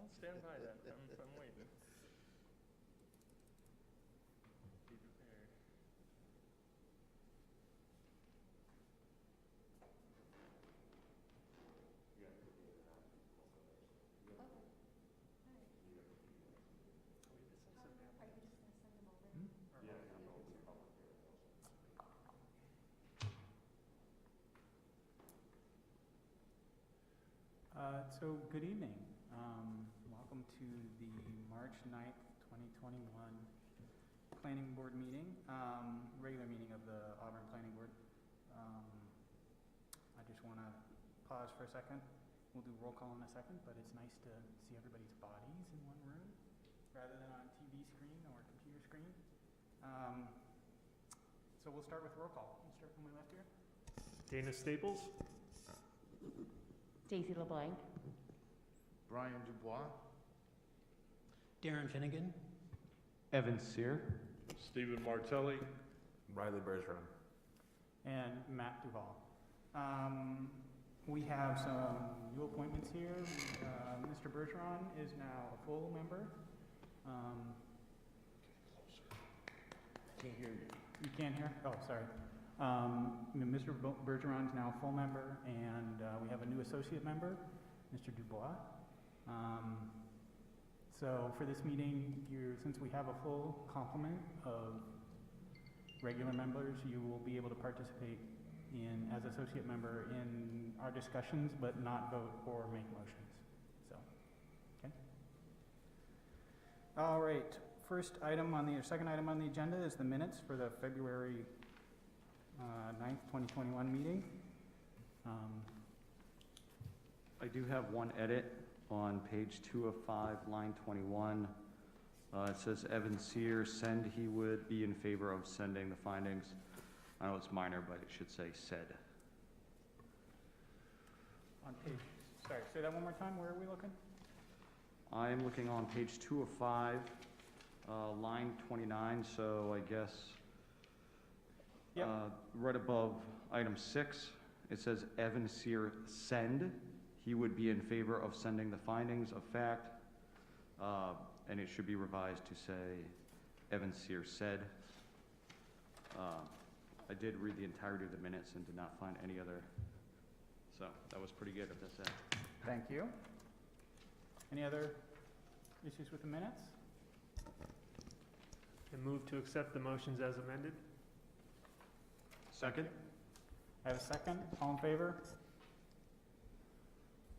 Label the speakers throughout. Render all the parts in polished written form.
Speaker 1: I'll stand by that. I'm waiting. Be prepared.
Speaker 2: So good evening. Welcome to the March 9th, 2021 Planning Board meeting, regular meeting of the Auburn Planning Board. I just want to pause for a second. We'll do roll call in a second, but it's nice to see everybody's bodies in one room rather than on a TV screen or computer screen. So we'll start with roll call. We'll start from my left here.
Speaker 1: Dana Staples.
Speaker 3: Stacy LeBlanc.
Speaker 4: Brian Dubois.
Speaker 5: Darren Finnegan.
Speaker 6: Evan Sear.
Speaker 4: Stephen Martelli.
Speaker 6: Riley Bergeron.
Speaker 2: And Matt Duval. We have some new appointments here. Mr. Bergeron is now a full member.
Speaker 4: Can't hear you.
Speaker 2: You can't hear? Oh, sorry. Mr. Bergeron is now a full member, and we have a new associate member, Mr. Dubois. So for this meeting, since we have a full complement of regular members, you will be able to participate as associate member in our discussions, but not vote or make motions. So, okay. All right. Second item on the agenda is the minutes for the February 9th, 2021 meeting.
Speaker 6: I do have one edit on page 2 of 5, line 21. It says Evan Sear said he would be in favor of sending the findings. I know it's minor, but it should say said.
Speaker 2: Sorry, say that one more time. Where are we looking?
Speaker 6: I'm looking on page 2 of 5, line 29, so I guess
Speaker 2: Yep.
Speaker 6: Right above item 6, it says Evan Sear send. He would be in favor of sending the findings of fact, and it should be revised to say Evan Sear said. I did read the entirety of the minutes and did not find any other, so that was pretty good if that's it.
Speaker 2: Thank you. Any other issues with the minutes?
Speaker 1: And move to accept the motions as amended.
Speaker 6: Second?
Speaker 2: I have a second. All in favor?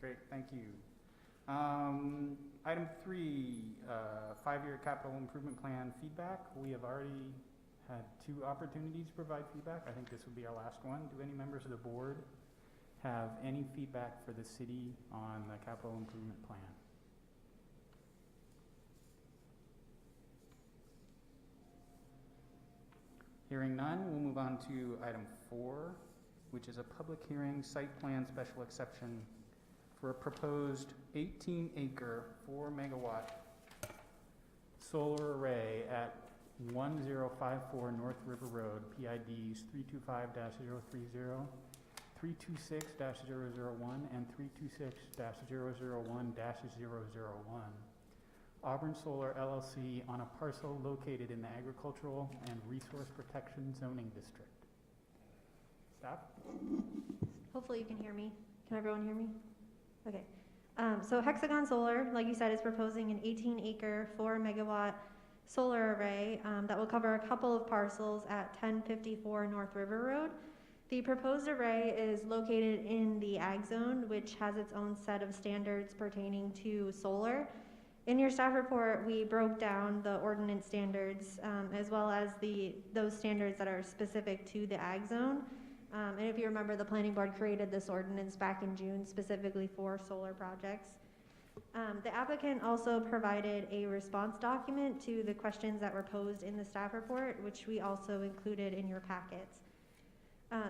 Speaker 2: Great, thank you. Item 3, 5-year capital improvement plan feedback. We have already had 2 opportunities to provide feedback. I think this will be our last one. Do any members of the board have any feedback for the city on the capital improvement plan? Hearing none, we'll move on to item 4, which is a public hearing site plan special exception for a proposed 18-acre, 4-megawatt solar array at 1054 North River Road, PIDs 325-030, 326-001, and 326-001-001. Auburn Solar LLC on a parcel located in the Agricultural and Resource Protection Zoning District. Staff?
Speaker 7: Hopefully you can hear me. Can everyone hear me? Okay. So Hexagon Solar, like you said, is proposing an 18-acre, 4-megawatt solar array that will cover a couple of parcels at 1054 North River Road. The proposed array is located in the Ag Zone, which has its own set of standards pertaining to solar. In your staff report, we broke down the ordinance standards as well as those standards that are specific to the Ag Zone. And if you remember, the Planning Board created this ordinance back in June specifically for solar projects. The applicant also provided a response document to the questions that were posed in the staff report, which we also included in your packets.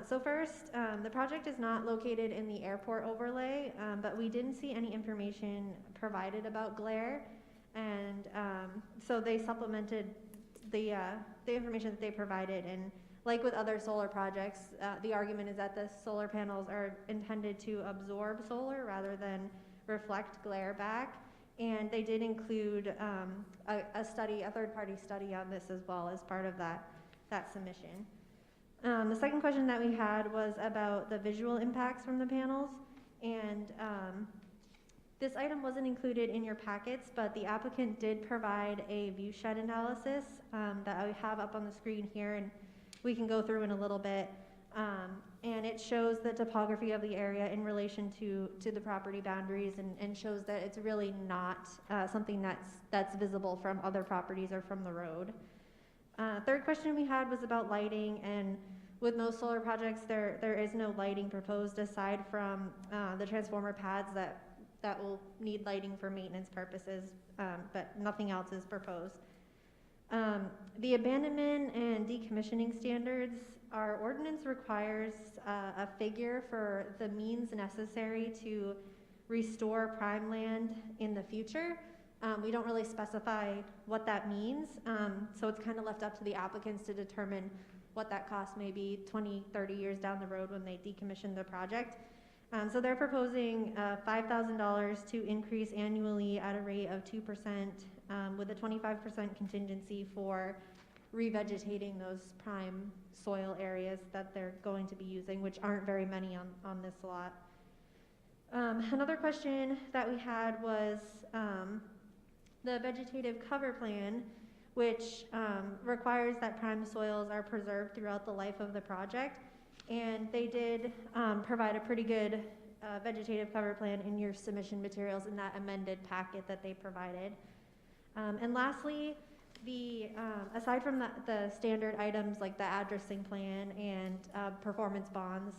Speaker 7: So first, the project is not located in the airport overlay, but we didn't see any information provided about glare, and so they supplemented the information that they provided. And like with other solar projects, the argument is that the solar panels are intended to absorb solar rather than reflect glare back. And they did include a study, a third-party study on this as well as part of that submission. The second question that we had was about the visual impacts from the panels. And this item wasn't included in your packets, but the applicant did provide a view shed analysis that I have up on the screen here, and we can go through in a little bit. And it shows the topography of the area in relation to the property boundaries, and shows that it's really not something that's visible from other properties or from the road. Third question we had was about lighting, and with most solar projects, there is no lighting proposed aside from the transformer pads that will need lighting for maintenance purposes, but nothing else is proposed. The abandonment and decommissioning standards, our ordinance requires a figure for the means necessary to restore prime land in the future. We don't really specify what that means, so it's kind of left up to the applicants to determine what that cost may be 20, 30 years down the road when they decommission the project. So they're proposing $5,000 to increase annually at a rate of 2%, with a 25% contingency for revegetating those prime soil areas that they're going to be using, which aren't very many on this lot. Another question that we had was the vegetative cover plan, which requires that prime soils are preserved throughout the life of the project. And they did provide a pretty good vegetative cover plan in your submission materials in that amended packet that they provided. And lastly, aside from the standard items like the addressing plan and performance bonds,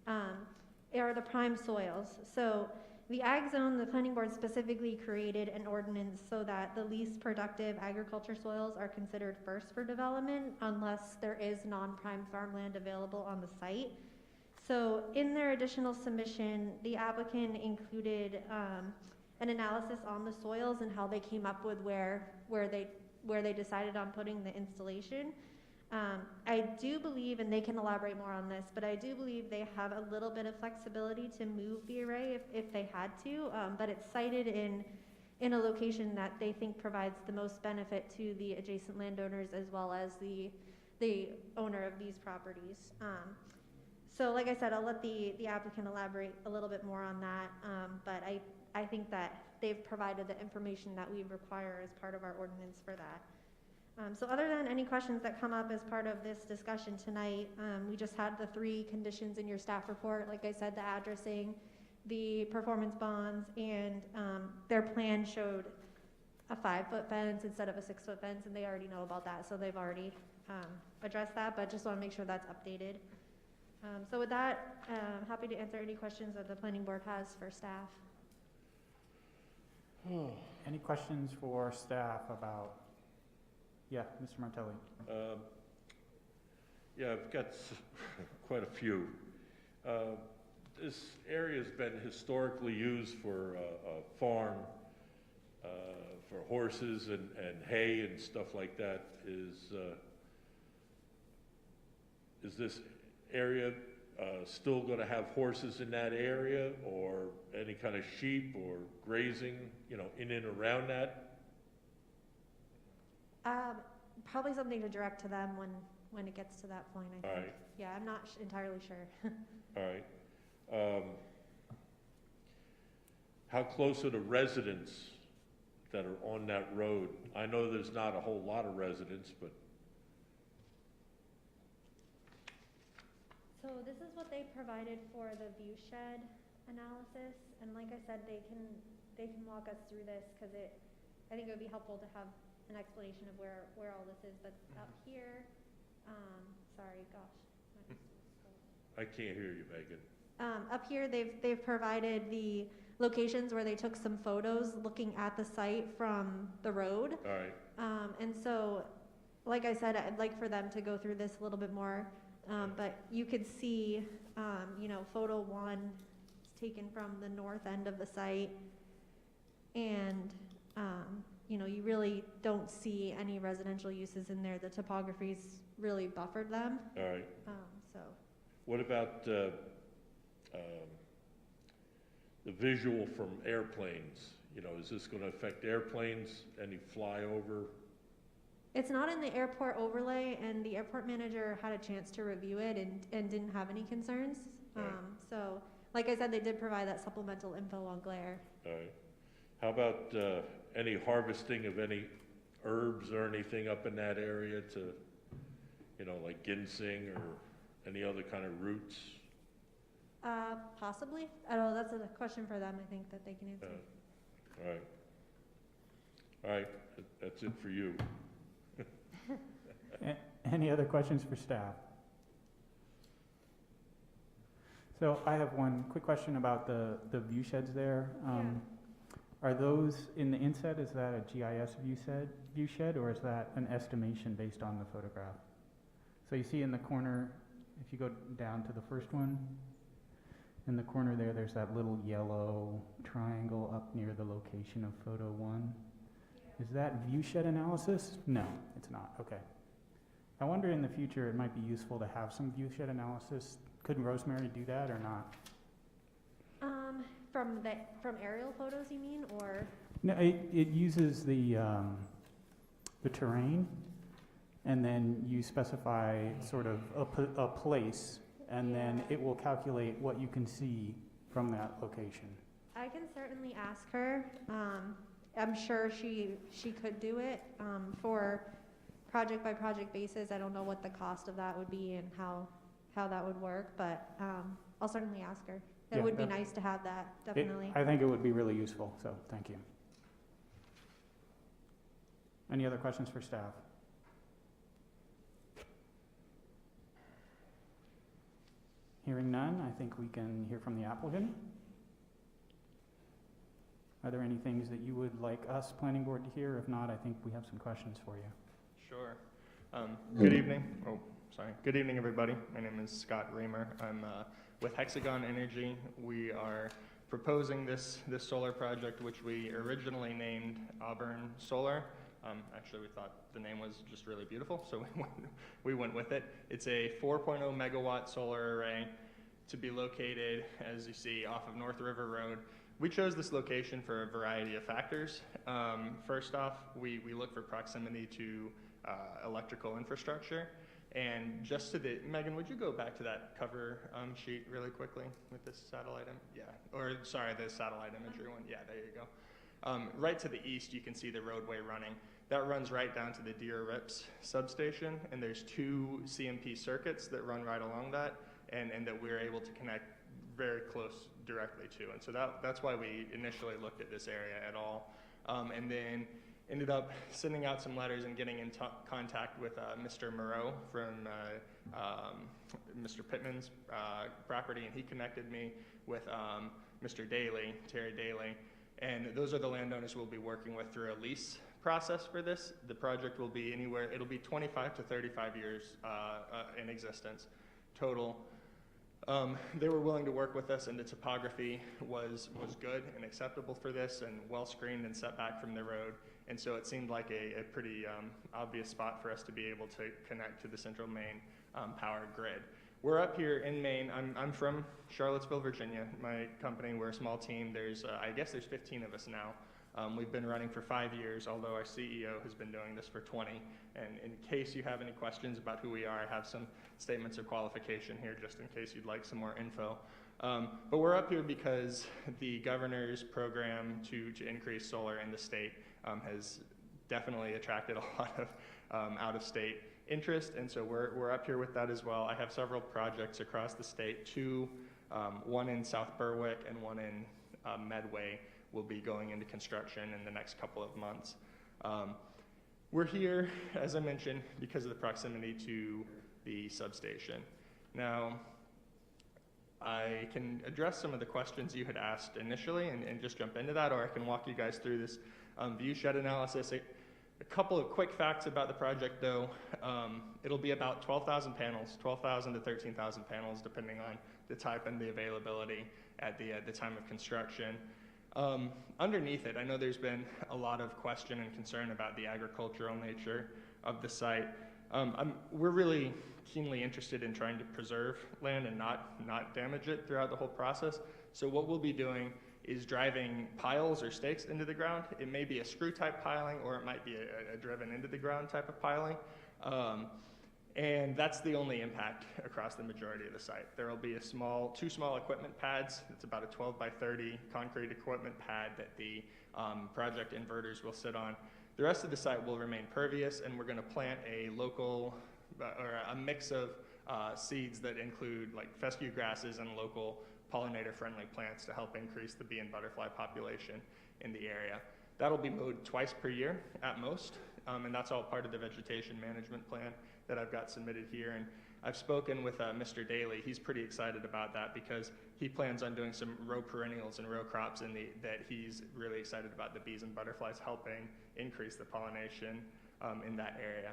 Speaker 7: are the prime soils. So the ag zone, the planning board specifically created an ordinance so that the least productive agriculture soils are considered first for development unless there is non-prime farmland available on the site. So in their additional submission, the applicant included an analysis on the soils and how they came up with where they decided on putting the installation. I do believe, and they can elaborate more on this, but I do believe they have a little bit of flexibility to move the array if they had to, but it's sited in a location that they think provides the most benefit to the adjacent landowners as well as the owner of these properties. So like I said, I'll let the applicant elaborate a little bit more on that, but I think that they've provided the information that we require as part of our ordinance for that. So other than any questions that come up as part of this discussion tonight, we just had the 3 conditions in your staff report. Like I said, the addressing, the performance bonds, and their plan showed a 5-foot fence instead of a 6-foot fence, and they already know about that, so they've already addressed that, but just want to make sure that's updated. So with that, happy to answer any questions that the planning board has for staff.
Speaker 2: Any questions for staff about? Yeah, Mr. Martelli.
Speaker 4: Yeah, I've got quite a few. This area's been historically used for a farm, for horses and hay and stuff like that. Is this area still going to have horses in that area, or any kind of sheep or grazing, in and around that?
Speaker 7: Probably something to direct to them when it gets to that point, I think.
Speaker 4: All right.
Speaker 7: Yeah, I'm not entirely sure.
Speaker 4: All right. How close are the residents that are on that road? I know there's not a whole lot of residents, but
Speaker 7: So this is what they provided for the view shed analysis, and like I said, they can walk us through this because I think it would be helpful to have an explanation of where all this is. But up here, sorry, gosh.
Speaker 4: I can't hear you, Megan.
Speaker 7: Up here, they've provided the locations where they took some photos looking at the site from the road.
Speaker 4: All right.
Speaker 7: And so, like I said, I'd like for them to go through this a little bit more. But you could see, photo 1 is taken from the north end of the site. And, you really don't see any residential uses in there. The topography's really buffered them.
Speaker 4: All right.
Speaker 7: So.
Speaker 4: What about the visual from airplanes? you know, is this gonna affect airplanes, any flyover?
Speaker 7: It's not in the airport overlay, and the airport manager had a chance to review it and didn't have any concerns.
Speaker 4: Right.
Speaker 7: So, like I said, they did provide that supplemental info on glare.
Speaker 4: All right. How about, any harvesting of any herbs or anything up in that area to, you know, like ginseng or any other kind of roots?
Speaker 7: Possibly. I don't know, that's a question for them, I think, that they can answer.
Speaker 4: All right. All right, that's it for you.
Speaker 2: Any other questions for staff? So I have one quick question about the view sheds there. Are those in the inset, is that a GIS view shed, or is that an estimation based on the photograph? So you see in the corner, if you go down to the first one, in the corner there, there's that little yellow triangle up near the location of photo 1. Is that view shed analysis? No, it's not. Okay. I wonder in the future it might be useful to have some view shed analysis. Could Rosemary do that or not?
Speaker 7: From aerial photos, you mean, or?
Speaker 2: No, it uses the terrain, and then you specify sort of a place, and then it will calculate what you can see from that location.
Speaker 7: I can certainly ask her. I'm sure she could do it for project by project basis. I don't know what the cost of that would be and how that would work, but I'll certainly ask her. It
Speaker 2: Yeah,
Speaker 7: would be nice to have that, definitely.
Speaker 2: I think it would be really useful, so thank you. Any other questions for staff? Hearing none, I think we can hear from the applicant. Are there any things that you would like us, planning board, to hear? If not, I think we have some questions for you.
Speaker 1: Sure. Good evening. Oh, sorry. Good evening, everybody. My name is Scott Reamer. I'm with Hexagon Energy. We are proposing this solar project, which we originally named Auburn Solar. Actually, we thought the name was just really beautiful, so we went with it. It's a 4.0 megawatt solar array to be located, as you see, off of North River Road. We chose this location for a variety of factors. First off, we look for proximity to electrical infrastructure. And just to the, Megan, would you go back to that cover sheet really quickly with this satellite? Yeah, or sorry, the satellite imagery one. Yeah, there you go. Right to the east, you can see the roadway running. That runs right down to the Deer Rips substation, and there's 2 CMP circuits that run right along that, and that we're able to connect very close directly to. And so that's why we initially looked at this area at all. And then ended up sending out some letters and getting in contact with Mr. Moreau from Mr. Pittman's property, and he connected me with Mr. Daly, Terry Daly, and those are the landowners we'll be working with through a lease process for this. The project will be anywhere, it'll be 25 to 35 years in existence total. They were willing to work with us, and the topography was good and acceptable for this, and well screened and set back from the road. And so it seemed like a pretty obvious spot for us to be able to connect to the Central Maine power grid. We're up here in Maine. I'm from Charlottesville, Virginia. My company, we're a small team. I guess there's 15 of us now. We've been running for 5 years, although our CEO has been doing this for 20. And in case you have any questions about who we are, I have some statements of qualification here just in case you'd like some more info. But we're up here because the governor's program to increase solar in the state has definitely attracted a lot of out-of-state interest, and so we're up here with that as well. I have several projects across the state, 2, one in South Berwick and one in Medway will be going into construction in the next couple of months. We're here, as I mentioned, because of the proximity to the substation. Now, I can address some of the questions you had asked initially and just jump into that, or I can walk you guys through this view shed analysis. A couple of quick facts about the project, though. It'll be about 12,000 panels, 12,000 to 13,000 panels, depending on the type and the availability at the time of construction. Underneath it, I know there's been a lot of question and concern about the agricultural nature of the site. We're really keenly interested in trying to preserve land and not damage it throughout the whole process. So what we'll be doing is driving piles or stakes into the ground. It may be a screw type piling, or it might be a driven into the ground type of piling. And that's the only impact across the majority of the site. There will be two small equipment pads. It's about a 12 by 30 concrete equipment pad that the project inverters will sit on. The rest of the site will remain pervious, and we're going to plant a local, or a mix of seeds that include like fescue grasses and local pollinator-friendly plants to help increase the bee and butterfly population in the area. That'll be mowed twice per year at most, and that's all part of the vegetation management plan that I've got submitted here. And I've spoken with Mr. Daly. He's pretty excited about that because he plans on doing some row perennials and row crops that he's really excited about the bees and butterflies helping increase the pollination in that area.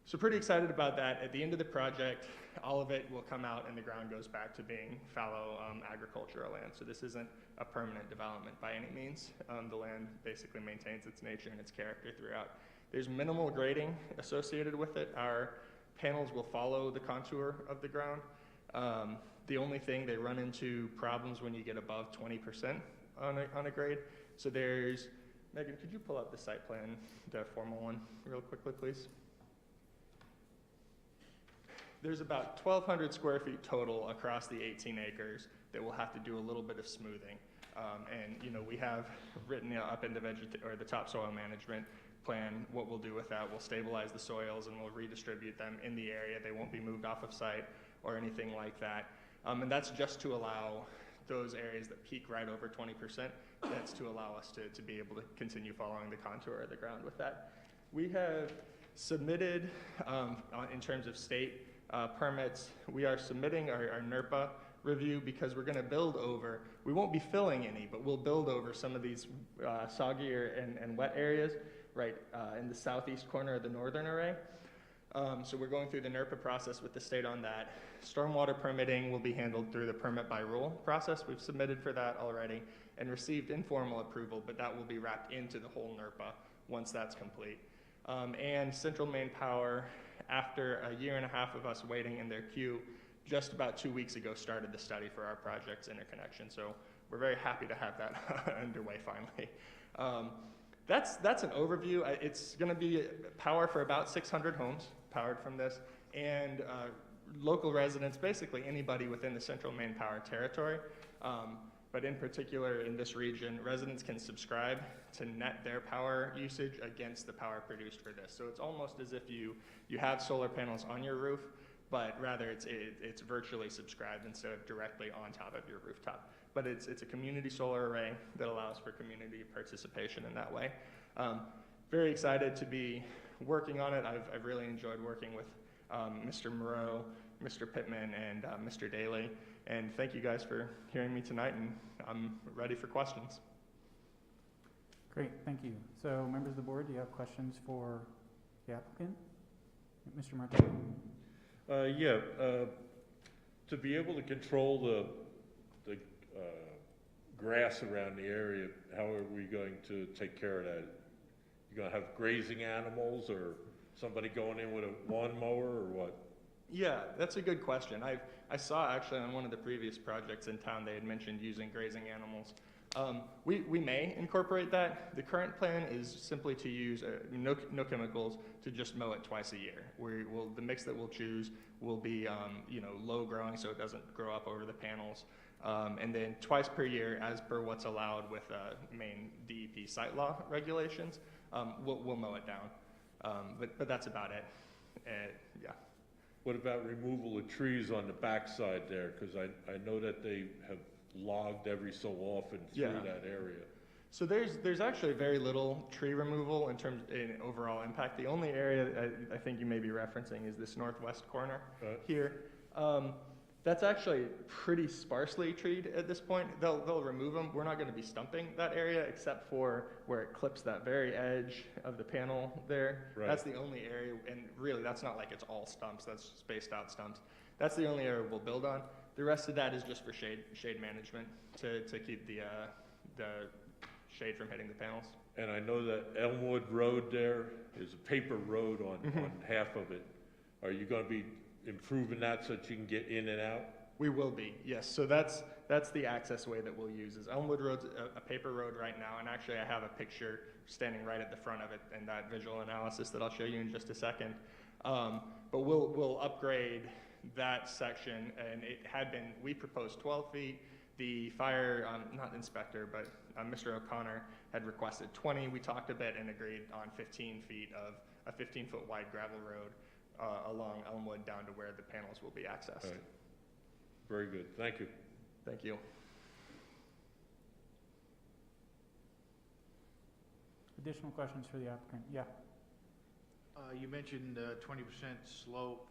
Speaker 1: So pretty excited about that. At the end of the project, all of it will come out and the ground goes back to being fallow agricultural land. So this isn't a permanent development by any means. The land basically maintains its nature and its character throughout. There's minimal grading associated with it. Our panels will follow the contour of the ground. The only thing, they run into problems when you get above 20% on a grade. So there's, Megan, could you pull up the site plan, the formal one, real quickly, please? There's about 1,200 square feet total across the 18 acres that we'll have to do a little bit of smoothing. And you know, we have written up in the topsoil management plan what we'll do with that. We'll stabilize the soils and we'll redistribute them in the area. They won't be moved off of site or anything like that. And that's just to allow those areas that peak right over 20%, that's to allow us to be able to continue following the contour of the ground with that. We have submitted, in terms of state permits, we are submitting our NERPA review because we're going to build over, we won't be filling any, but we'll build over some of these soggier and wet areas right in the southeast corner of the northern array. So we're going through the NERPA process with the state on that. Stormwater permitting will be handled through the permit by rule process. We've submitted for that already and received informal approval, but that will be wrapped into the whole NERPA once that's complete. And Central Maine Power, after a year and a half of us waiting in their queue, just about 2 weeks ago started the study for our project's interconnection. So we're very happy to have that underway finally. That's an overview. It's going to be power for about 600 homes powered from this, and local residents, basically anybody within the Central Maine Power territory. But in particular in this region, residents can subscribe to net their power usage against the power produced for this. So it's almost as if you have solar panels on your roof, but rather it's virtually subscribed instead of directly on top of your rooftop. But it's a community solar array that allows for community participation in that way. Very excited to be working on it. I've really enjoyed working with Mr. Moreau, Mr. Pittman, and Mr. Daly. And thank you guys for hearing me tonight, and I'm ready for questions.
Speaker 2: Great, thank you. So members of the board, do you have questions for the applicant? Mr. Martin?
Speaker 4: To be able to control the grass around the area, how are we going to take care of that? You gonna have grazing animals or somebody going in with a lawnmower or what?
Speaker 1: Yeah, that's a good question. I saw actually on one of the previous projects in town they had mentioned using grazing animals. We may incorporate that. The current plan is simply to use no chemicals, to just mow it twice a year. The mix that we'll choose will be low growing, so it doesn't grow up over the panels. And then twice per year, as per what's allowed with Maine DEP site law regulations, we'll mow it down. But that's about it. Yeah.
Speaker 4: What about removal of trees on the backside there? Because I know that they have logged every so often through that area.
Speaker 1: So there's actually very little tree removal in overall impact. The only area I think you may be referencing is this northwest corner here. That's actually pretty sparsely treed at this point. They'll remove them. We're not going to be stumping that area except for where it clips that very edge of the panel there. Right. That's the only area, and really that's not like it's all stumps. That's spaced out stumps. That's the only area we'll build on. The rest of that is just for shade management to keep the shade from hitting the panels.
Speaker 4: And I know that Elmwood Road there is a paper road on half of it. Are you going to be improving that so that you can get in and out?
Speaker 1: We will be, yes. So that's the access way that we'll use. Is Elmwood Road's a paper road right now, and actually I have a picture standing right at the front of it and that visual analysis that I'll show you in just a second. But we'll upgrade that section, and it had been, we proposed 12 feet. The fire, not inspector, but Mr. O'Connor had requested 20. We talked a bit and agreed on 15 feet of a 15-foot wide gravel road along Elmwood down to where the panels will be accessed.
Speaker 4: All right. Very good, thank you.
Speaker 1: Thank you.
Speaker 2: Additional questions for the applicant? Yeah.
Speaker 3: You mentioned 20% slope.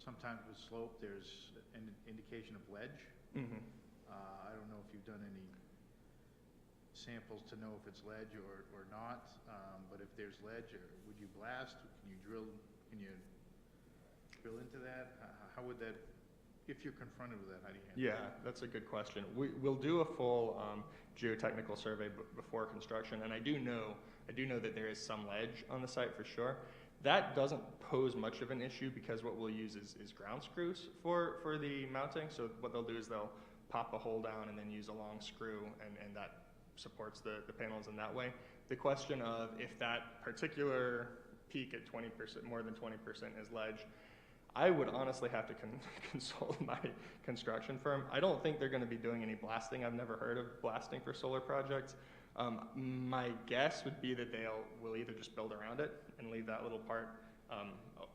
Speaker 3: Sometimes with slope, there's an indication of ledge.
Speaker 1: Mm-hmm.
Speaker 3: I don't know if you've done any samples to know if it's ledge or not, but if there's ledge, would you blast? Can you drill into that? How would that, if you're confronted with that, how do you handle
Speaker 1: Yeah, that's a good question. We'll do a full geotechnical survey before construction, and I do know that there is some ledge on the site for sure. That doesn't pose much of an issue because what we'll use is ground screws for the mounting. So what they'll do is they'll pop a hole down and then use a long screw, and that supports the panels in that way. The question of if that particular peak at 20%, more than 20% is ledge, I would honestly have to consult my construction firm. I don't think they're going to be doing any blasting. I've never heard of blasting for solar projects. My guess would be that will either just build around it and leave that little part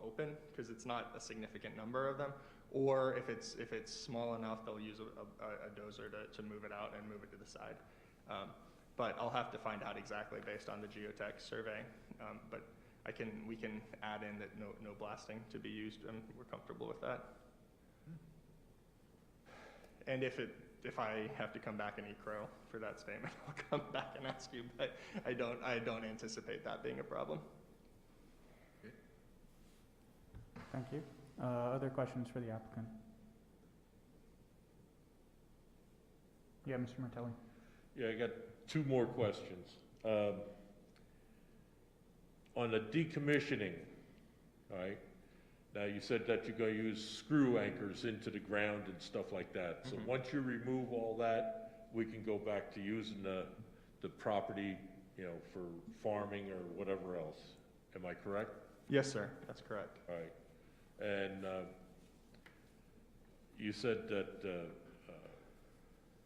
Speaker 1: open because it's not a significant number of them, or if it's small enough, they'll use a dozer to move it out and move it to the side. But I'll have to find out exactly based on the geotech survey. But we can add in that no blasting to be used, and we're comfortable with that. And if I have to come back and eat crow for that statement, I'll come back and ask you, but I don't anticipate that being a problem.
Speaker 2: Thank you. Other questions for the applicant? Yeah, Mr. Martelli.
Speaker 4: Yeah, I got two more questions. On the decommissioning, all right, now you said that you're going to use screw anchors into the ground and stuff like that. So
Speaker 1: Mhm.
Speaker 4: once you remove all that, we can go back to using the property, for farming or whatever else. Am I correct?
Speaker 1: Yes, sir. That's correct.
Speaker 4: All right. And you said that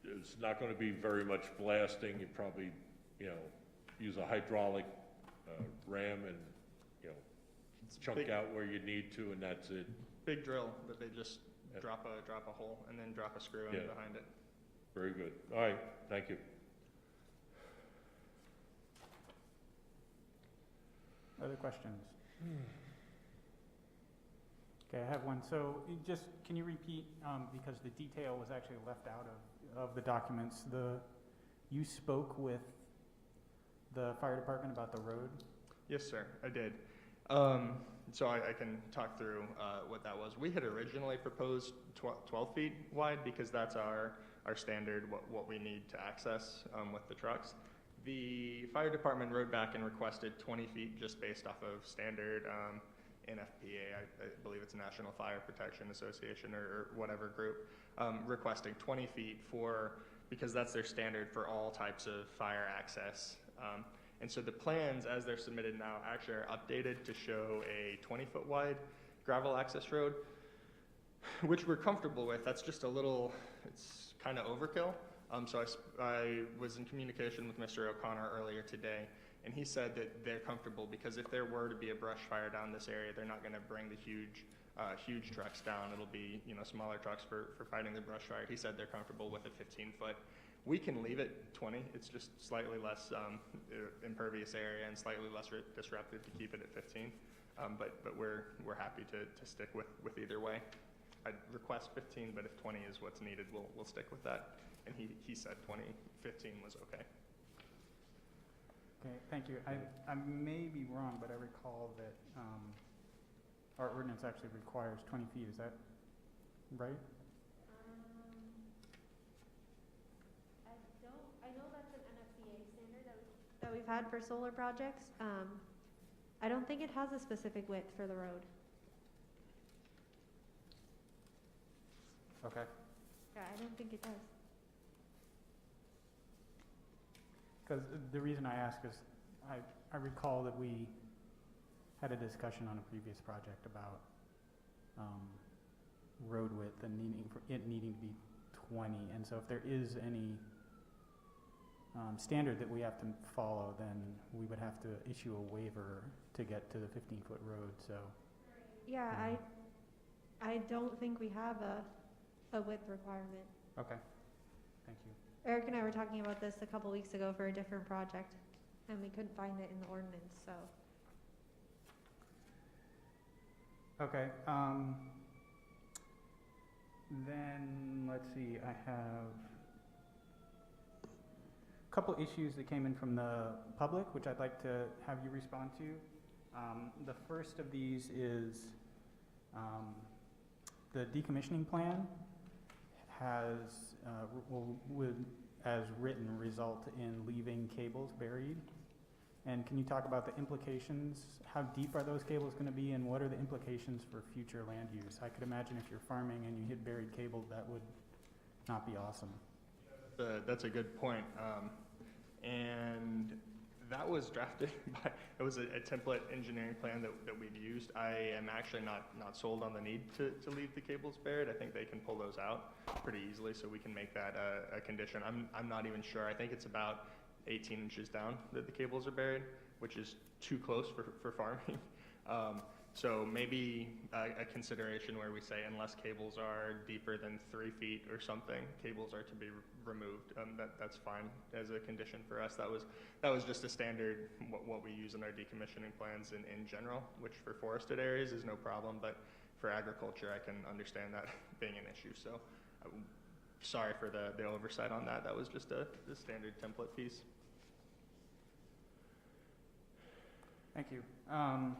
Speaker 4: there's not going to be very much blasting. You probably, use a hydraulic ram and, chunk
Speaker 1: big-
Speaker 4: out where you need to, and that's it.
Speaker 1: Big drill that they just
Speaker 4: Yep.
Speaker 1: drop a hole and then drop a screw in
Speaker 4: Yeah.
Speaker 1: behind it.
Speaker 4: Very good. All right, thank you.
Speaker 2: Other questions? Okay, I have one. So can you repeat, because the detail was actually left out of the documents, you spoke with the fire department about the road?
Speaker 1: Yes, sir, I did. So I can talk through what that was. We had originally proposed 12 feet wide because that's our standard, what we need to access with the trucks. The fire department wrote back and requested 20 feet just based off of standard NFPA, I believe it's National Fire Protection Association or whatever group, requesting 20 feet because that's their standard for all types of fire access. And so the plans, as they're submitted now, actually are updated to show a 20-foot wide gravel access road, which we're comfortable with. That's just it's kind of overkill. So I was in communication with Mr. O'Connor earlier today, and he said that they're comfortable because if there were to be a brush fire down this area, they're not going to bring the huge trucks down. It'll be smaller trucks for fighting the brush fire. He said they're comfortable with a 15-foot. We can leave it 20. It's just slightly less impervious area and slightly less disruptive to keep it at 15. But we're happy to stick with either way. I'd request 15, but if 20 is what's needed, we'll stick with that. And he said 15 was okay.
Speaker 2: Okay, thank you. I may be wrong, but I recall that our ordinance actually requires 20 feet. Is that right?
Speaker 7: I know that's an NFPA standard that we've had for solar projects. I don't think it has a specific width for the road.
Speaker 2: Okay.
Speaker 7: Yeah, I don't think it does.
Speaker 2: Because the reason I ask is, I recall that we had a discussion on a previous project about road width and it needing to be 20, and so if there is any standard that we have to follow, then we would have to issue a waiver to get to the 15-foot road, so.
Speaker 7: Yeah,
Speaker 2: Mhm.
Speaker 7: I don't think we have a width requirement.
Speaker 2: Okay, thank you.
Speaker 7: Eric and I were talking about this a couple weeks ago for a different project, and we couldn't find it in the ordinance, so.
Speaker 2: Okay, then, let's see, I have a couple issues that came in from the public, which I'd like to have you respond to. The first of these is, the decommissioning plan has, would, as written, result in leaving cables buried. And can you talk about the implications? How deep are those cables gonna be, and what are the implications for future land use? I could imagine if you're farming and you hit buried cable, that would not be awesome.
Speaker 1: That's a good point. And that was drafted by, it was a template engineering plan that we'd used. I am actually not sold on the need to leave the cables buried. I think they can pull those out pretty easily, so we can make that a condition. I'm not even sure. I think it's about 18 inches down that the cables are buried, which is too close for farming. So maybe a consideration where we say unless cables are deeper than 3 feet or something, cables are to be removed. That's fine as a condition for us. That was just a standard what we use in our decommissioning plans in general, which for forested areas is no problem, but for agriculture I can understand that being an issue. So sorry for the oversight on that. That was just the standard template piece.
Speaker 2: Thank you. I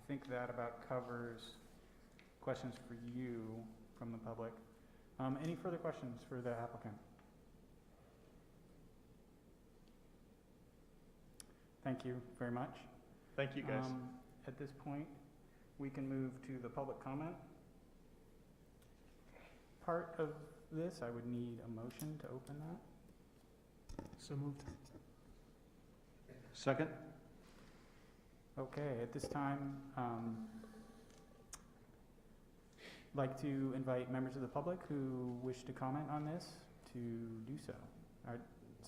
Speaker 2: think that about covers questions for you from the public. Any further questions for the applicant? Thank you very much.
Speaker 1: Thank you, guys.
Speaker 2: At this point, we can move to the public comment part of this. I would need a motion to open that.
Speaker 5: So moved.
Speaker 6: Second?
Speaker 2: Okay, at this time, like to invite members of the public who wish to comment on this to do so.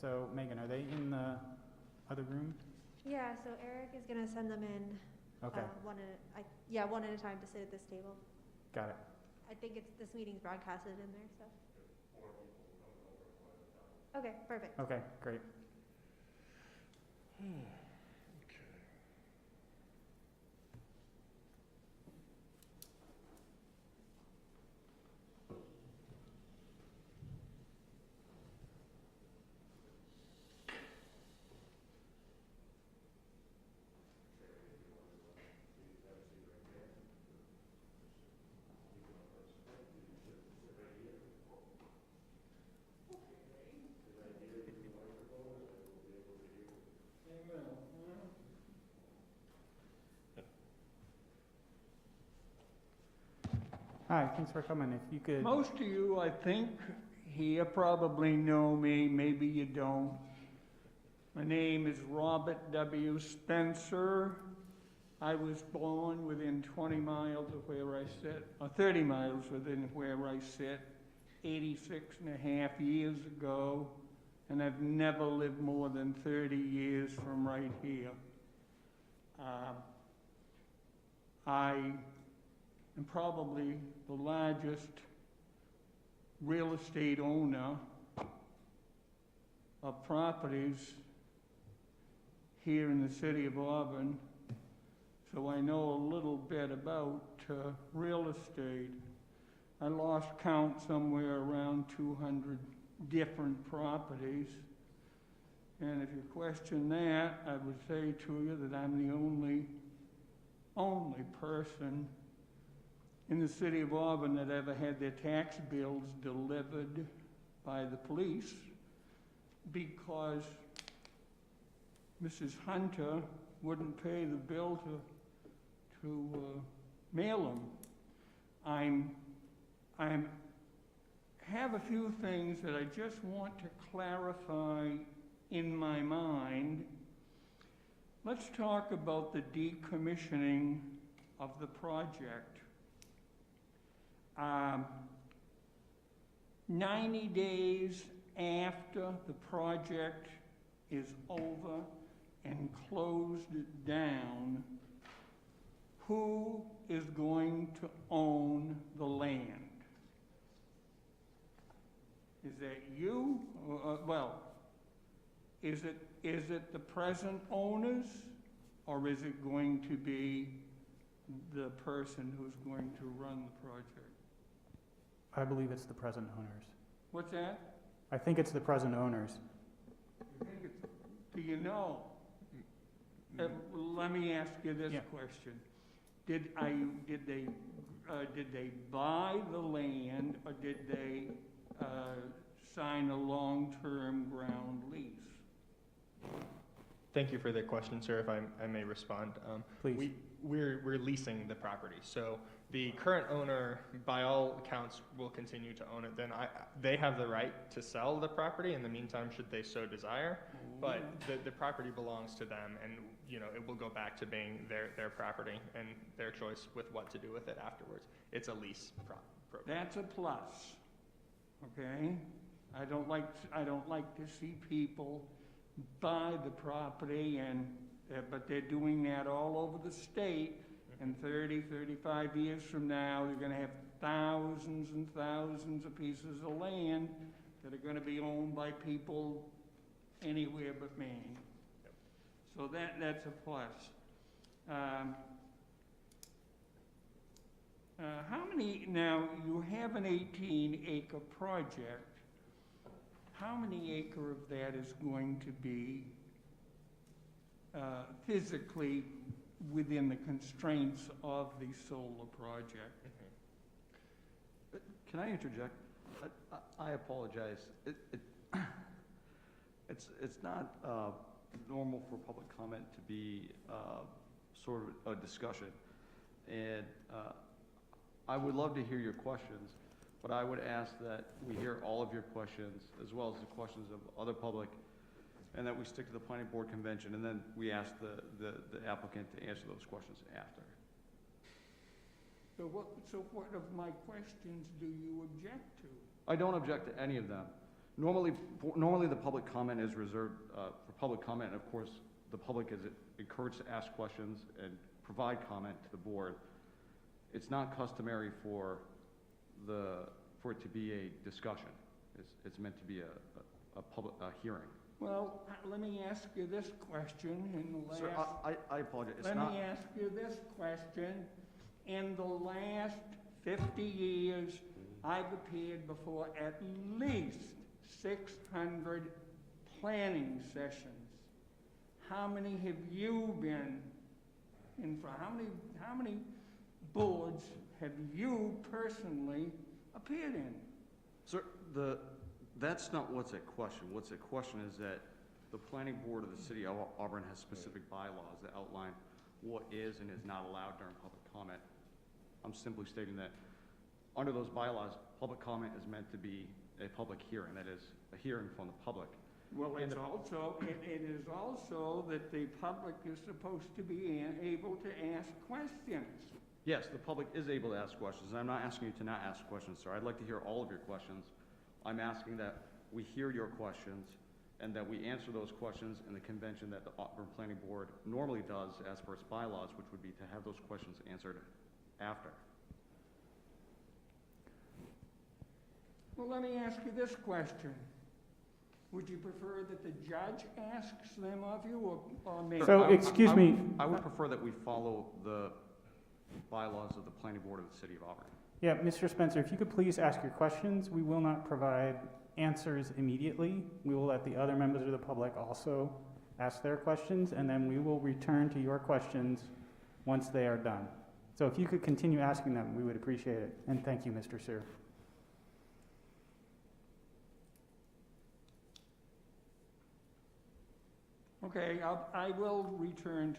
Speaker 2: So Megan, are they in the other room?
Speaker 7: Yeah, so Eric is gonna send them in,
Speaker 2: Okay,
Speaker 7: one at a time to sit at this table.
Speaker 2: got it.
Speaker 7: I think this meeting's broadcasted in there, so. Okay, perfect.
Speaker 2: Okay, great. Hi, thanks for coming. If you could,
Speaker 8: Most of you, I think, here probably know me, maybe you don't. My name is Robert W. Spencer. I was born within 20 miles of where I sit, or 30 miles within where I sit, 86 and a half years ago, and I've never lived more than 30 years from right here. I am probably the largest real estate owner of properties here in the city of Auburn, so I know a little bit about real estate. I lost count somewhere around 200 different properties, and if you question that, I would say to you that I'm the only person in the city of Auburn that ever had their tax bills delivered by the police, because Mrs. Hunter wouldn't pay the bill to mail them. Have a few things that I just want to clarify in my mind. Let's talk about the decommissioning of the project. 90 days after the project is over and closed down, who is going to own the land? Is that you? Is it the present owners, or is it going to be the person who's going to run the project?
Speaker 2: I believe it's the present owners.
Speaker 8: What's that?
Speaker 2: I think it's the present owners.
Speaker 8: Do you know? Let me ask you this question. Did they buy the land, or did they sign a long-term ground lease?
Speaker 1: Thank you for the question, sir, if I may respond.
Speaker 2: Please.
Speaker 1: We're leasing the property, so the current owner, by all accounts, will continue to own it. Then they have the right to sell the property in the meantime, should they so desire. But the property belongs to them, and it will go back to being their property and their choice with what to do with it afterwards. It's a lease program.
Speaker 8: That's a plus, okay? I don't like to see people buy the property but they're doing that all over the state, and 30, 35 years from now, they're gonna have thousands and thousands of pieces of land that are gonna be owned by people anywhere but Maine. So that's a plus. How many, now you have an 18-acre project, how many acre of that is going to be physically within the constraints of the solar project?
Speaker 6: Can I interject? I apologize. It's not normal for public comment to be sort of a discussion. And I would love to hear your questions, but I would ask that we hear all of your questions, as well as the questions of other public, and that we stick to the planning board convention, and then we ask the applicant to answer those questions after.
Speaker 8: So what of my questions do you object to?
Speaker 6: I don't object to any of them. Normally the public comment is reserved for public comment, and of course, the public is encouraged to ask questions and provide comment to the board. It's not customary for it to be a discussion. It's meant to be a hearing.
Speaker 8: Well, let me ask you this question in the last...
Speaker 6: Sir, I apologize.
Speaker 8: Let me ask you this question. In the last 50 years, I've appeared before at least 600 planning sessions. How many have you been in for? How many boards have you personally appeared in?
Speaker 6: Sir, that's not what's at question. What's at question is that the planning board of the City of Auburn has specific bylaws that outline what is and is not allowed during public comment. I'm simply stating that under those bylaws, public comment is meant to be a public hearing, that is, a hearing from the public.
Speaker 8: Well, it is also that the public is supposed to be able to ask questions.
Speaker 6: Yes, the public is able to ask questions, and I'm not asking you to not ask questions, sir. I'd like to hear all of your questions. I'm asking that we hear your questions and that we answer those questions in the convention that the Auburn Planning Board normally does as per its bylaws, which would be to have those questions answered after.
Speaker 8: Well, let me ask you this question. Would you prefer that the judge asks them of you or me?
Speaker 2: So, excuse me.
Speaker 6: I would prefer that we follow the bylaws of the Planning Board of the City of Auburn.
Speaker 2: Yeah, Mr. Spencer, if you could please ask your questions. We will not provide answers immediately. We will let the other members of the public also ask their questions, and then we will return to your questions once they are done. So if you could continue asking them, we would appreciate it. And thank you, Mr. Sir.
Speaker 8: Okay, I will return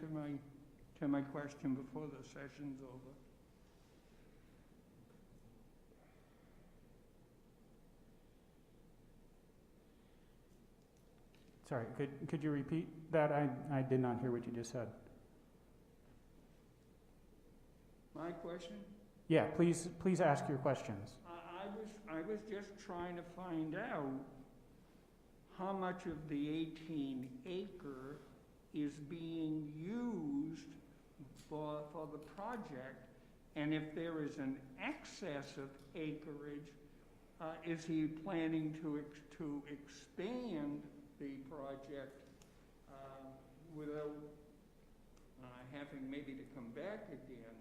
Speaker 8: to my question before the session's over.
Speaker 2: Sorry, could you repeat that? I did not hear what you just said.
Speaker 8: My question?
Speaker 2: Yeah, please ask your questions.
Speaker 8: I was just trying to find out how much of the 18 acre is being used for the project, and if there is an excess of acreage, is he planning to expand the project without having maybe to come back again?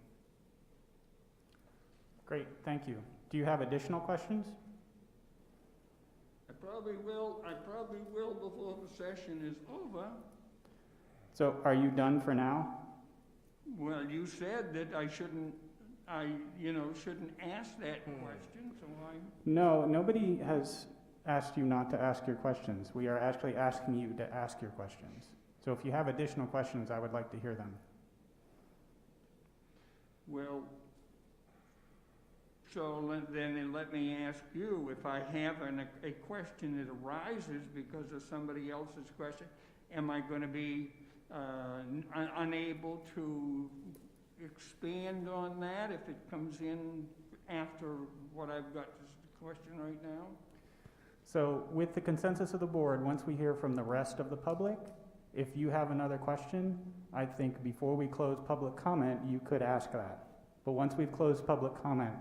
Speaker 2: Great, thank you. Do you have additional questions?
Speaker 8: I probably will before the session is over.
Speaker 2: So are you done for now?
Speaker 8: Well, you said that I shouldn't ask that question, so
Speaker 2: No, nobody has asked you not to ask your questions. We are actually asking you to ask your questions. So if you have additional questions, I would like to hear them.
Speaker 8: well, so then let me ask you, if I have a question that arises because of somebody else's question, am I going to be unable to expand on that if it comes in after what I've got this question right now?
Speaker 2: So with the consensus of the board, once we hear from the rest of the public, if you have another question, I think before we close public comment, you could ask that. But once we've closed public comment,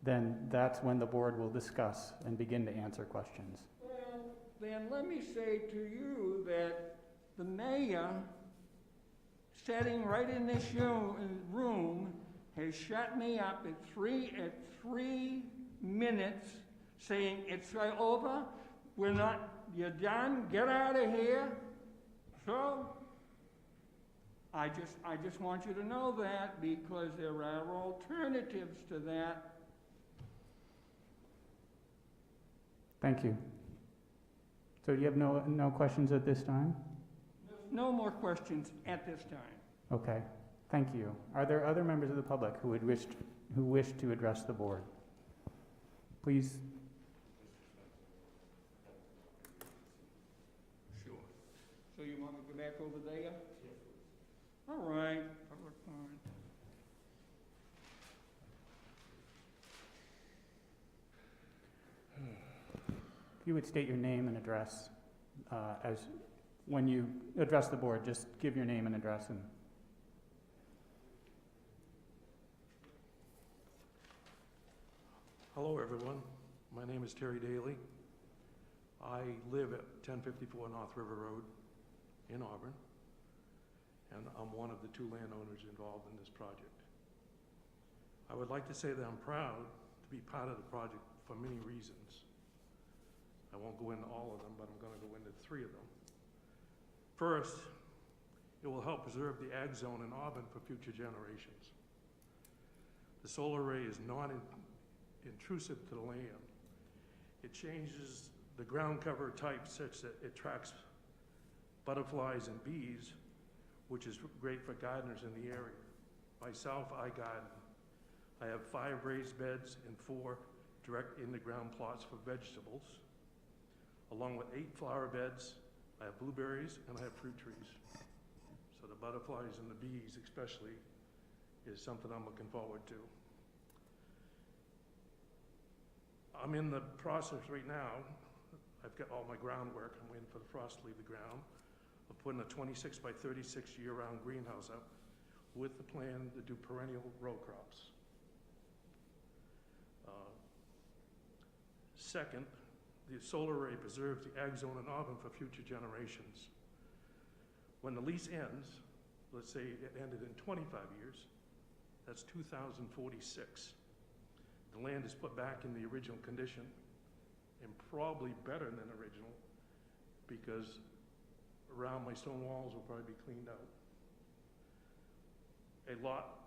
Speaker 2: then that's when the board will discuss and begin to answer questions.
Speaker 8: Well, then let me say to you that the mayor, sitting right in this room, has shut me up at 3 minutes, saying it's over, you're done, get out of here. So, I just want you to know that, because there are alternatives to that.
Speaker 2: Thank you. So you have no questions at this time?
Speaker 8: No more questions at this time.
Speaker 2: Okay, thank you. Are there other members of the public who wish to address the board? Please.
Speaker 8: Sure. So you want me to go back over there? Yes. All right. Public comment.
Speaker 2: If you would state your name and address as when you address the board, just give your name and address. And
Speaker 9: hello, everyone. My name is Terry Daly. I live at 1054 North River Road in Auburn, and I'm one of the 2 landowners involved in this project. I would like to say that I'm proud to be part of the project for many reasons. I won't go into all of them, but I'm going to go into 3 of them. First, it will help preserve the ag zone in Auburn for future generations. The solar array is not intrusive to the land. It changes the ground cover type such that it attracts butterflies and bees, which is great for gardeners in the area. Myself, I garden. I have 5 raised beds and 4 direct in-the-ground plots for vegetables, along with 8 flower beds. I have blueberries and I have fruit trees. So the butterflies and the bees especially is something I'm looking forward to. I'm in the process right now. I've got all my groundwork. I'm waiting for the frost to leave the ground. I'm putting a 26 by 36 year-round greenhouse up with the plan to do perennial row crops. Second, the solar array preserves the ag zone in Auburn for future generations. When the lease ends, let's say it ended in 25 years, that's 2046. The land is put back in the original condition, and probably better than original, because around my stone walls will probably be cleaned out. A lot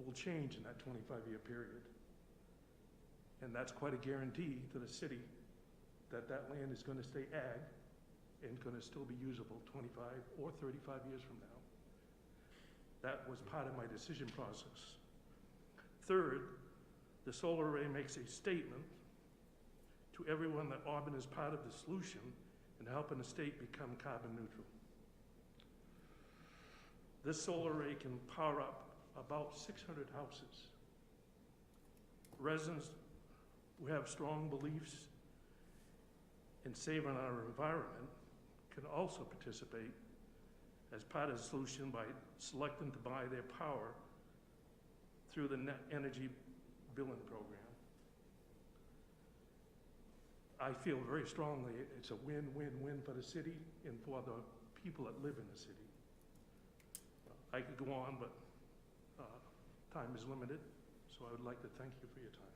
Speaker 9: will change in that 25-year period. And that's quite a guarantee to the city that that land is going to stay ag and going to still be usable 25 or 35 years from now. That was part of my decision process. Third, the solar array makes a statement to everyone that Auburn is part of the solution and helping the state become carbon neutral. This solar array can power up about 600 houses. Residents who have strong beliefs in saving our environment can also participate as part of the solution by selecting to buy their power through the net energy billing program. I feel very strongly it's a win-win-win for the city and for the people that live in the city. I could go on, but time is limited, so I would like to thank you for your time.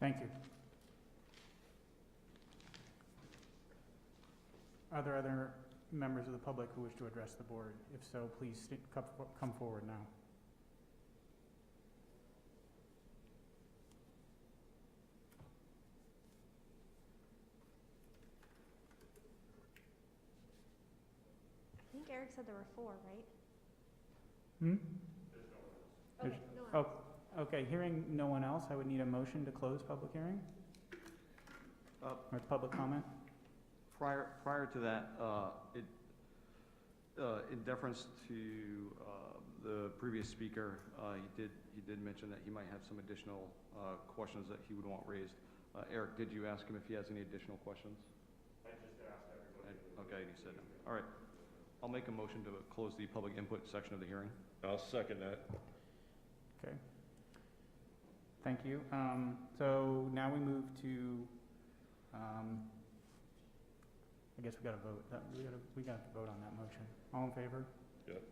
Speaker 2: Thank you. Are there other members of the public who wish to address the board? If so, please come forward now.
Speaker 7: I think Eric said there were 4, right?
Speaker 2: Hmm?
Speaker 7: Okay,
Speaker 2: There's-
Speaker 7: no
Speaker 2: oh.
Speaker 7: one else.
Speaker 2: Okay, hearing no one else, I would need a motion to close public hearing? Or public comment?
Speaker 6: Prior to that, in deference to the previous speaker, he did mention that he might have some additional questions that he would want raised. Eric, did you ask him if he has any additional questions?
Speaker 4: I just asked everybody.
Speaker 6: Okay, and he said no. All right. I'll make a motion to close the public input section of the hearing.
Speaker 4: I'll second that.
Speaker 2: Okay. Thank you. So now we move to, I guess we gotta vote. We got to vote on that motion. All in favor?
Speaker 4: Yep.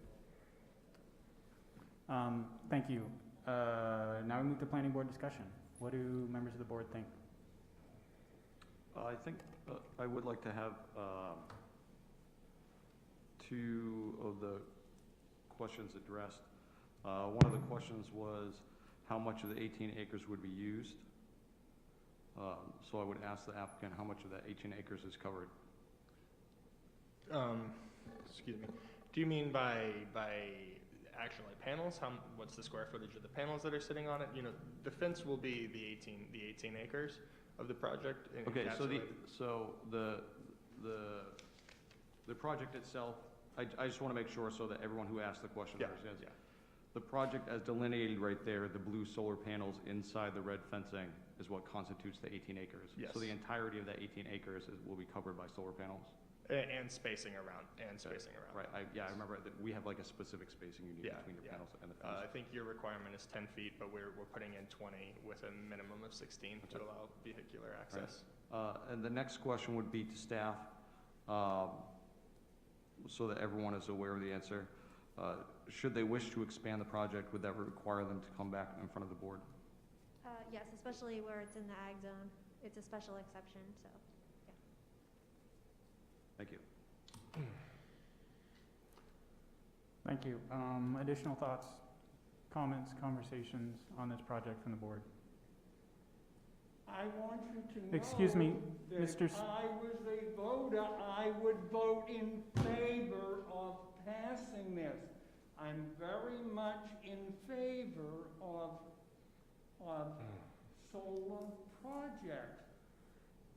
Speaker 2: Thank you. Now we move to planning board discussion. What do members of the board think?
Speaker 6: I think I would like to have 2 of the questions addressed. One of the questions was how much of the 18 acres would be used. So I would ask the applicant how much of that 18 acres is covered.
Speaker 1: Excuse me. Do you mean by actually panels? What's the square footage of the panels that are sitting on it? You know, the fence will be the 18 acres of the project.
Speaker 6: Okay,
Speaker 1: encapsulated.
Speaker 6: so the project itself, I just want to make sure so that everyone who asked the question
Speaker 1: Yeah,
Speaker 6: understands.
Speaker 1: yeah.
Speaker 6: The project as delineated right there, the blue solar panels inside the red fencing is what constitutes the 18 acres.
Speaker 1: Yes.
Speaker 6: So the entirety of that 18 acres will be covered by solar panels?
Speaker 1: And spacing around.
Speaker 6: Right, I remember that we have like a specific spacing you need
Speaker 1: Yeah,
Speaker 6: between your
Speaker 1: yeah.
Speaker 6: panels and the
Speaker 1: I
Speaker 6: fence.
Speaker 1: think your requirement is 10 feet, but we're putting in 20 with a minimum of 16 to
Speaker 6: Okay.
Speaker 1: allow vehicular access.
Speaker 6: And the next question would be to staff, so that everyone is aware of the answer. Should they wish to expand the project, would that require them to come back in front of the board?
Speaker 7: Yes, especially where it's in the ag zone. It's a special exception, so, yeah.
Speaker 6: Thank you.
Speaker 2: Thank you. Additional thoughts, comments, conversations on this project from the board?
Speaker 8: I want you to know.
Speaker 2: Excuse me,
Speaker 8: that
Speaker 2: Mr.
Speaker 8: If I was a voter, I would vote in favor of passing this. I'm very much in favor of solar project.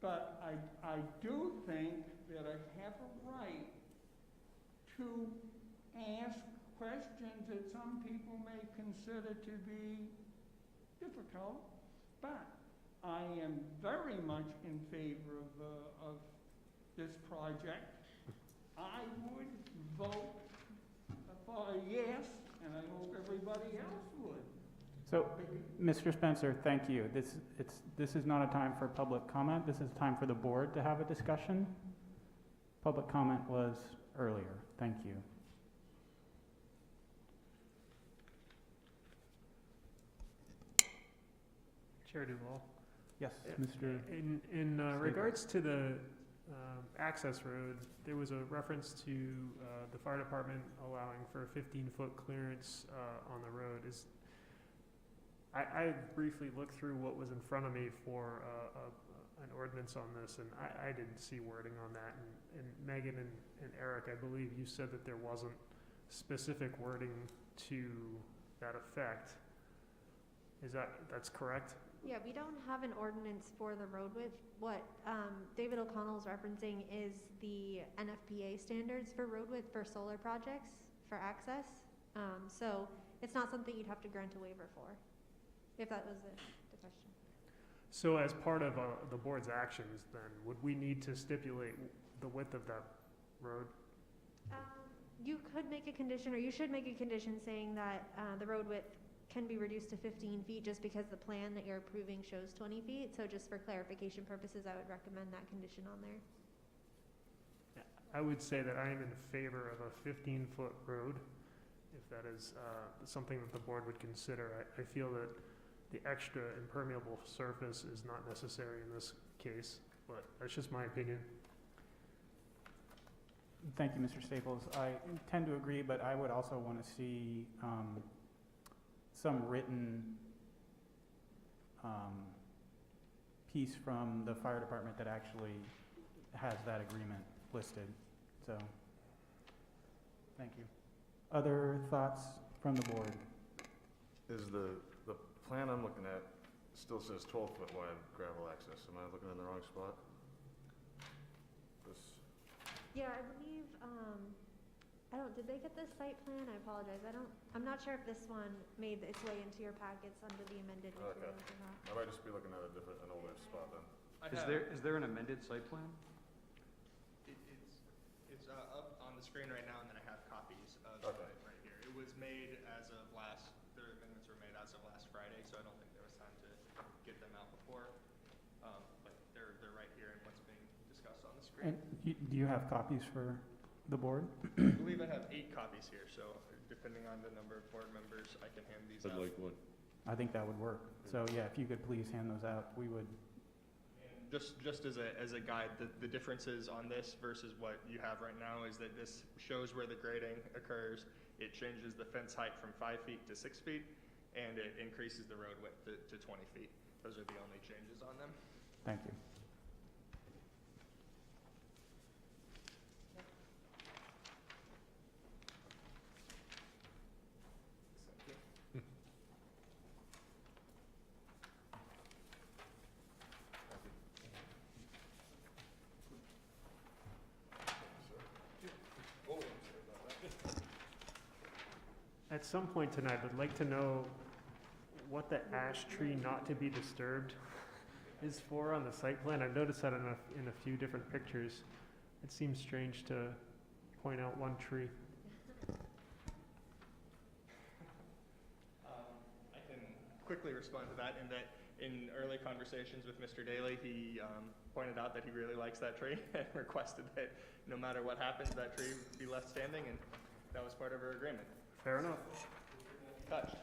Speaker 8: But I do think that I have a right to ask questions that some people may consider to be difficult, but I am very much in favor of this project. I would vote for a yes, and I hope everybody else would.
Speaker 2: So, Mr. Spencer, thank you. This is not a time for public comment. This is time for the board to have a discussion. Public comment was earlier. Thank you.
Speaker 10: Chair Duval.
Speaker 2: Yes,
Speaker 10: Yeah.
Speaker 2: Mr.
Speaker 10: In regards to the access road, there was a reference to the fire department allowing for a 15-foot clearance on the road. I briefly looked through what was in front of me for an ordinance on this, and I didn't see wording on that. And Megan and Eric, I believe you said that there wasn't specific wording to that effect. That's correct?
Speaker 7: Yeah, we don't have an ordinance for the road width. What David O'Connell's referencing is the NFPA standards for road width for solar projects for access. So it's not something you'd have to grant a waiver for, if that was the question.
Speaker 10: So as part of the board's actions, then, would we need to stipulate the width of that road?
Speaker 7: You could make a condition, or you should make a condition saying that the road width can be reduced to 15 feet just because the plan that you're approving shows 20 feet. So just for clarification purposes, I would recommend that condition on there.
Speaker 10: I would say that I am in favor of a 15-foot road, if that is something that the board would consider. I feel that the extra impermeable surface is not necessary in this case, but that's just my opinion.
Speaker 2: Thank you, Mr. Staples. I tend to agree, but I would also want to see some written piece from the fire department that actually has that agreement listed. So, thank you. Other thoughts from the board?
Speaker 11: Is the plan I'm looking at still says 12-foot wide gravel access? Am I looking in the wrong spot? This,
Speaker 7: Yeah, I believe, did they get this site plan? I apologize. I'm not sure if this one made its way into your packets under the amended materials or not.
Speaker 11: I might just be looking at an older spot then.
Speaker 6: Is there an amended site plan?
Speaker 1: It's up on the screen right now, and then I have copies of it right here. It was made as of the amendments were made as of last Friday, so I don't think there was time to get them out before. But they're right here in what's being discussed on the screen.
Speaker 2: And do you have copies for the board?
Speaker 1: I believe I have 8 copies here, so depending on the number of board members, I can hand these
Speaker 4: I'd
Speaker 1: out.
Speaker 4: like one.
Speaker 2: I think that would work. So yeah, if you could please hand those out, we would.
Speaker 1: Just as a guide, the differences on this versus what you have right now is that this shows where the grading occurs. It changes the fence height from 5 feet to 6 feet, and it increases the road width to 20 feet. Those are the only changes on them.
Speaker 2: Thank you.
Speaker 10: At some point tonight, I'd like to know what the ash tree not to be disturbed is for on the site plan. I've noticed that in a few different pictures. It seems strange to point out one tree.
Speaker 1: I can quickly respond to that in that in early conversations with Mr. Daly, he pointed out that he really likes that tree and requested that no matter what happens, that tree be left standing, and that was part of our agreement.
Speaker 10: Fair enough.
Speaker 1: Touched.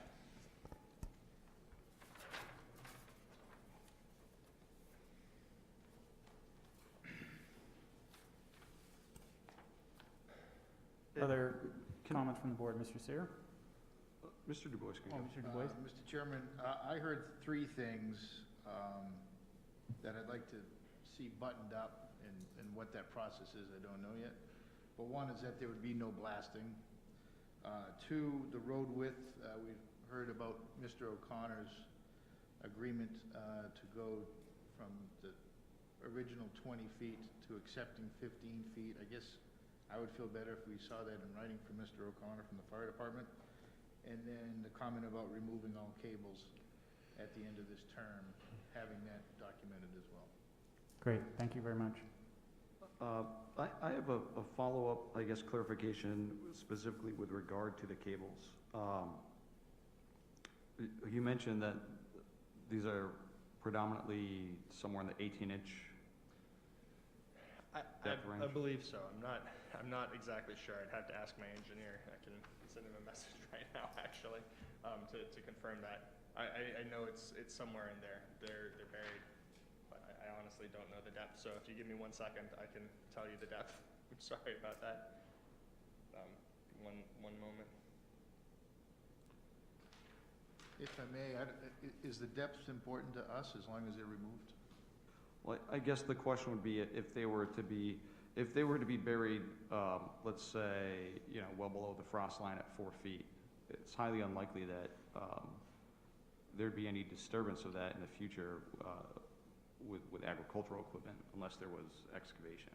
Speaker 2: Other comments from the board, Mr. Sear?
Speaker 6: Mr. Du Bois, can you go?
Speaker 2: Mr. Du Bois?
Speaker 3: Mr. Chairman, I heard 3 things that I'd like to see buttoned up, and what that process is, I don't know yet. But one is that there would be no blasting. 2, the road width, we've heard about Mr. O'Connor's agreement to go from the original 20 feet to accepting 15 feet. I guess I would feel better if we saw that in writing from Mr. O'Connor from the fire department. And then the comment about removing all cables at the end of this term, having that documented as well.
Speaker 2: Great, thank you very much.
Speaker 6: I have a follow-up, I guess, clarification specifically with regard to the cables. You mentioned that these are predominantly somewhere in the 18-inch depth range?
Speaker 1: I believe so. I'm not exactly sure. I'd have to ask my engineer. I can send him a message right now, actually, to confirm that. I know it's somewhere in there. They're buried. I honestly don't know the depth, so if you give me 1 second, I can tell you the depth. I'm sorry about that. One moment.
Speaker 3: If I may, is the depth important to us as long as they're removed?
Speaker 6: Well, I guess the question would be if they were to be buried, let's say, well below the frost line at 4 feet, it's highly unlikely that there'd be any disturbance of that in the future with agricultural equipment unless there was excavation.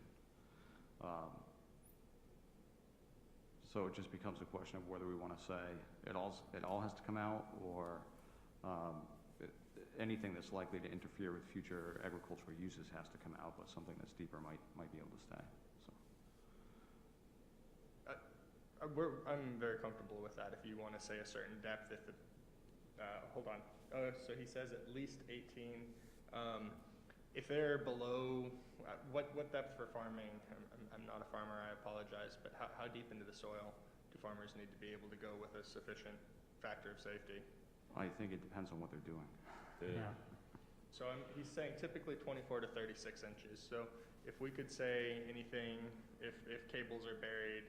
Speaker 6: So it just becomes a question of whether we want to say it all has to come out, or anything that's likely to interfere with future agricultural uses has to come out, but something that's deeper might be able to stay. So.
Speaker 1: I'm very comfortable with that. If you want to say a certain depth, if the, hold on. So he says at least 18. If they're below, what depth for farming? I'm not a farmer, I apologize, but how deep into the soil do farmers need to be able to go with a sufficient factor of safety?
Speaker 6: I think it depends on what they're doing.
Speaker 2: Yeah.
Speaker 1: So he's saying typically 24 to 36 inches. So if we could say anything, if cables are buried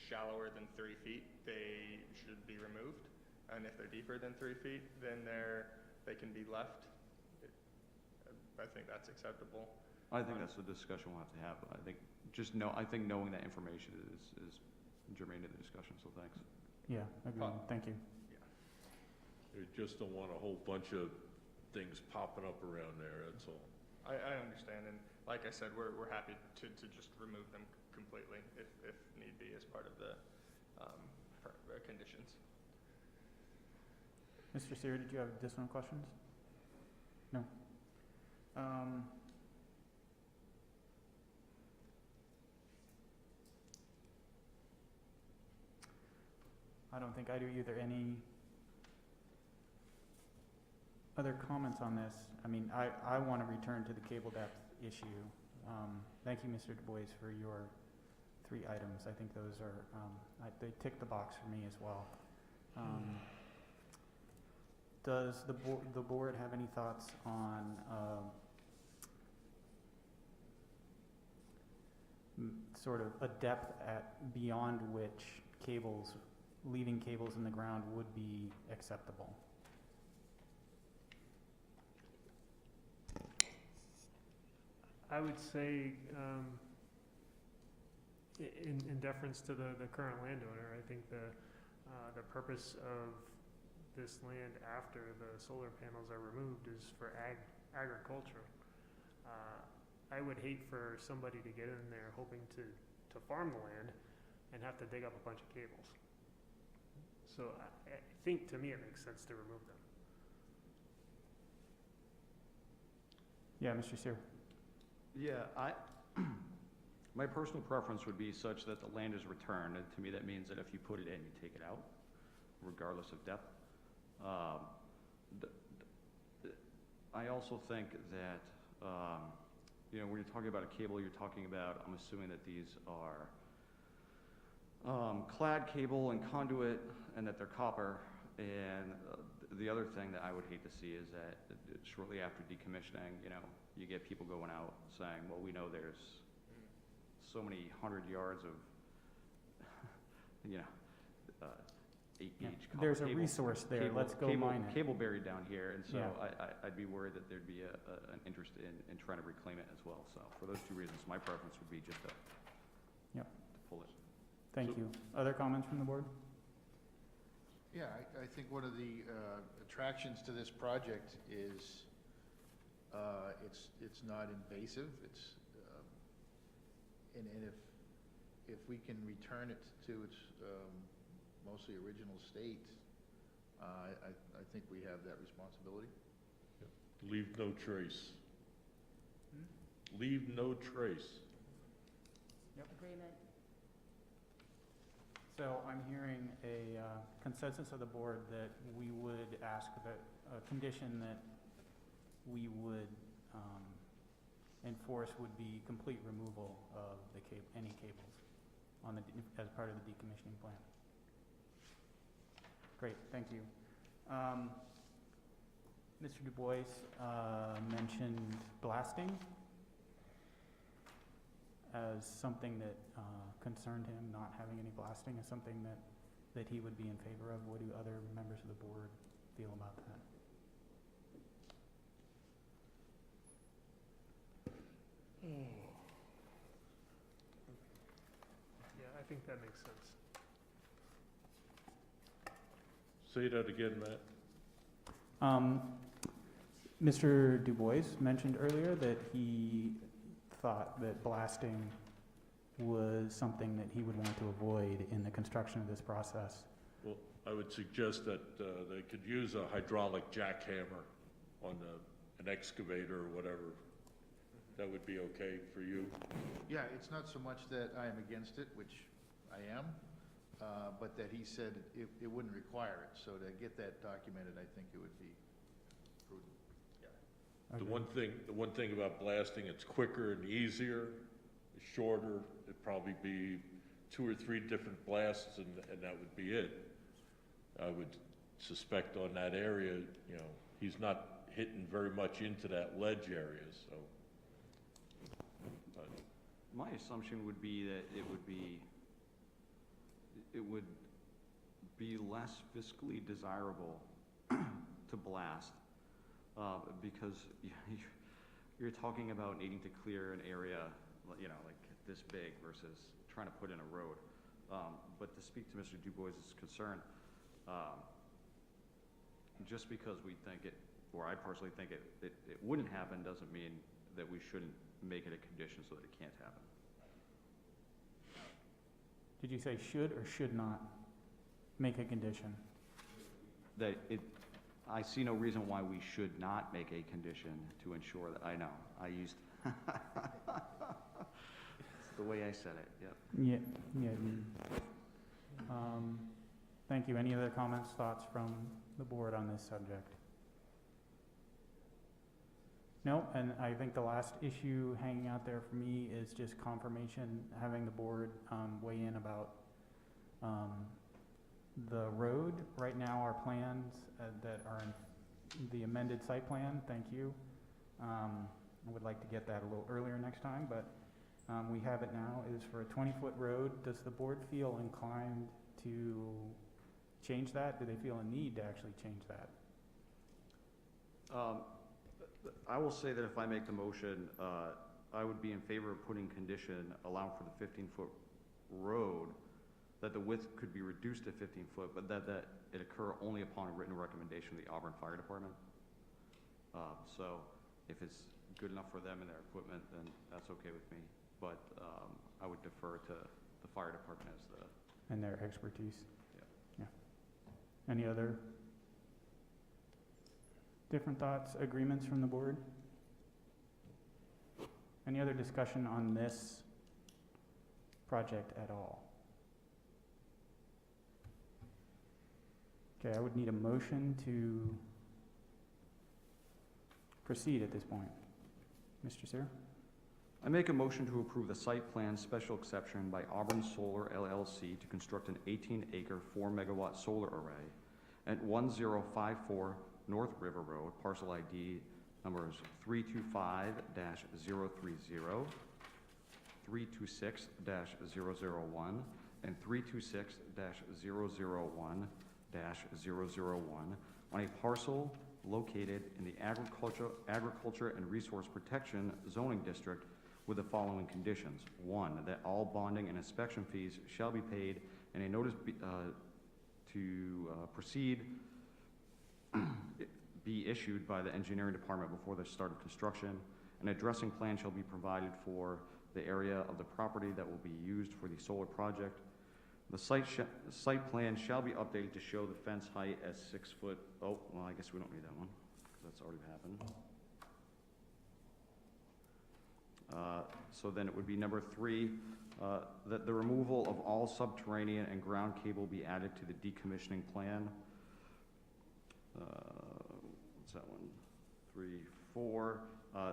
Speaker 1: shallower than 3 feet, they should be removed. And if they're deeper than 3 feet, then they can be left. I think that's acceptable.
Speaker 6: I think that's a discussion we'll have to have. I think knowing that information is germane to the discussion, so thanks.
Speaker 2: Yeah, agreed. Thank you.
Speaker 4: You just don't want a whole bunch of things popping up around there, that's all.
Speaker 1: I understand, and like I said, we're happy to just remove them completely if need be as part of the conditions.
Speaker 2: Mr. Sear, did you have additional questions? No. I don't think I do either. Any other comments on this? I mean, I want to return to the cable depth issue. Thank you, Mr. Du Bois, for your 3 items. I think those are, they tick the box for me as well. Does the board have any thoughts on sort of a depth beyond which leaving cables in the ground would be acceptable?
Speaker 10: I would say, in deference to the current landowner, I think the purpose of this land after the solar panels are removed is for agriculture. I would hate for somebody to get in there hoping to farm the land and have to dig up a bunch of cables. So I think, to me, it makes sense to remove them.
Speaker 2: Yeah, Mr. Sear.
Speaker 6: Yeah, my personal preference would be such that the land is returned, and to me that means that if you put it in, you take it out, regardless of depth. I also think that, when you're talking about a cable, you're talking about, I'm assuming that these are clad cable and conduit, and that they're copper. And the other thing that I would hate to see is that shortly after decommissioning, you get people going out saying, well, we know there's so many 100 yards of, 8-gauge copper
Speaker 2: There's a
Speaker 6: cable,
Speaker 2: resource there. Let's go mine it.
Speaker 6: Cable buried down here, and so
Speaker 2: Yeah.
Speaker 6: I'd be worried that there'd be an interest in trying to reclaim it as well. So for those 2 reasons, my preference would be just to pull it.
Speaker 2: Thank you. Other comments from the board?
Speaker 3: Yeah, I think one of the attractions to this project is it's not invasive. It's and if we can return it to its mostly original state, I think we have that responsibility.
Speaker 4: Leave no trace. Leave no trace.
Speaker 2: Agreement. So I'm hearing a consensus of the board that we would ask that a condition that we would enforce would be complete removal of any cables as part of the decommissioning plan. Great, thank you. Mr. Du Bois mentioned blasting as something that concerned him. Not having any blasting is something that he would be in favor of. What do other members of the board feel about that?
Speaker 10: Yeah, I think that makes sense.
Speaker 4: Say that again, Matt.
Speaker 2: Mr. Du Bois mentioned earlier that he thought that blasting was something that he would want to avoid in the construction of this process.
Speaker 4: Well, I would suggest that they could use a hydraulic jackhammer on an excavator or whatever. That would be okay for you?
Speaker 3: Yeah, it's not so much that I am against it, which I am, but that he said it wouldn't require it. So to get that documented, I think it would be prudent.
Speaker 4: The one thing about blasting, it's quicker and easier, it's shorter. It'd probably be 2 or 3 different blasts, and that would be it. I would suspect on that area, you know, he's not hitting very much into that ledge area, so.
Speaker 6: My assumption would be that it would be less fiscally desirable to blast, because you're talking about needing to clear an area, you know, like this big versus trying to put in a road. But to speak to Mr. Du Bois' concern, just because we think it, or I personally think it wouldn't happen, doesn't mean that we shouldn't make it a condition so that it can't happen.
Speaker 2: Did you say should or should not make a condition?
Speaker 6: That I see no reason why we should not make a condition to ensure that, I know, I used, it's the way I said it, yep.
Speaker 2: Yeah. Thank you. Any other comments, thoughts from the board on this subject? No, and I think the last issue hanging out there for me is just confirmation, having the board weigh in about the road. Right now, our plans that are in the amended site plan, thank you. I would like to get that a little earlier next time, but we have it now, is for a 20-foot road. Does the board feel inclined to change that? Do they feel a need to actually change that?
Speaker 6: I will say that if I make the motion, I would be in favor of putting condition allowing for the 15-foot road, that the width could be reduced to 15 foot, but that it occur only upon a written recommendation of the Auburn Fire Department. So if it's good enough for them and their equipment, then that's okay with me. But I would defer to the fire department as the...
Speaker 2: And their expertise.
Speaker 6: Yeah.
Speaker 2: Any other different thoughts, agreements from the board? Any other discussion on this project at all? Okay, I would need a motion to proceed at this point. Mr. Sear?
Speaker 6: I make a motion to approve the site plan special exception by Auburn Solar LLC to construct an 18-acre 4-megawatt solar array at 1054 North River Road, parcel ID numbers 325-030, 326-001, and 326-001-001 on a parcel located in the Agriculture and Resource Protection Zoning District with the following conditions. 1, that all bonding and inspection fees shall be paid, and a notice to proceed be issued by the engineering department before the start of construction. An addressing plan shall be provided for the area of the property that will be used for the solar project. The site plan shall be updated to show the fence height as 6 foot. Oh, well, I guess we don't need that one because that's already happened. So then it would be number 3, that the removal of all subterranean and ground cable be added to the decommissioning plan. What's that one? 3, 4.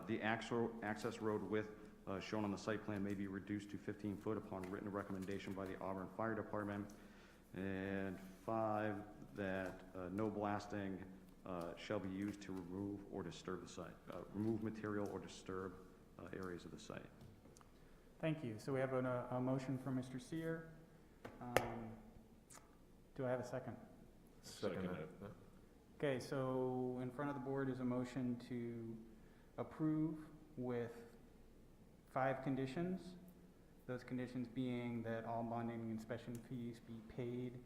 Speaker 6: The access road width shown on the site plan may be reduced to 15 foot upon written recommendation by the Auburn Fire Department. And 5, that no blasting shall be used to remove or disturb the site, remove material or disturb areas of the site.
Speaker 2: Thank you. So we have a motion from Mr. Sear. Do I have a second?
Speaker 11: Second it.
Speaker 2: Okay, so in front of the board is a motion to approve with 5 conditions. Those conditions being that all bonding and inspection fees be paid,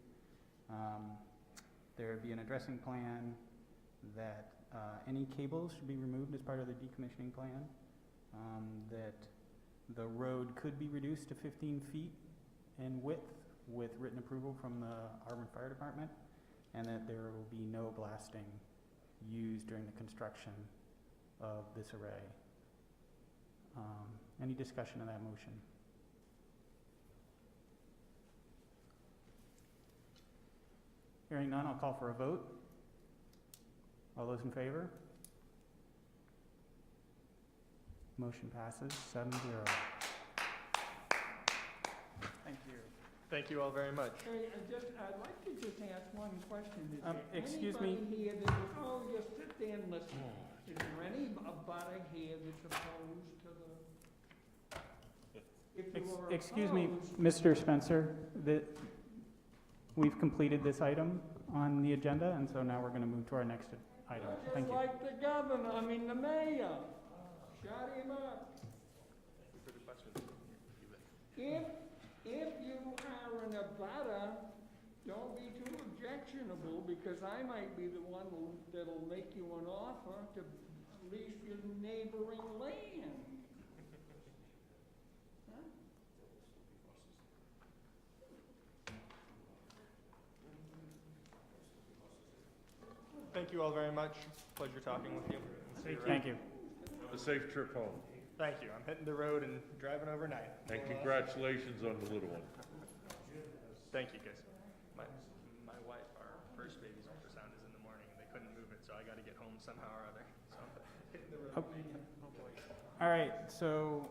Speaker 2: there be an addressing plan, that any cables should be removed as part of the decommissioning plan, that the road could be reduced to 15 feet in width with written approval from the Auburn Fire Department, and that there will be no blasting used during the construction of this array. Any discussion of that motion? Hearing none, I'll call for a vote. All those in favor? Motion passes 7-0. Thank you.
Speaker 1: Thank you all very much.
Speaker 8: Hey, I'd like to just ask one question. Is there
Speaker 2: excuse me.
Speaker 8: anybody here that, oh, just sit there and listen. Is there any butter here that's opposed to the, if you were
Speaker 2: Excuse me,
Speaker 8: opposed-
Speaker 2: Mr. Spencer, we've completed this item on the agenda, and so now we're going to move to our next item. Thank
Speaker 8: Just
Speaker 2: you.
Speaker 8: like the governor, the mayor. Shut him up. If you are in a butter, don't be too objectionable, because I might be the one that'll make you an offer to lease your neighboring land. Huh?
Speaker 1: Thank you all very much. Pleasure talking with you. See you around.
Speaker 2: Thank you.
Speaker 4: Have a safe trip home,
Speaker 1: Thank you. I'm hitting the road and driving overnight.
Speaker 4: and congratulations on the little one.
Speaker 1: Thank you, guys. My wife, our first baby's ultrasound is in the morning, and they couldn't move it, so I got to get home somehow or other. So hitting the road. Oh boy.
Speaker 2: All right, so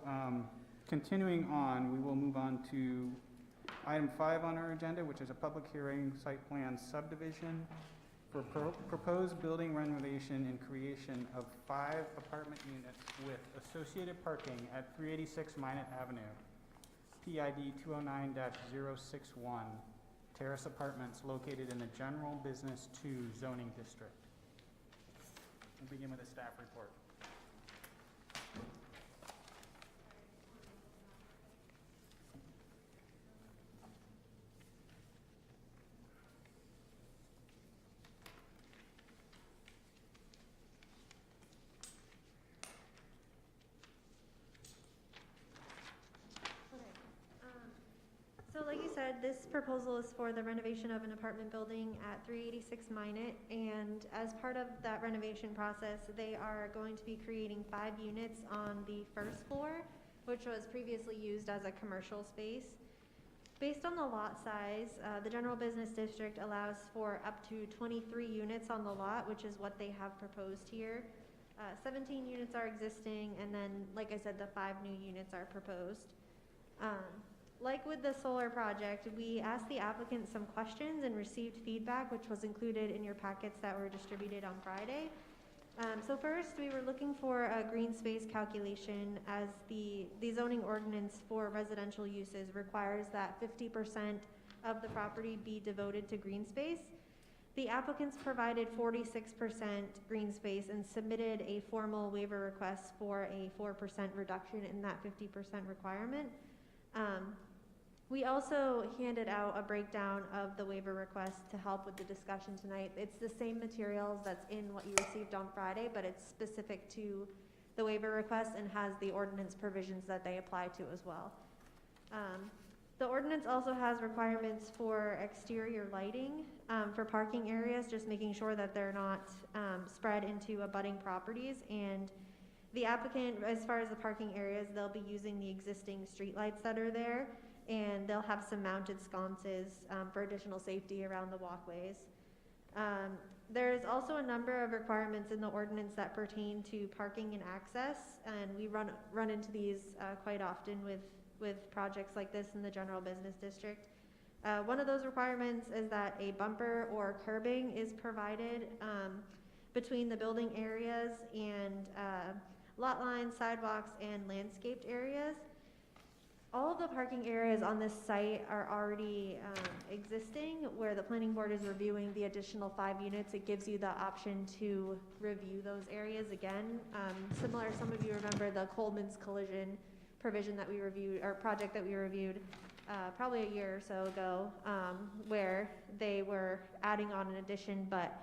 Speaker 2: continuing on, we will move on to item 5 on our agenda, which is a public hearing site plan subdivision for proposed building renovation and creation of 5 apartment units with associated parking at 386 Minot Avenue, PID 209-061, terrace apartments located in the General Business 2 zoning district. We'll begin with a staff report.
Speaker 7: So like you said, this proposal is for the renovation of an apartment building at 386 Minot, and as part of that renovation process, they are going to be creating 5 units on the first floor, which was previously used as a commercial space. Based on the lot size, the General Business District allows for up to 23 units on the lot, which is what they have proposed here. 17 units are existing, and then, like I said, the 5 new units are proposed. Like with the solar project, we asked the applicant some questions and received feedback, which was included in your packets that were distributed on Friday. So first, we were looking for a green space calculation, as the zoning ordinance for residential uses requires that 50% of the property be devoted to green space. The applicants provided 46% green space and submitted a formal waiver request for a 4% reduction in that 50% requirement. We also handed out a breakdown of the waiver request to help with the discussion tonight. It's the same materials that's in what you received on Friday, but it's specific to the waiver request and has the ordinance provisions that they apply to as well. The ordinance also has requirements for exterior lighting for parking areas, just making sure that they're not spread into abutting properties. And the applicant, as far as the parking areas, they'll be using the existing streetlights that are there, and they'll have some mounted sconces for additional safety around the walkways. There's also a number of requirements in the ordinance that pertain to parking and access, and we run into these quite often with projects like this in the General Business District. One of those requirements is that a bumper or curbing is provided between the building areas and lot lines, sidewalks, and landscaped areas. All of the parking areas on this site are already existing. Where the planning board is reviewing the additional 5 units, it gives you the option to review those areas again. Similar, some of you remember the Coleman's collision provision that we reviewed, or project that we reviewed probably a year or so ago, where they were adding on an addition, but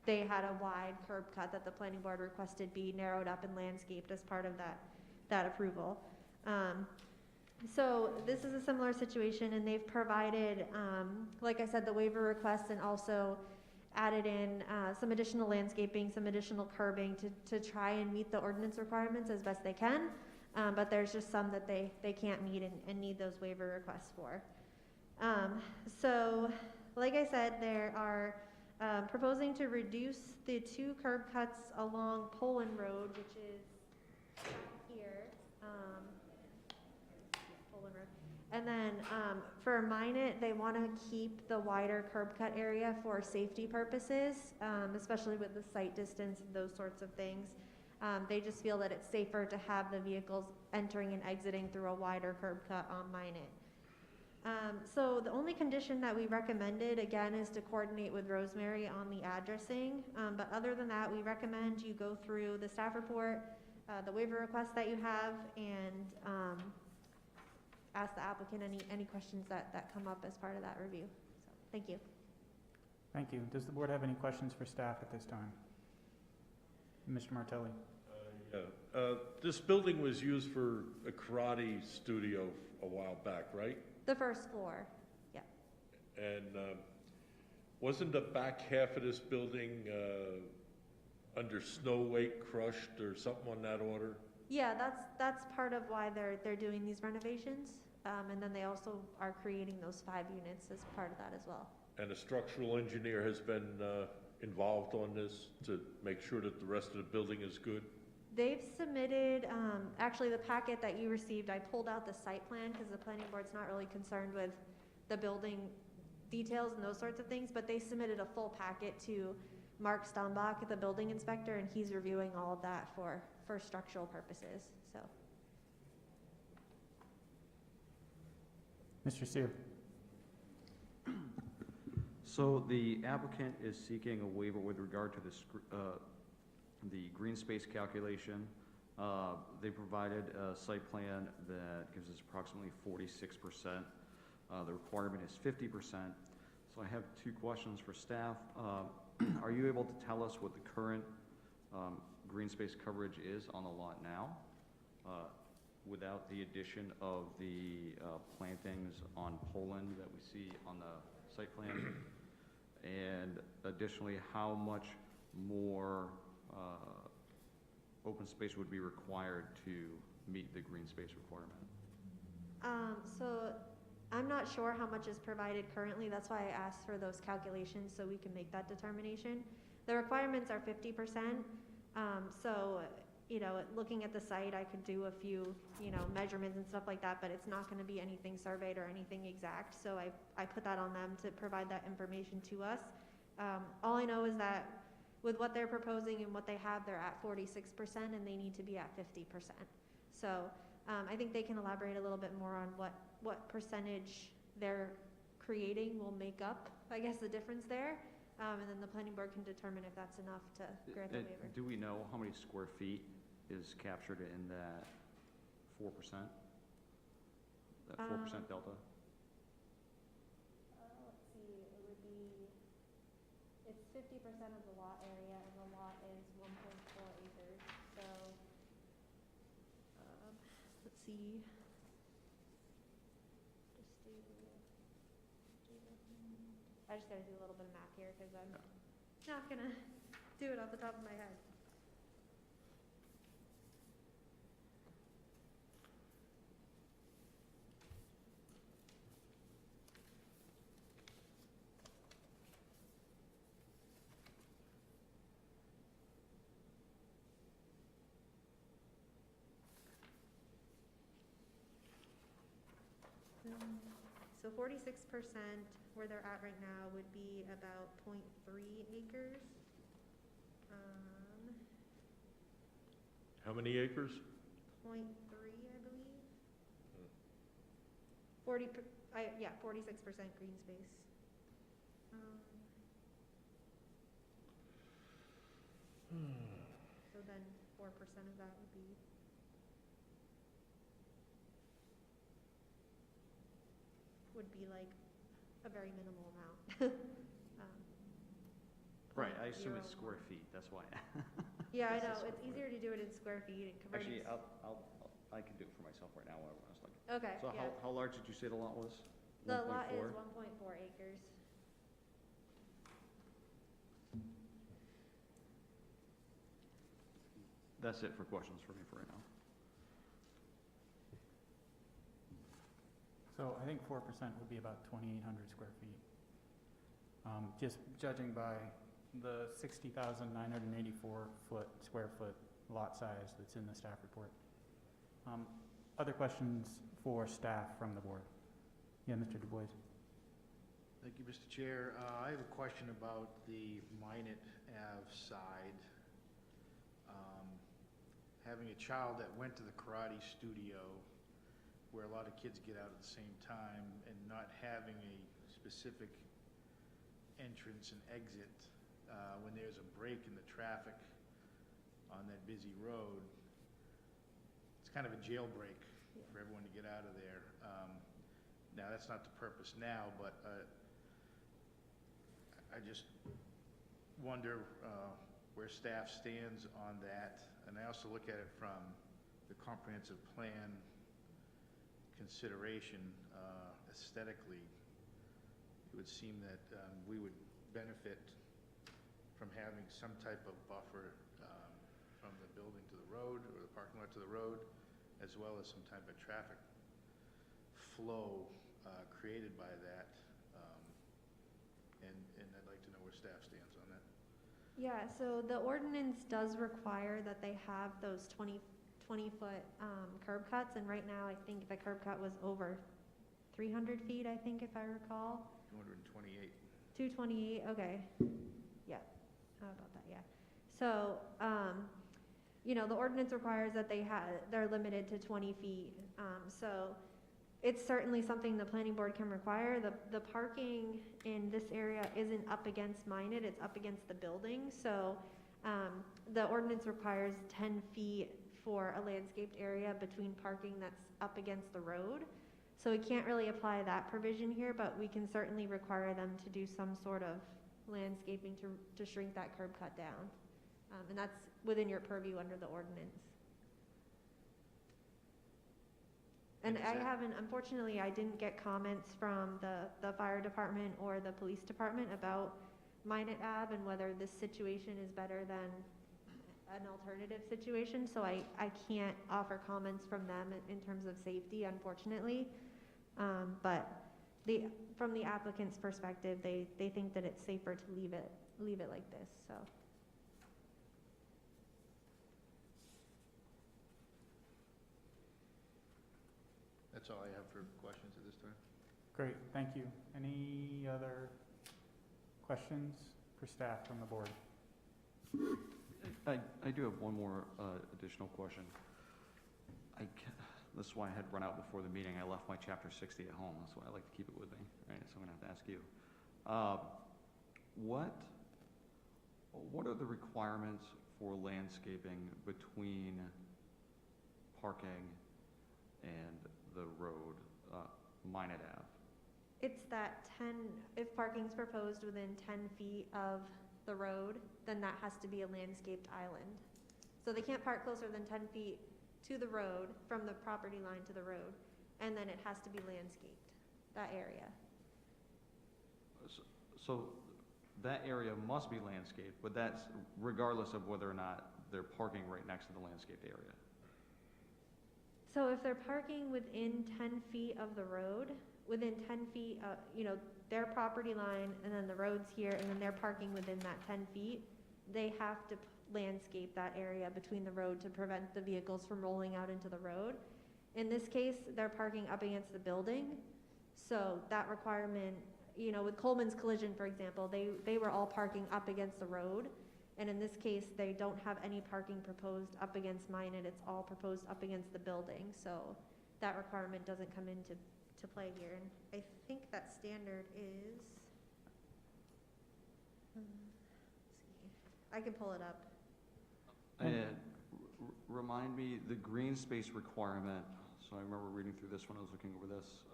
Speaker 7: they had a wide curb cut that the planning board requested be narrowed up and landscaped as part of that approval. So this is a similar situation, and they've provided, like I said, the waiver request, and also added in some additional landscaping, some additional curbing to try and meet the ordinance requirements as best they can. But there's just some that they can't meet and need those waiver requests for. So, like I said, they are proposing to reduce the 2 curb cuts along Poland Road, which is here. Poland Road. And then for Minot, they want to keep the wider curb cut area for safety purposes, especially with the sight distance and those sorts of things. They just feel that it's safer to have the vehicles entering and exiting through a wider curb cut on Minot. So the only condition that we recommended, again, is to coordinate with Rosemary on the addressing. But other than that, we recommend you go through the staff report, the waiver request that you have, and ask the applicant any questions that come up as part of that review. So, thank you.
Speaker 2: Thank you. Does the board have any questions for staff at this time? Mr. Martelli?
Speaker 4: This building was used for a karate studio a while back, right?
Speaker 7: The first floor, yeah.
Speaker 4: And wasn't the back half of this building under snow weight crushed or something on that order?
Speaker 7: Yeah, that's part of why they're doing these renovations. And then they also are creating those 5 units as part of that as well.
Speaker 4: And a structural engineer has been involved on this to make sure that the rest of the building is good?
Speaker 7: They've submitted, actually the packet that you received, I pulled out the site plan because the planning board's not really concerned with the building details and those sorts of things, but they submitted a full packet to Mark Stumbach, the building inspector, and he's reviewing all of that for structural purposes, so.
Speaker 2: Mr. Seer?
Speaker 6: So the applicant is seeking a waiver with regard to the green space calculation. They provided a site plan that gives us approximately 46%. The requirement is 50%. So I have 2 questions for staff. Are you able to tell us what the current green space coverage is on the lot now, without the addition of the plantings on Poland that we see on the site plan? And additionally, how much more open space would be required to meet the green space requirement?
Speaker 7: So I'm not sure how much is provided currently. That's why I asked for those calculations so we can make that determination. The requirements are 50%. So, looking at the site, I could do a few, measurements and stuff like that, but it's not going to be anything surveyed or anything exact. So I put that on them to provide that information to us. All I know is that with what they're proposing and what they have, they're at 46% and they need to be at 50%. So I think they can elaborate a little bit more on what percentage they're creating will make up, I guess, the difference there. And then the planning board can determine if that's enough to grant the waiver.
Speaker 6: Do we know how many square feet is captured in that 4%? That 4% delta?
Speaker 7: Let's see, it would be, it's 50% of the lot area, and the lot is 1.4 acres, so, let's see. I just gotta do a little bit of math here, because I'm not gonna do it off the top of my head. So 46%, where they're at right now, would be about 0.3 acres.
Speaker 4: How many acres?
Speaker 7: 0.3, I believe. 46% green space. So then 4% of that would be like a very minimal amount.
Speaker 6: Right, I assume
Speaker 7: .01.
Speaker 6: it's square feet, that's why.
Speaker 7: Yeah, I
Speaker 6: This is
Speaker 7: know,
Speaker 6: square
Speaker 7: it's
Speaker 6: foot.
Speaker 7: easier to do it in square feet and convert
Speaker 6: Actually,
Speaker 7: it.
Speaker 6: I can do it for myself right now while I was looking.
Speaker 7: Okay,
Speaker 6: So
Speaker 7: yeah.
Speaker 6: how large did you say the lot was?
Speaker 7: The lot
Speaker 6: 1.4?
Speaker 7: is 1.4 acres.
Speaker 6: That's it for questions for me for right now.
Speaker 2: So I think 4% would be about 2,800 square feet. Just judging by the 60,984 square foot lot size that's in the staff report. Other questions for staff from the board? Yeah, Mr. Du Bois.
Speaker 3: Thank you, Mr. Chair. I have a question about the Minot Ave side. Having a child that went to the karate studio where a lot of kids get out at the same time and not having a specific entrance and exit when there's a break in the traffic on that busy road, it's kind of a jailbreak for everyone to get out of there. Now, that's not the purpose now, but I just wonder where staff stands on that. And I also look at it from the comprehensive plan consideration. Aesthetically, it would seem that we would benefit from having some type of buffer from the building to the road or the parking lot to the road, as well as some type of traffic flow created by that. And I'd like to know where staff stands on that.
Speaker 7: Yeah, so the ordinance does require that they have those 20-foot curb cuts, and right now I think the curb cut was over 300 feet, I think, if I recall.
Speaker 3: 228.
Speaker 7: 228, okay. Yeah, how about that, yeah. So, you know, the ordinance requires that they're limited to 20 feet. So it's certainly something the planning board can require. The parking in this area isn't up against Minot, it's up against the building. So the ordinance requires 10 feet for a landscaped area between parking that's up against the road. So we can't really apply that provision here, but we can certainly require them to do some sort of landscaping to shrink that curb cut down. And that's within your purview under the ordinance. And unfortunately, I didn't get comments from the fire department or the police department about Minot Ave and whether this situation is better than an alternative situation. So I can't offer comments from them in terms of safety, unfortunately. But from the applicant's perspective, they think that it's safer to leave it like this, so.
Speaker 3: That's all I have for questions at this time.
Speaker 2: Great, thank you. Any other questions for staff from the board?
Speaker 6: I do have one more additional question. This is why I had run out before the meeting. I left my chapter 60 at home. That's why I like to keep it with me, right? So I'm gonna have to ask you. What are the requirements for landscaping between parking and the road, Minot Ave?
Speaker 7: It's that if parking's proposed within 10 feet of the road, then that has to be a landscaped island. So they can't park closer than 10 feet to the road, from the property line to the road, and then it has to be landscaped, that area.
Speaker 6: So that area must be landscaped, but that's regardless of whether or not they're parking right next to the landscaped area.
Speaker 7: So if they're parking within 10 feet of the road, within 10 feet, their property line, and then the road's here, and then they're parking within that 10 feet, they have to landscape that area between the road to prevent the vehicles from rolling out into the road. In this case, they're parking up against the building, so that requirement, with Coleman's Collision, for example, they were all parking up against the road, and in this case, they don't have any parking proposed up against Minot, it's all proposed up against the building, so that requirement doesn't come into play here, and I think that standard is, let's see, I can pull it up.
Speaker 6: And remind me, the green space requirement, so I remember reading through this when I was looking over this.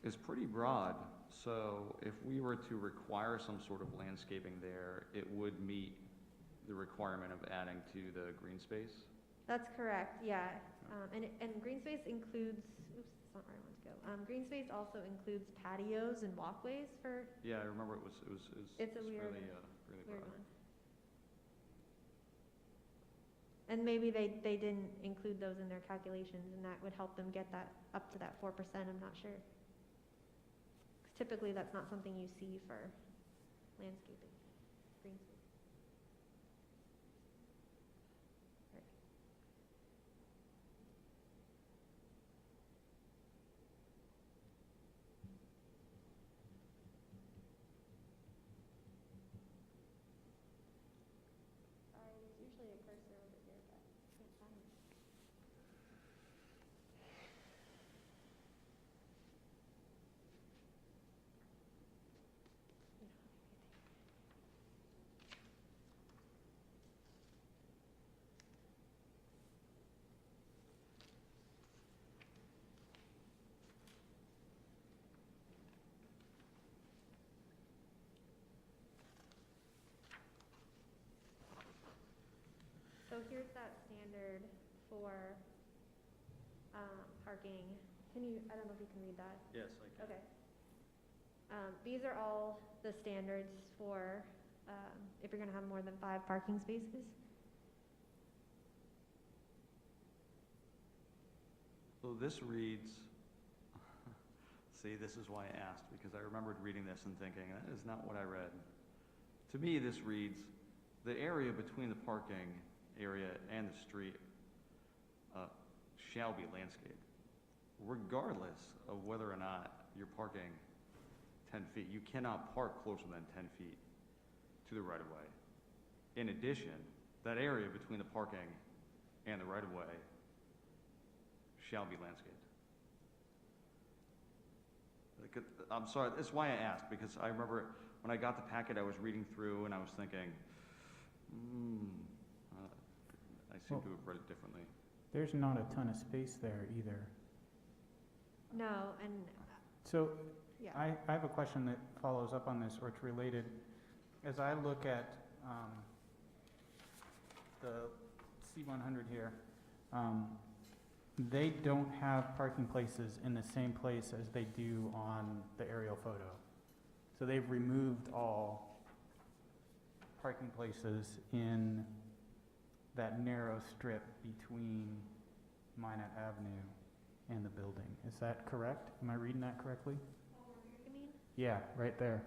Speaker 6: is pretty broad. So if we were to require some sort of landscaping there, it would meet the requirement of adding to the green space?
Speaker 7: That's correct, yeah. And green space includes, oops, that's not where I want to go. Green space also includes patios and walkways for,
Speaker 6: Yeah, I remember it was
Speaker 7: It's a weird-
Speaker 6: really, really
Speaker 7: weird
Speaker 6: broad.
Speaker 7: one. And maybe they didn't include those in their calculations, and that would help them get that up to that 4%, I'm not sure. 'Cause typically, that's not something you see for landscaping, green space. Right. Sorry, there's usually a cursor over here, but I can't find it. So here's that standard for parking. Can you, I don't know if you can read that.
Speaker 6: Yes, I can.
Speaker 7: Okay. These are all the standards for if you're gonna have more than 5 parking spaces.
Speaker 6: So this reads, see, this is why I asked, because I remembered reading this and thinking, that is not what I read. To me, this reads, the area between the parking area and the street shall be landscaped, regardless of whether or not you're parking 10 feet. You cannot park closer than 10 feet to the right-of-way. In addition, that area between the parking and the right-of-way shall be landscaped. I'm sorry, that's why I asked, because I remember when I got the packet, I was reading through and I was thinking, I seem to have read it differently.
Speaker 2: There's not a ton of space there either.
Speaker 7: No, and
Speaker 2: So
Speaker 7: yeah.
Speaker 2: I have a question that follows up on this, or it's related. As I look at the C100 here, they don't have parking places in the same place as they do on the aerial photo. So they've removed all parking places in that narrow strip between Minot Avenue and the building. Is that correct? Am I reading that correctly?
Speaker 7: You mean?
Speaker 2: Yeah, right there.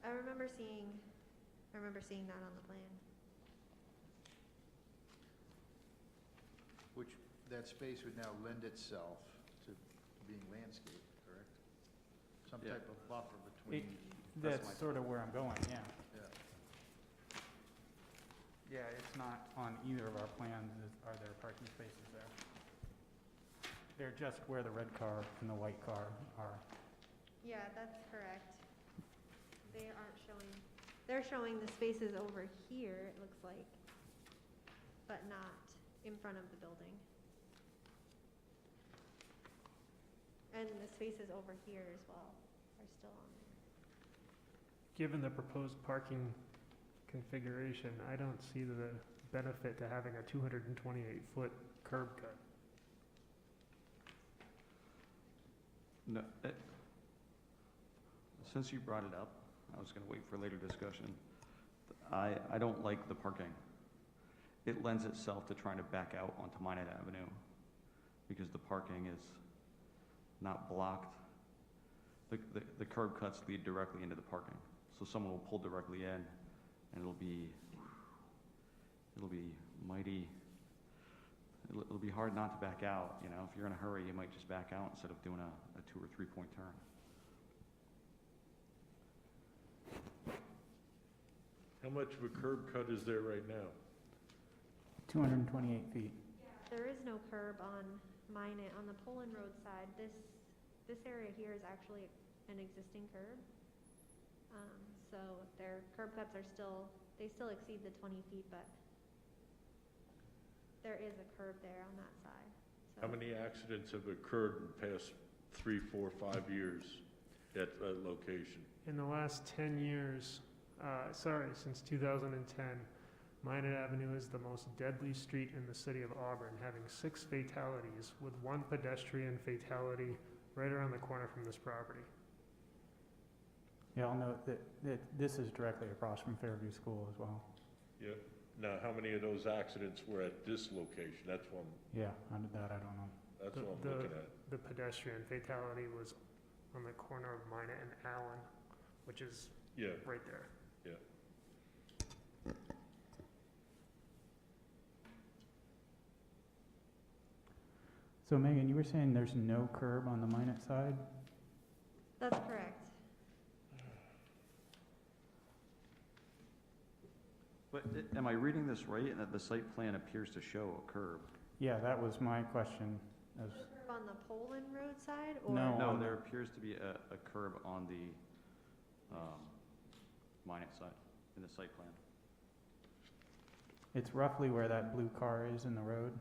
Speaker 7: I remember seeing that on the plan.
Speaker 3: Which, that space would now lend itself to being landscaped, correct? Some
Speaker 6: Yeah.
Speaker 3: type of buffer between,
Speaker 2: That's sort of where I'm going, yeah.
Speaker 3: yeah.
Speaker 2: Yeah, it's not on either of our plans, are there parking spaces there? They're just where the red car and the white car are.
Speaker 7: Yeah, that's correct. They aren't showing, they're showing the spaces over here, it looks like, but not in front of the building. And the spaces over here as well are still on there.
Speaker 10: Given the proposed parking configuration, I don't see the benefit to having a 228-foot curb cut.
Speaker 6: No, since you brought it up, I was gonna wait for later discussion. I don't like the parking. It lends itself to trying to back out onto Minot Avenue because the parking is not blocked. The curb cuts lead directly into the parking. So someone will pull directly in and it'll be mighty, it'll be hard not to back out, you know? If you're in a hurry, you might just back out instead of doing a 2 or 3 point turn.
Speaker 4: How much of a curb cut is there right now?
Speaker 2: 228 feet.
Speaker 7: There is no curb on Minot, on the Poland Road side. This area here is actually an existing curb. So their curb cuts are they still exceed the 20 feet, but there is a curb there on that side. So
Speaker 4: How many accidents have occurred in past 3, 4, 5 years at that location?
Speaker 10: In the last 10 years, since 2010, Minot Avenue is the most deadly street in the city of Auburn, having 6 fatalities, with 1 pedestrian fatality right around the corner from this property.
Speaker 2: Yeah, I'll note that this is directly across from Fairview School as well.
Speaker 4: Yeah. Now, how many of those accidents were at this location? That's one,
Speaker 2: Yeah, under that, I don't know.
Speaker 4: that's what I'm looking at.
Speaker 10: The pedestrian fatality was on the corner of Minot and Allen, which is
Speaker 4: Yeah,
Speaker 10: right there.
Speaker 2: So Megan, you were saying there's no curb on the Minot side?
Speaker 7: That's correct.
Speaker 6: But am I reading this right, and that the site plan appears to show a curb?
Speaker 2: Yeah, that was my question. As-
Speaker 7: Curb on the Poland Road side, or?
Speaker 2: No.
Speaker 6: No,
Speaker 2: on
Speaker 6: there
Speaker 2: the-
Speaker 6: appears to be a curb on the Minot side, in the site plan.
Speaker 2: It's roughly where that blue car is in the road.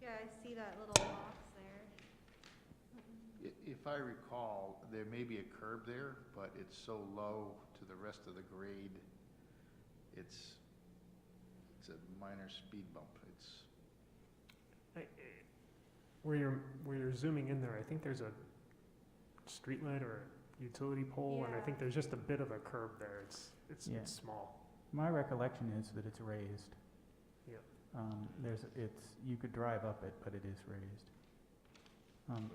Speaker 7: Yeah, I see that little box there.
Speaker 3: If I recall, there may be a curb there, but it's so low to the rest of the grade, it's a minor speed bump.
Speaker 10: Where you're zooming in there, I think there's a street light or a utility pole, and I
Speaker 7: Yeah.
Speaker 10: think there's just a bit of a curb there. It's
Speaker 2: Yeah.
Speaker 10: it's small.
Speaker 2: My recollection is that it's raised.
Speaker 10: Yeah.
Speaker 2: You could drive up it, but it is raised.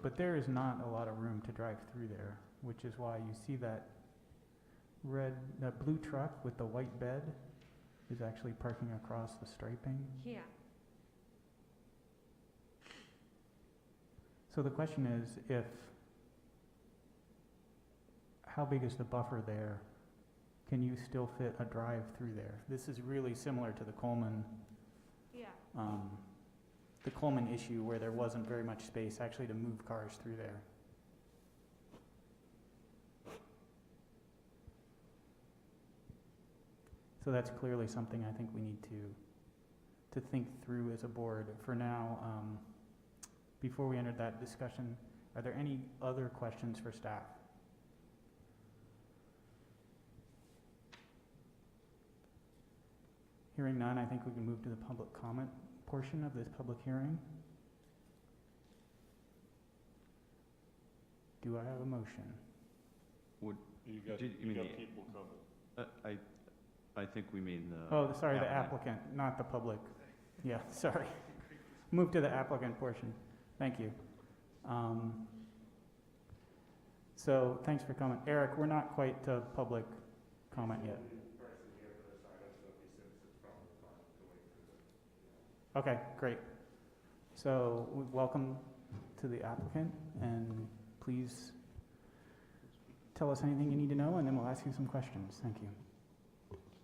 Speaker 2: But there is not a lot of room to drive through there, which is why you see that blue truck with the white bed is actually parking across the striping.
Speaker 7: Yeah.
Speaker 2: So the question is, how big is the buffer there? Can you still fit a drive through there? This is really similar to the Coleman issue, where there wasn't very much space actually to move cars through there. So that's clearly something I think we need to think through as a board. For now, before we enter that discussion, are there any other questions for staff? Hearing none, I think we can move to the public comment portion of this public hearing. Do I have a motion?
Speaker 4: You got
Speaker 6: Did you mean the-
Speaker 4: people coming.
Speaker 6: I think we mean the.
Speaker 2: Oh, sorry, the
Speaker 6: applicant.
Speaker 2: applicant, not the public. Yeah, sorry. Move to the applicant portion. Thank you. So, thanks for coming. Eric, we're not quite to public comment yet. Okay, great. So, welcome to the applicant, and please tell us anything you need to know, and then we'll ask you some questions. Thank you.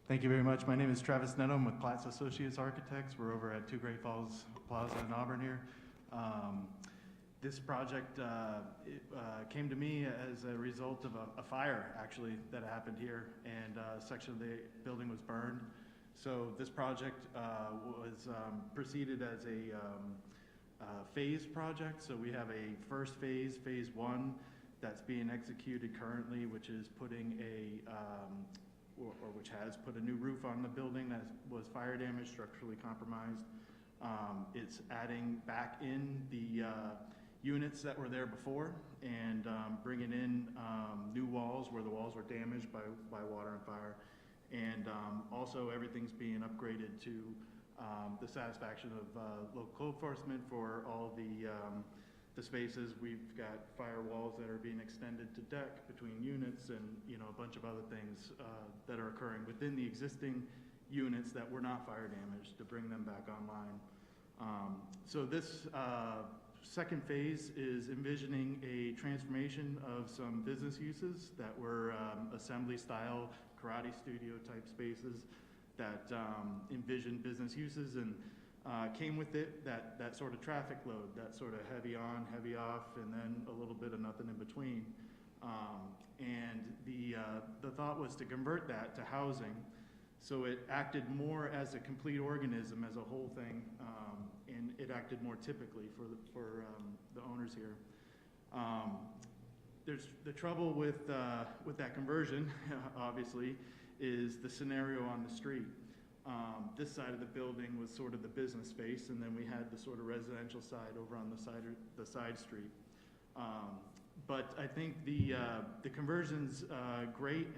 Speaker 12: Thank you very much. My name is Travis Netto. I'm with Platts Associates Architects. We're over at 2 Great Falls Plaza in Auburn here. This project came to me as a result of a fire, actually, that happened here, and a section of the building was burned. So this project was preceded as a phase project. So we have a first phase, phase 1, that's being executed currently, which is putting which has put a new roof on the building that was fire damaged, structurally compromised. It's adding back in the units that were there before, and bringing in new walls where the walls were damaged by water and fire. And also everything's being upgraded to the satisfaction of local code enforcement for all the spaces. We've got firewalls that are being extended to deck between units, and a bunch of other things that are occurring within the existing units that were not fire damaged to bring them back online. So this second phase is envisioning a transformation of some business uses that were assembly style karate studio type spaces that envisioned business uses, and came with it that sort of traffic load, that sort of heavy on, heavy off, and then a little bit of nothing in between. And the thought was to convert that to housing, so it acted more as a complete organism, as a whole thing, and it acted more typically for the owners here. There's the trouble with that conversion, obviously, is the scenario on the street. This side of the building was sort of the business space, and then we had the sort of residential side over on the side street. But I think the conversion's great.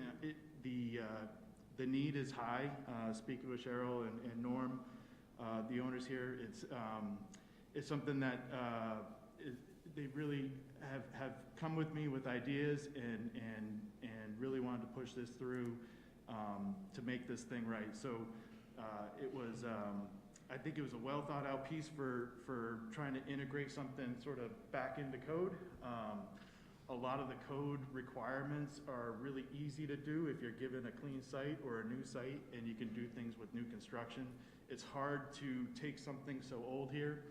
Speaker 12: The need is high. Speaking with Cheryl and Norm, the owners here, it's something that they really have come with me with ideas and really wanted to push this through to make this thing right. So it was, I think it was a well thought out piece for trying to integrate something sort of back into code. A lot of the code requirements are really easy to do if you're given a clean site or a new site and you can do things with new construction. It's hard to take something so old here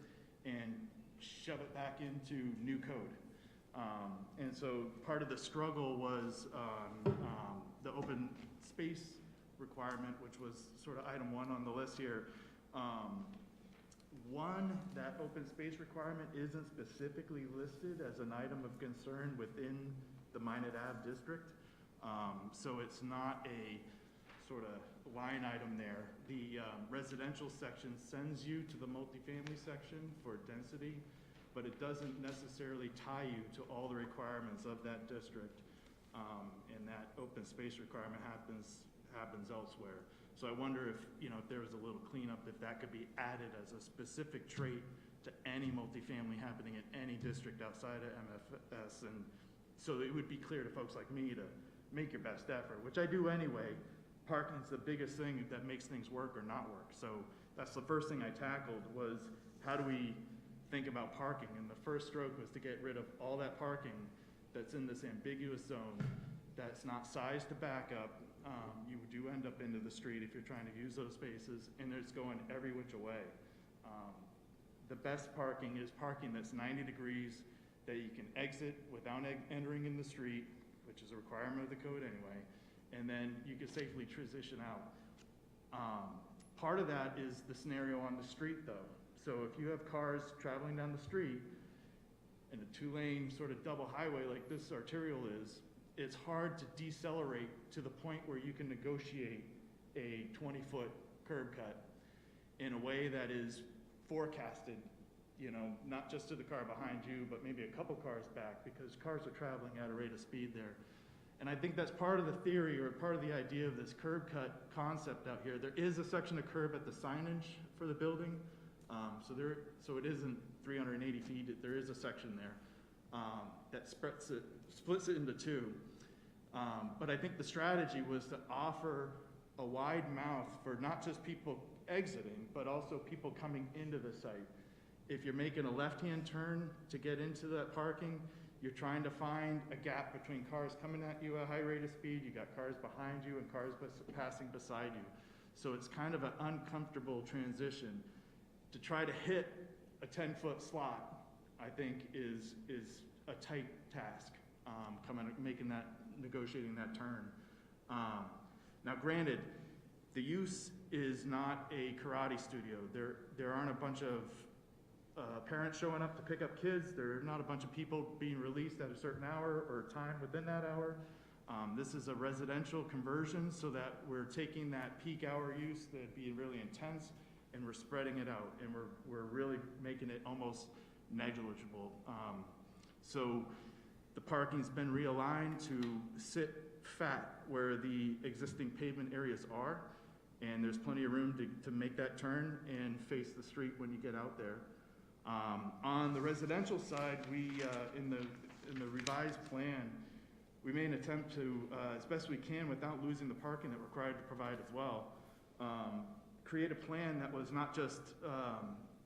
Speaker 12: and shove it back into new code. And so part of the struggle was the open space requirement, which was sort of item 1 on the list here. That open space requirement isn't specifically listed as an item of concern within the Minot Ave district. So it's not a sort of line item there. The residential section sends you to the multifamily section for density, but it doesn't necessarily tie you to all the requirements of that district. And that open space requirement happens elsewhere. So I wonder if, if there was a little cleanup, if that could be added as a specific trait to any multifamily happening in any district outside of MFS. And so it would be clear to folks like me to make your best effort, which I do anyway. Parking's the biggest thing that makes things work or not work. So that's the first thing I tackled, was how do we think about parking? And the first stroke was to get rid of all that parking that's in this ambiguous zone that's not sized to back up. You do end up into the street if you're trying to use those spaces, and it's going every which way. The best parking is parking that's 90 degrees, that you can exit without entering in the street, which is a requirement of the code anyway, and then you can safely transition out. Part of that is the scenario on the street, though. So if you have cars traveling down the street in a 2-lane sort of double highway like this arterial is, it's hard to decelerate to the point where you can negotiate a 20-foot curb cut in a way that is forecasted, not just to the car behind you, but maybe a couple cars back, because cars are traveling at a rate of speed there. And I think that's part of the theory, or part of the idea of this curb cut concept out here. There is a section of curb at the signage for the building, so it isn't 380 feet. There is a section there that splits it into 2. But I think the strategy was to offer a wide mouth for not just people exiting, but also people coming into the site. If you're making a left-hand turn to get into that parking, you're trying to find a gap between cars coming at you at a high rate of speed. You got cars behind you and cars passing beside you. So it's kind of an uncomfortable transition. To try to hit a 10-foot slot, I think, is a tight task, negotiating that turn. Now, granted, the use is not a karate studio. There aren't a bunch of parents showing up to pick up kids. There are not a bunch of people being released at a certain hour or time within that hour. This is a residential conversion, so that we're taking that peak hour use that'd be really intense, and we're spreading it out, and we're really making it almost negligible. So the parking's been realigned to sit fat where the existing pavement areas are, and there's plenty of room to make that turn and face the street when you get out there. On the residential side, we in the revised plan, we made an attempt to, as best we can without losing the parking that we're required to provide as well, create a plan that was not just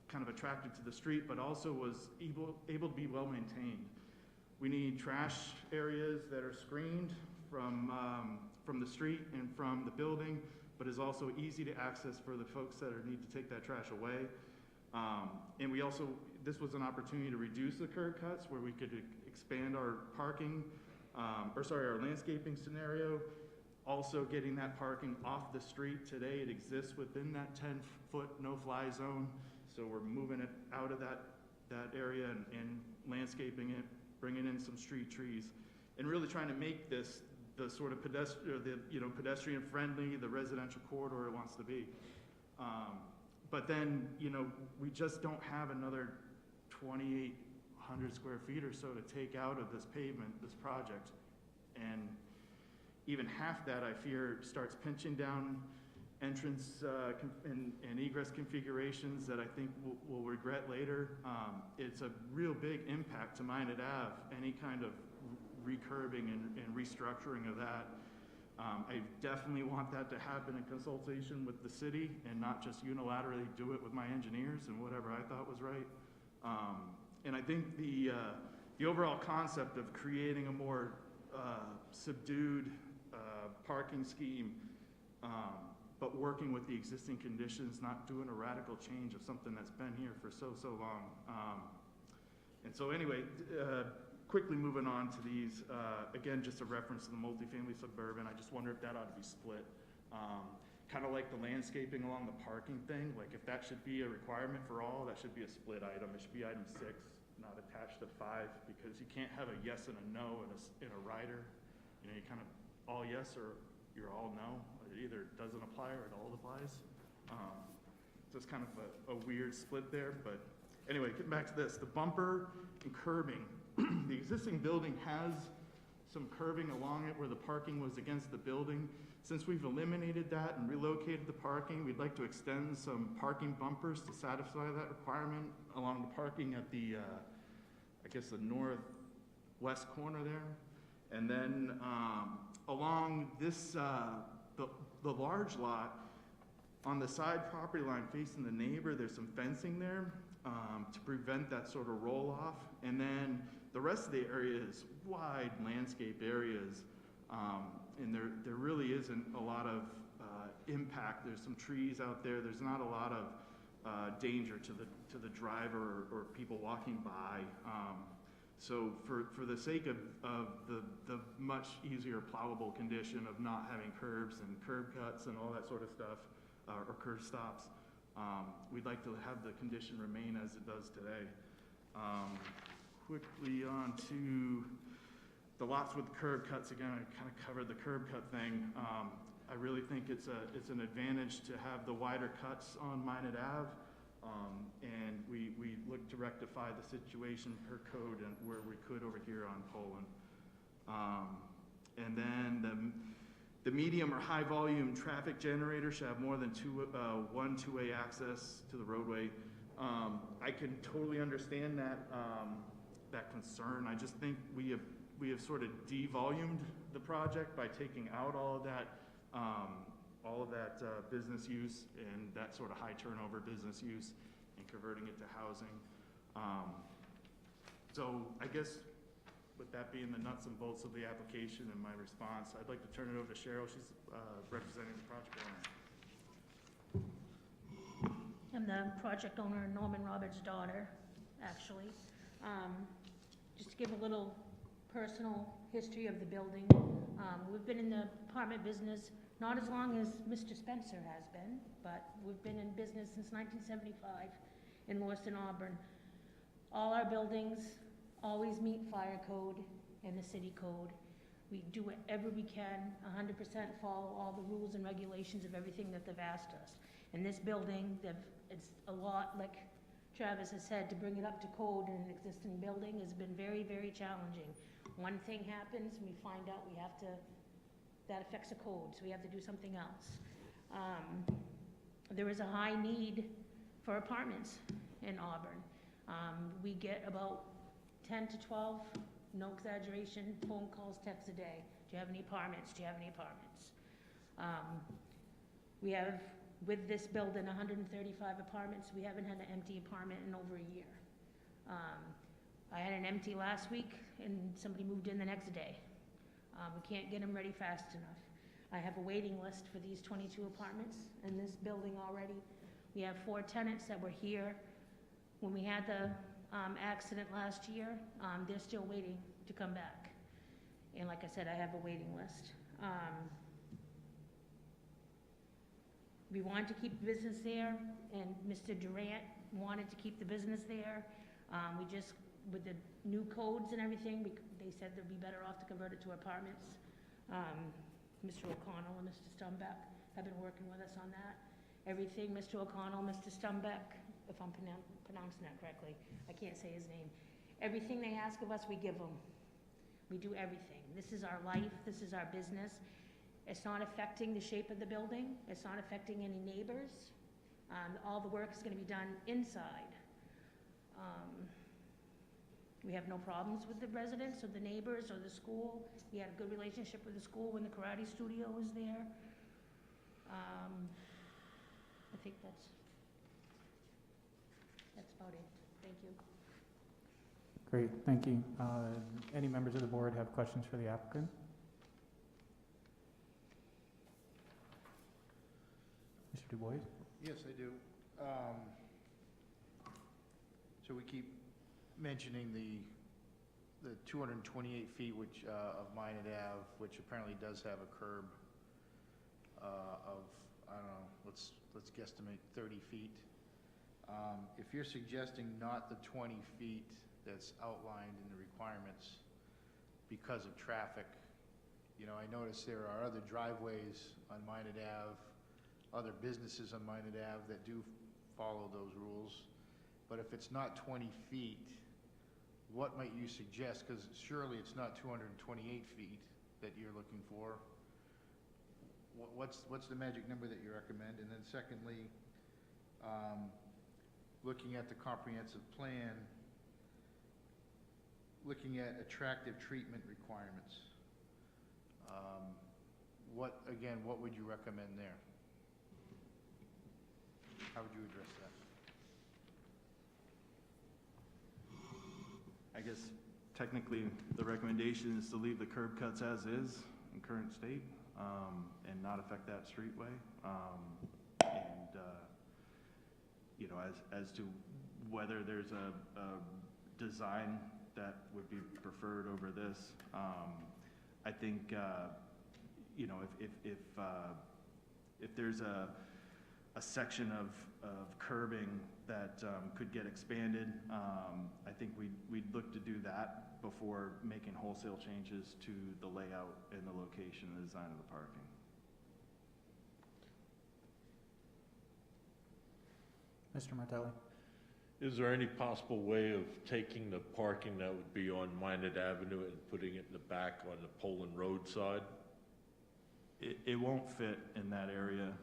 Speaker 12: kind of attracted to the street, but also was able to be well maintained. We need trash areas that are screened from the street and from the building. but is also easy to access for the folks that need to take that trash away. And we also, this was an opportunity to reduce the curb cuts where we could expand our parking, our landscaping scenario. Also getting that parking off the street. Today it exists within that 10-foot no-fly zone. So we're moving it out of that area and landscaping it, bringing in some street trees, and really trying to make this the sort of pedestrian friendly, the residential corridor it wants to be. But then, we just don't have another 2,800 square feet or so to take out of this pavement, this project. And even half that, I fear, starts pinching down entrance and egress configurations that I think we'll regret later. It's a real big impact to Maine Ave, any kind of recurbing and restructuring of that. I definitely want that to happen in consultation with the city and not just unilaterally do it with my engineers and whatever I thought was right. And I think the overall concept of creating a more subdued parking scheme, but working with the existing conditions, not doing a radical change of something that's been here for so long. And so anyway, quickly moving on to these, again, just a reference to the multifamily suburban. I just wonder if that ought to be split. Kind of like the landscaping along the parking thing, like if that should be a requirement for all, that should be a split item. It should be item 6, not attached to 5, because you can't have a yes and a no in a rider. You kind of all yes or you're all no. It either doesn't apply or it all applies. So it's kind of a weird split there, but anyway, getting back to this, the bumper and curbing. The existing building has some curbing along it where the parking was against the building. Since we've eliminated that and relocated the parking, we'd like to extend some parking bumpers to satisfy that requirement along the parking at the, I guess the northwest corner there. And then along this, the large lot, on the side property line facing the neighbor, there's some fencing there to prevent that sort of roll off. And then the rest of the area is wide landscape areas, and there really isn't a lot of impact. There's some trees out there. There's not a lot of danger to the driver or people walking by. So for the sake of the much easier plowable condition of not having curbs and curb cuts and all that sort of stuff, or curb stops, we'd like to have the condition remain as it does today. Quickly on to the lots with curb cuts. Again, I kind of covered the curb cut thing. I really think it's an advantage to have the wider cuts on Maine Ave. And we look to rectify the situation per code and where we could over here on Poland. And then the medium or high volume traffic generator should have more than one two-way access to the roadway. I can totally understand that concern. I just think we have sort of devolumed the project by taking out all of that business use and that sort of high turnover business use and converting it to housing. So I guess with that being the nuts and bolts of the application and my response, I'd like to turn it over to Cheryl. She's representing the project owner.
Speaker 13: I'm the project owner, Norman Roberts' daughter, actually. Just to give a little personal history of the building. We've been in the apartment business not as long as Mr. Spencer has been, but we've been in business since 1975 in Lewiston, Auburn. All our buildings always meet fire code and the city code. We do whatever we can, 100% follow all the rules and regulations of everything that they've asked us. In this building, it's a lot, like Travis has said, to bring it up to code in an existing building has been very, very challenging. One thing happens, and we find out that affects a code, so we have to do something else. There is a high need for apartments in Auburn. We get about 10 to 12, no exaggeration, phone calls, texts a day. Do you have any apartments? Do you have any apartments? We have, with this building, 135 apartments. We haven't had an empty apartment in over a year. I had an empty last week, and somebody moved in the next day. We can't get them ready fast enough. I have a waiting list for these 22 apartments in this building already. We have 4 tenants that were here when we had the accident last year. They're still waiting to come back. And like I said, I have a waiting list. We wanted to keep business there, and Mr. Durant wanted to keep the business there. We just, with the new codes and everything, they said they'd be better off to convert it to apartments. Mr. O'Connell and Mr. Stumbeck have been working with us on that. Everything, Mr. O'Connell, Mr. Stumbeck, if I'm pronouncing that correctly, I can't say his name. Everything they ask of us, we give them. We do everything. This is our life, this is our business. It's not affecting the shape of the building. It's not affecting any neighbors. All the work is gonna be done inside. We have no problems with the residents or the neighbors or the school. We had a good relationship with the school when the karate studio was there. I think that's about it. Thank you.
Speaker 2: Great, thank you. Any members of the board have questions for the applicant? Mr. Du Bois?
Speaker 3: Yes, I do. So we keep mentioning the 228 feet which, of Minot Ave, which apparently does have a curb of, I don't know, let's guesstimate 30 feet. If you're suggesting not the 20 feet that's outlined in the requirements because of traffic, you know, I notice there are other driveways on Minot Ave, other businesses on Minot Ave that do follow those rules. But if it's not 20 feet, what might you suggest? Because surely it's not 228 feet that you're looking for. What's the magic number that you recommend? And then secondly, looking at the comprehensive plan, looking at attractive treatment requirements, what would you recommend there? How would you address that?
Speaker 12: I guess technically the recommendation is to leave the curb cuts as is in current state, and not affect that streetway. You know, as to whether there's a design that would be preferred over this, I think, you know, if there's a section of curbing that could get expanded, I think we'd look to do that before making wholesale changes to the layout and the location and the design of the parking.
Speaker 2: Mr. Martelli?
Speaker 4: Is there any possible way of taking the parking that would be on Minot Avenue and putting it in the back on the Poland Road side?
Speaker 12: It won't fit in that area,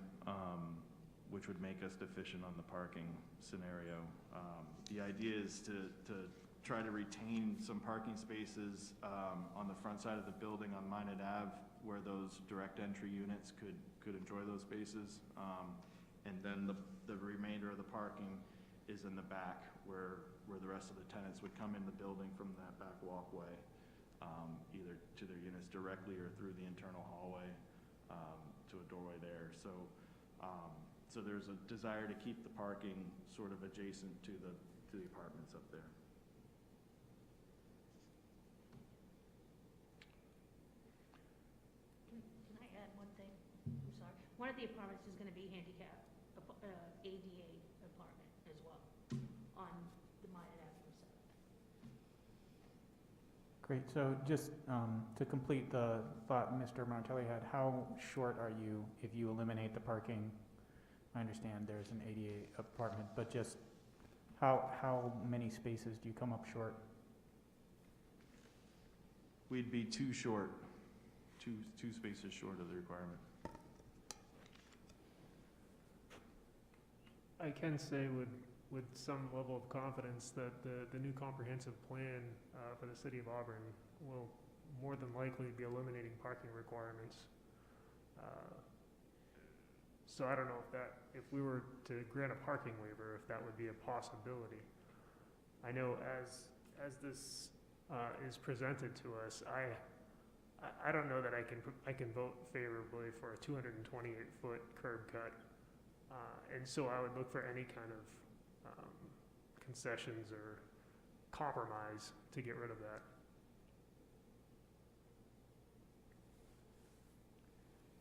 Speaker 12: which would make us deficient on the parking scenario. The idea is to try to retain some parking spaces on the front side of the building on Minot Ave, where those direct entry units could enjoy those spaces. And then the remainder of the parking is in the back, where the rest of the tenants would come in the building from that back walkway, either to their units directly or through the internal hallway to a doorway there. So there's a desire to keep the parking sort of adjacent to the apartments up there.
Speaker 13: Can I add one thing? I'm sorry. One of the apartments is gonna be handicap, ADA apartment as well, on the Minot Avenue side.
Speaker 2: Great, so just to complete the thought Mr. Martelli had, how short are you if you eliminate the parking? I understand there's an ADA apartment, but just how many spaces do you come up short?
Speaker 12: We'd be too short, two spaces short of the requirement.
Speaker 10: I can say with some level of confidence that the new comprehensive plan for the City of Auburn will more than likely be eliminating parking requirements. So I don't know if we were to grant a parking waiver, if that would be a possibility. I know as this is presented to us, I don't know that I can vote favorably for a 228-foot curb cut. And so I would look for any kind of concessions or compromise to get rid of that.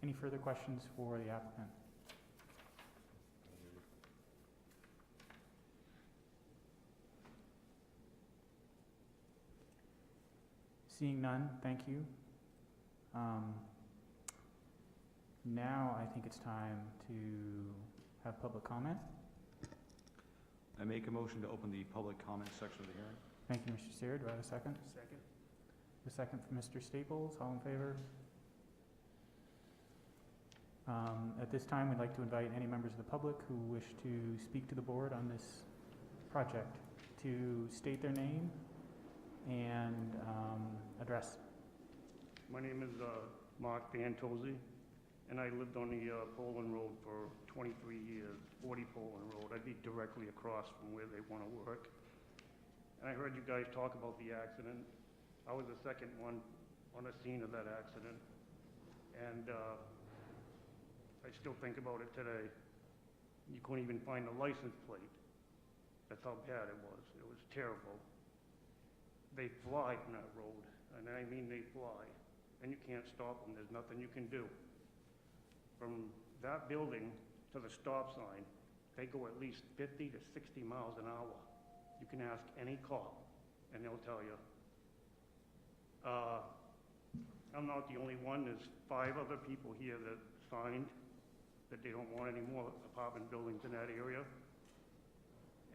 Speaker 2: Any further questions for the applicant? Seeing none, thank you. Now I think it's time to have public comment.
Speaker 6: I make a motion to open the public comment section of the hearing.
Speaker 2: Thank you, Mr. Seer. Do I have a second?
Speaker 10: Second.
Speaker 2: A second from Mr. Staples. All in favor? At this time, we'd like to invite any members of the public who wish to speak to the board on this project to state their name and address.
Speaker 14: My name is Mark Fantozzi, and I lived on the Poland Road for 23 years, 40 Poland Road. I'd be directly across from where they want to work. And I heard you guys talk about the accident. I was the second one on the scene of that accident. And I still think about it today. You couldn't even find the license plate. That's how bad it was. It was terrible. They fly on that road, and I mean they fly. And you can't stop them. There's nothing you can do. From that building to the stop sign, they go at least 50 to 60 miles an hour. You can ask any cop, and they'll tell you. I'm not the only one. There's 5 other people here that signed that they don't want any more apartment buildings in that area.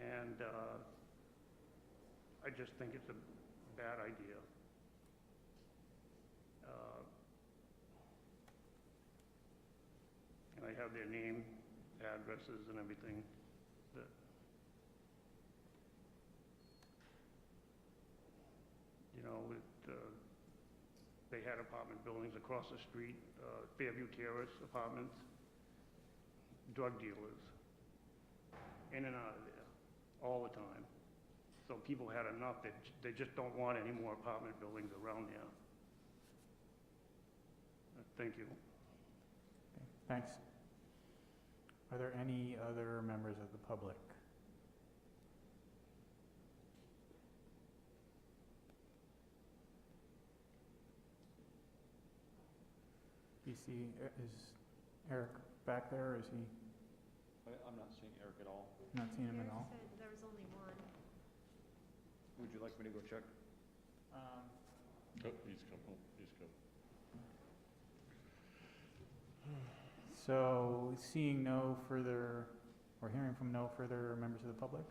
Speaker 14: And I just think it's a bad idea. And I have their name, addresses, and everything. You know, they had apartment buildings across the street, Fairview Terrace apartments, drug dealers, in and out of there, all the time. So people had enough, they just don't want any more apartment buildings around there. Thank you.
Speaker 2: Okay, thanks. Are there any other members of the public? You see, is Eric back there, or is he
Speaker 6: I'm not seeing Eric at all.
Speaker 2: not seeing him at all?
Speaker 7: Said there was only one.
Speaker 6: Would you like me to go check?
Speaker 4: Oh, he's come home, he's come.
Speaker 2: So, seeing no further, or hearing from no further members of the public,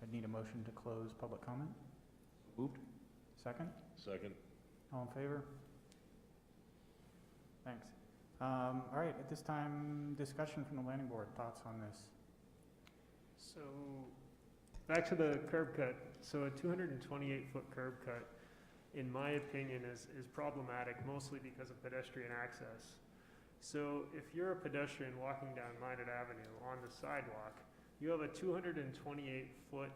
Speaker 2: I'd need a motion to close public comment.
Speaker 6: Moved.
Speaker 2: Second?
Speaker 4: Second.
Speaker 2: All in favor? Thanks. All right, at this time, discussion from the planning board. Thoughts on this?
Speaker 10: So, back to the curb cut. So a 228-foot curb cut, in my opinion, is problematic, mostly because of pedestrian access. So if you're a pedestrian walking down Minot Avenue on the sidewalk, you have a 228-foot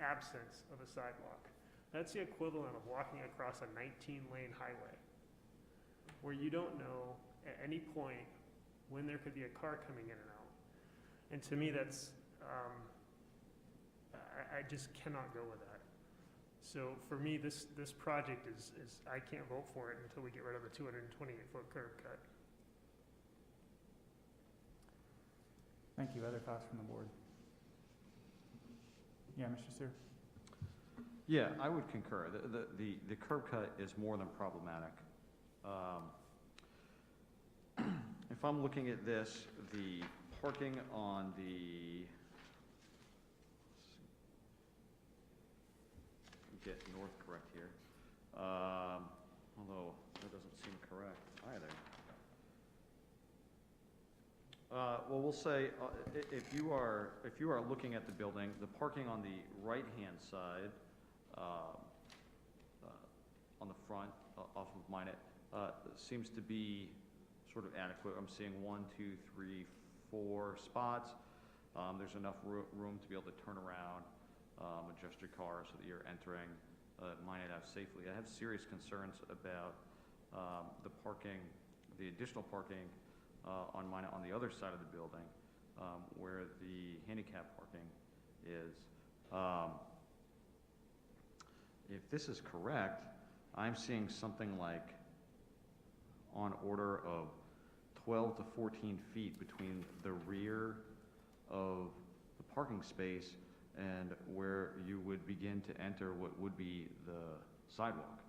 Speaker 10: absence of a sidewalk. That's the equivalent of walking across a 19-lane highway, where you don't know at any point when there could be a car coming in and out. And to me, that's, I just cannot go with that. So for me, this project is, I can't vote for it until we get rid of the 228-foot curb cut.
Speaker 2: Thank you. Other thoughts from the board? Yeah, Mr. Sear?
Speaker 6: Yeah, I would concur. The curb cut is more than problematic. If I'm looking at this, the parking on the, get north correct here, although that doesn't seem correct either. Well, we'll say if you are looking at the building, the parking on the right-hand side, on the front off of Minot, seems to be sort of adequate. I'm seeing 1, 2, 3, 4 spots. There's enough room to be able to turn around, adjust your car so that you're entering Minot Ave safely. I have serious concerns about the additional parking on the other side of the building, where the handicap parking is. If this is correct, I'm seeing something like on order of 12 to 14 feet between the rear of the parking space and where you would begin to enter what would be the sidewalk.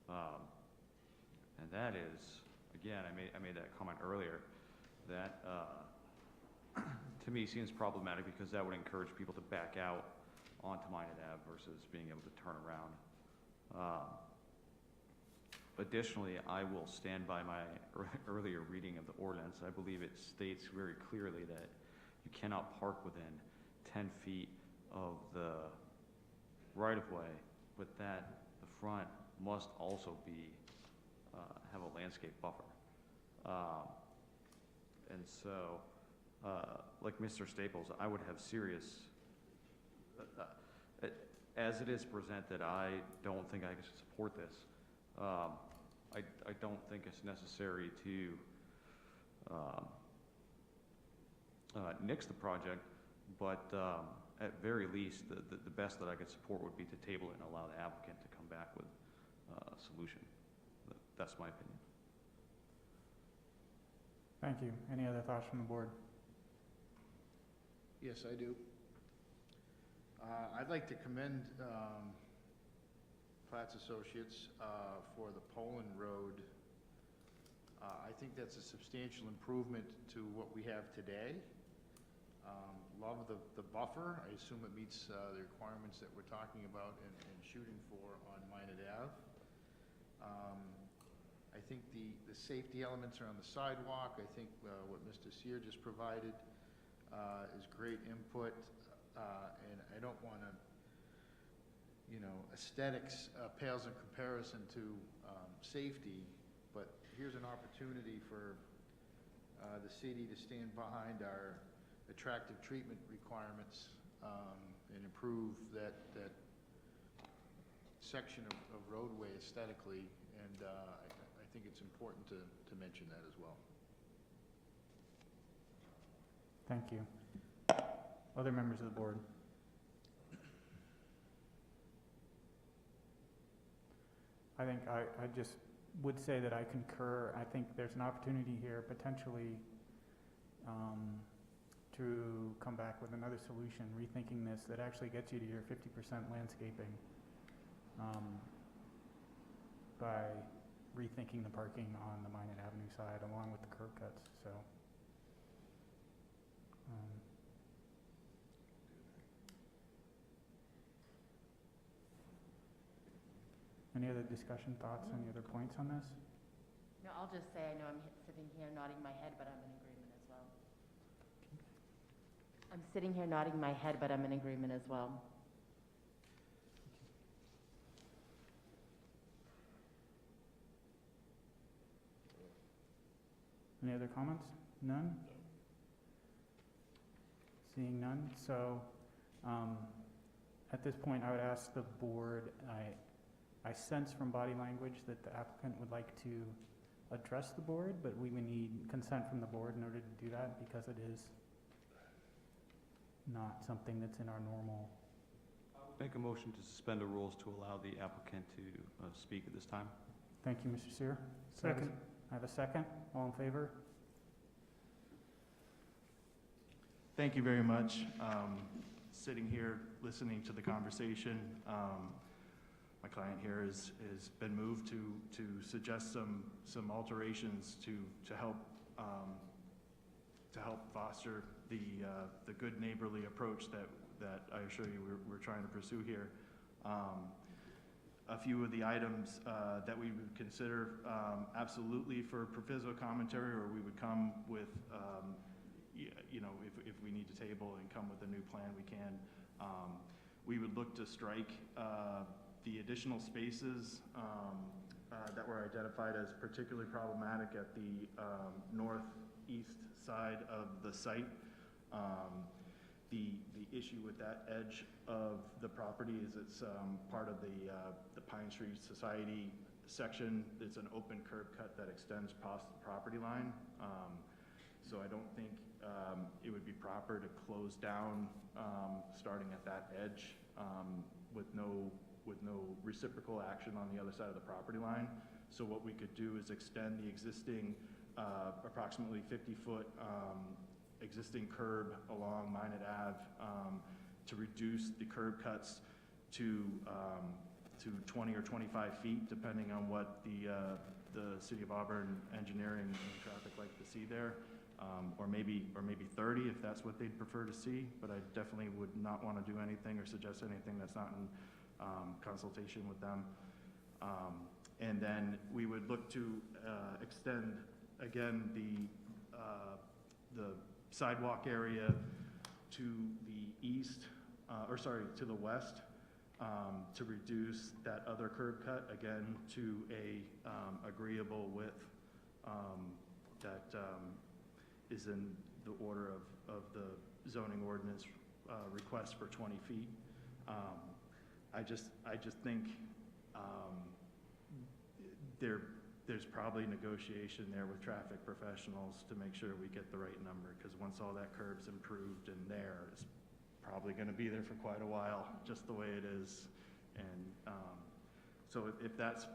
Speaker 6: And that is, again, I made that comment earlier, that to me seems problematic because that would encourage people to back out onto Minot Ave versus being able to turn around. Additionally, I will stand by my earlier reading of the ordinance. I believe it states very clearly that you cannot park within 10 feet of the right-of-way, but that the front must also be, have a landscape buffer. And so, like Mr. Staples, I would have serious, as it is presented, I don't think I can support this. I don't think it's necessary to nix the project, but at very least, the best that I could support would be to table it and allow the applicant to come back with a solution. That's my opinion.
Speaker 2: Thank you. Any other thoughts from the board?
Speaker 3: Yes, I do. I'd like to commend Platts Associates for the Poland Road. I think that's a substantial improvement to what we have today. Love the buffer. I assume it meets the requirements that we're talking about and shooting for on Minot Ave. I think the safety elements are on the sidewalk. I think what Mr. Sear just provided is great input, and I don't want to, aesthetics pales in comparison to safety, but here's an opportunity for the city to stand behind our attractive treatment requirements and improve that section of roadway aesthetically, and I think it's important to mention that as well.
Speaker 2: Thank you. Other members of the board? I think I just would say that I concur. I think there's an opportunity here potentially to come back with another solution, rethinking this, that actually gets you to your 50% landscaping by rethinking the parking on the Minot Avenue side along with the curb cuts. So any other discussion, thoughts, any other points on this?
Speaker 15: No, I'll just say I know I'm sitting here nodding my head, but I'm in agreement as well. I'm sitting here nodding my head, but I'm in agreement as well.
Speaker 2: Any other comments? None? Seeing none, so at this point I would ask the board, I sense from body language that the applicant would like to address the board, but we would need consent from the board in order to do that because it is not something that's in our normal.
Speaker 6: Make a motion to suspend the rules to allow the applicant to speak at this time.
Speaker 2: Thank you, Mr. Sear.
Speaker 10: Second.
Speaker 2: I have a second. All in favor?
Speaker 12: Thank you very much. Sitting here, listening to the conversation, my client here has been moved to suggest some alterations to help foster the good neighborly approach that I assure you we're trying to pursue here. A few of the items that we would consider absolutely for proviso commentary, or we would come with, if we need to table and come with a new plan, we can. We would look to strike the additional spaces that were identified as particularly problematic at the northeast side of the site. The issue with that edge of the property is it's part of the Pine Street Society section, it's an open curb cut that extends past the property line. So I don't think it would be proper to close down starting at that edge with no reciprocal action on the other side of the property line. So what we could do is extend the existing approximately 50-foot existing curb along Minot Ave to reduce the curb cuts to 20 or 25 feet, depending on what the City of Auburn engineering and traffic like to see there, or maybe 30 if that's what they'd prefer to see. But I definitely would not want to do anything or suggest anything that's not in consultation with them. And then we would look to extend again the sidewalk area to the east, to the west, to reduce that other curb cut again to a agreeable width that is in the order of the zoning ordinance request for 20 feet. I just think there's probably negotiation there with traffic professionals to make sure we get the right number, because once all that curb's improved and there, it's probably going to be there for quite a while, just the way it is. And so if that's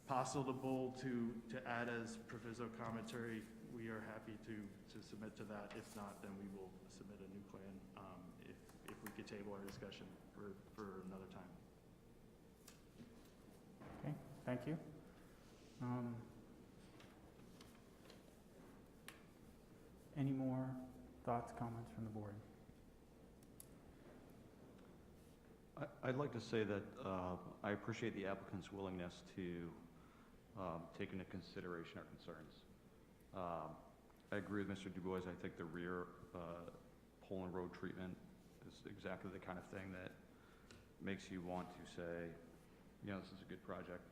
Speaker 12: possible to add as proviso commentary, we are happy to submit to that. If not, then we will submit a new plan if we could table our discussion for another time.
Speaker 2: Okay, thank you. Any more thoughts, comments from the board?
Speaker 6: I'd like to say that I appreciate the applicant's willingness to take into consideration our concerns. I agree with Mr. Du Bois. I think the rear Poland Road treatment is exactly the kind of thing that makes you want to say, you know, this is a good project,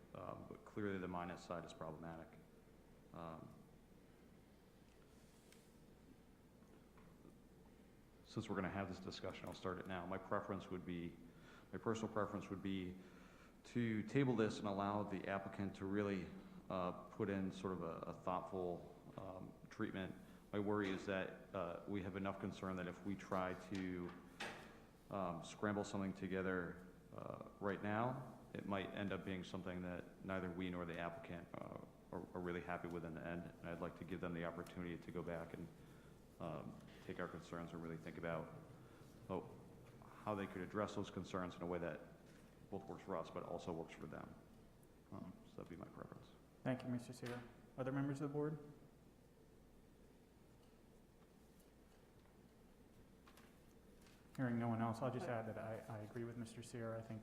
Speaker 6: but clearly the Minot side is problematic. Since we're going to have this discussion, I'll start it now. My personal preference would be to table this and allow the applicant to really put in sort of a thoughtful treatment. My worry is that we have enough concern that if we try to scramble something together right now, it might end up being something that neither we nor the applicant are really happy with in the end. And I'd like to give them the opportunity to go back and take our concerns and really think about how they could address those concerns in a way that both works for us, but also works for them. So that'd be my preference.
Speaker 2: Thank you, Mr. Sear. Other members of the board? Hearing no one else, I'll just add that I agree with Mr. Sear. I think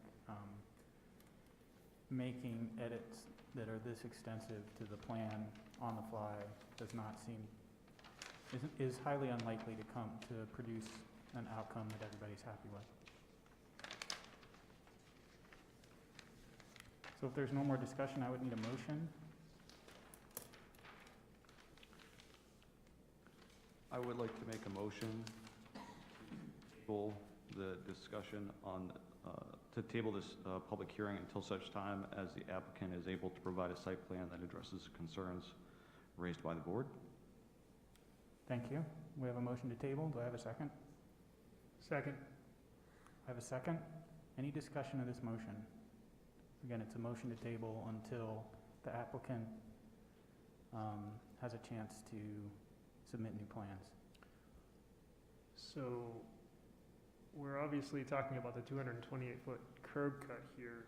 Speaker 2: making edits that are this extensive to the plan on the fly does not seem, is highly unlikely to come to produce an outcome that everybody's happy with. So if there's no more discussion, I would need a motion.
Speaker 6: I would like to make a motion to the discussion on to table this public hearing until such time as the applicant is able to provide a site plan that addresses the concerns raised by the board.
Speaker 2: Thank you. We have a motion to table. Do I have a second?
Speaker 10: Second.
Speaker 2: I have a second. Any discussion of this motion? Again, it's a motion to table until the applicant has a chance to submit new plans.
Speaker 10: So we're obviously talking about the 228-foot curb cut here.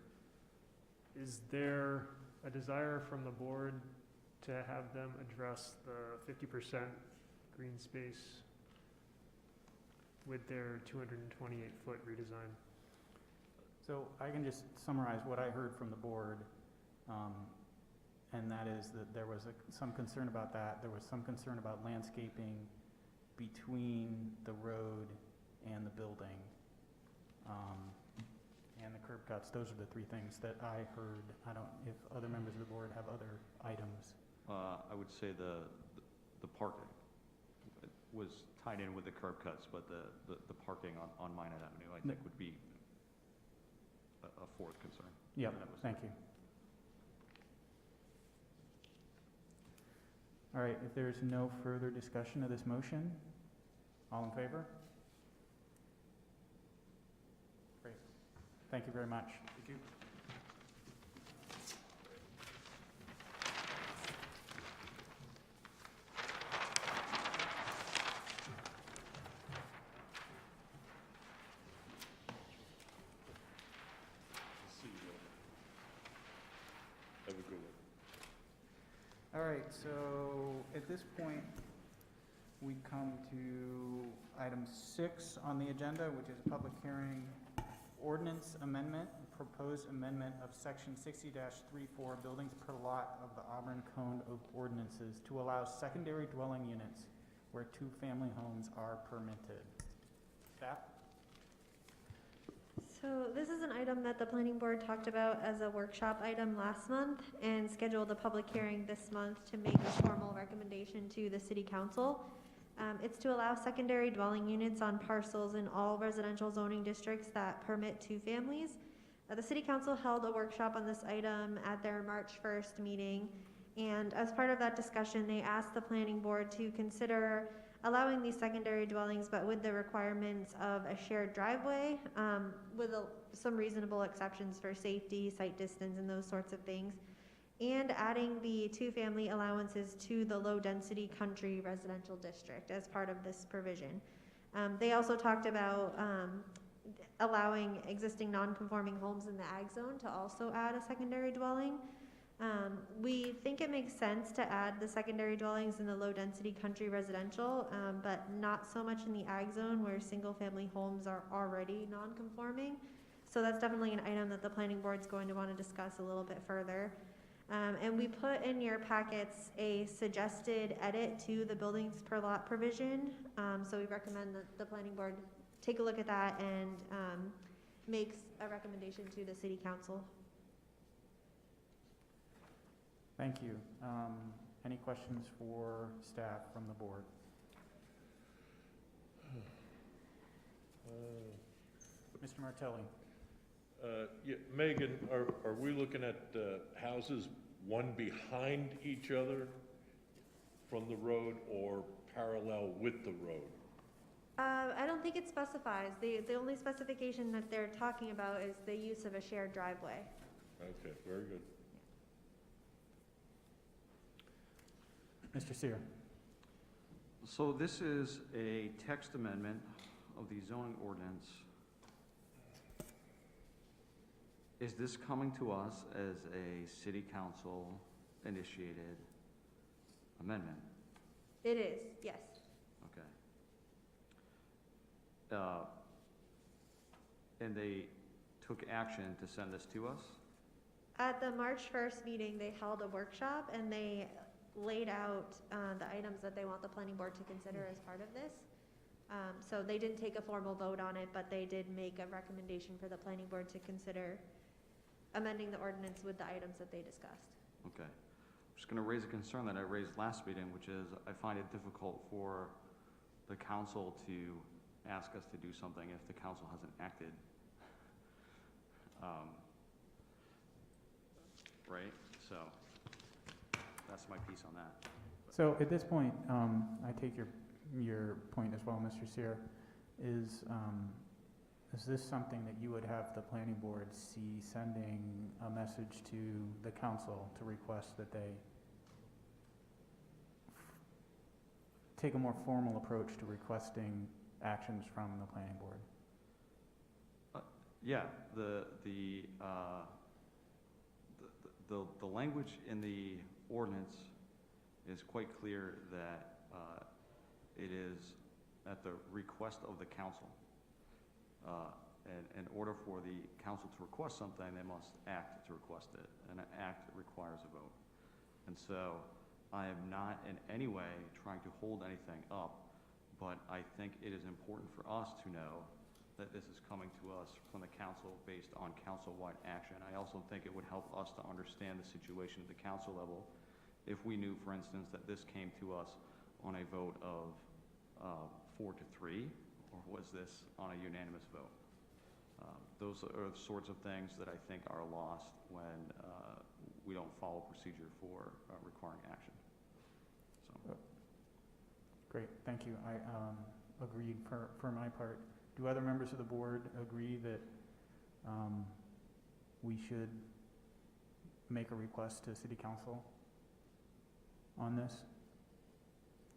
Speaker 10: Is there a desire from the board to have them address the 50% green space with their 228-foot redesign?
Speaker 2: So I can just summarize what I heard from the board, and that is that there was some concern about that. There was some concern about landscaping between the road and the building, and the curb cuts. Those are the three things that I heard. I don't, if other members of the board have other items.
Speaker 6: I would say the parking was tied in with the curb cuts, but the parking on Minot Avenue, I think, would be a fourth concern.
Speaker 2: Yep, thank you. All right, if there's no further discussion of this motion, all in favor? Great. Thank you very much.
Speaker 9: Thank you.
Speaker 4: See you. Have a good one.
Speaker 2: All right, so at this point, we come to item 6 on the agenda, which is a public hearing ordinance amendment, proposed amendment of section 60-34 buildings per lot of the Auburn Code of Ordinances to allow secondary dwelling units where 2 family homes are permitted. Staff?
Speaker 7: So this is an item that the planning board talked about as a workshop item last month and scheduled a public hearing this month to make a formal recommendation to the city council. It's to allow secondary dwelling units on parcels in all residential zoning districts that permit 2 families. The city council held a workshop on this item at their March 1st meeting, and as part of that discussion, they asked the planning board to consider allowing these secondary dwellings, but with the requirements of a shared driveway, with some reasonable exceptions for safety, site distance, and those sorts of things, and adding the 2-family allowances to the low-density country residential district as part of this provision. They also talked about allowing existing non-conforming homes in the ag zone to also add a secondary dwelling. We think it makes sense to add the secondary dwellings in the low-density country residential, but not so much in the ag zone where single-family homes are already non-conforming. So that's definitely an item that the planning board's going to want to discuss a little bit further. And we put in your packets a suggested edit to the buildings per lot provision. So we recommend that the planning board take a look at that and makes a recommendation to the city council.
Speaker 2: Thank you. Any questions for staff from the board? Mr. Martelli?
Speaker 4: Yeah, Megan, are we looking at houses one behind each other from the road or parallel with the road?
Speaker 7: I don't think it specifies. The only specification that they're talking about is the use of a shared driveway.
Speaker 4: Okay, very good.
Speaker 2: Mr. Sear?
Speaker 6: So this is a text amendment of the zoning ordinance. Is this coming to us as a city council initiated amendment?
Speaker 7: It is, yes.
Speaker 6: Okay. And they took action to send this to us?
Speaker 7: At the March 1st meeting, they held a workshop and they laid out the items that they want the planning board to consider as part of this. So they didn't take a formal vote on it, but they did make a recommendation for the planning board to consider amending the ordinance with the items that they discussed.
Speaker 6: Okay. I'm just going to raise a concern that I raised last meeting, which is I find it difficult for the council to ask us to do something if the council hasn't acted. Right? So that's my piece on that.
Speaker 2: So at this point, I take your point as well, Mr. Sear. Is this something that you would have the planning board see sending a message to the council to request that they take a more formal approach to requesting actions from the planning board?
Speaker 6: Yeah, the language in the ordinance is quite clear that it is at the request of the council. And in order for the council to request something, they must act to request it, and an act requires a vote. And so I am not in any way trying to hold anything up, but I think it is important for us to know that this is coming to us from the council based on council-wide action. I also think it would help us to understand the situation at the council level if we knew, for instance, that this came to us on a vote of 4-3, or was this on a unanimous vote? Those are the sorts of things that I think are lost when we don't follow procedure for requiring action. So.
Speaker 2: Great, thank you. I agreed for my part. Do other members of the board agree that we should make a request to city council on this?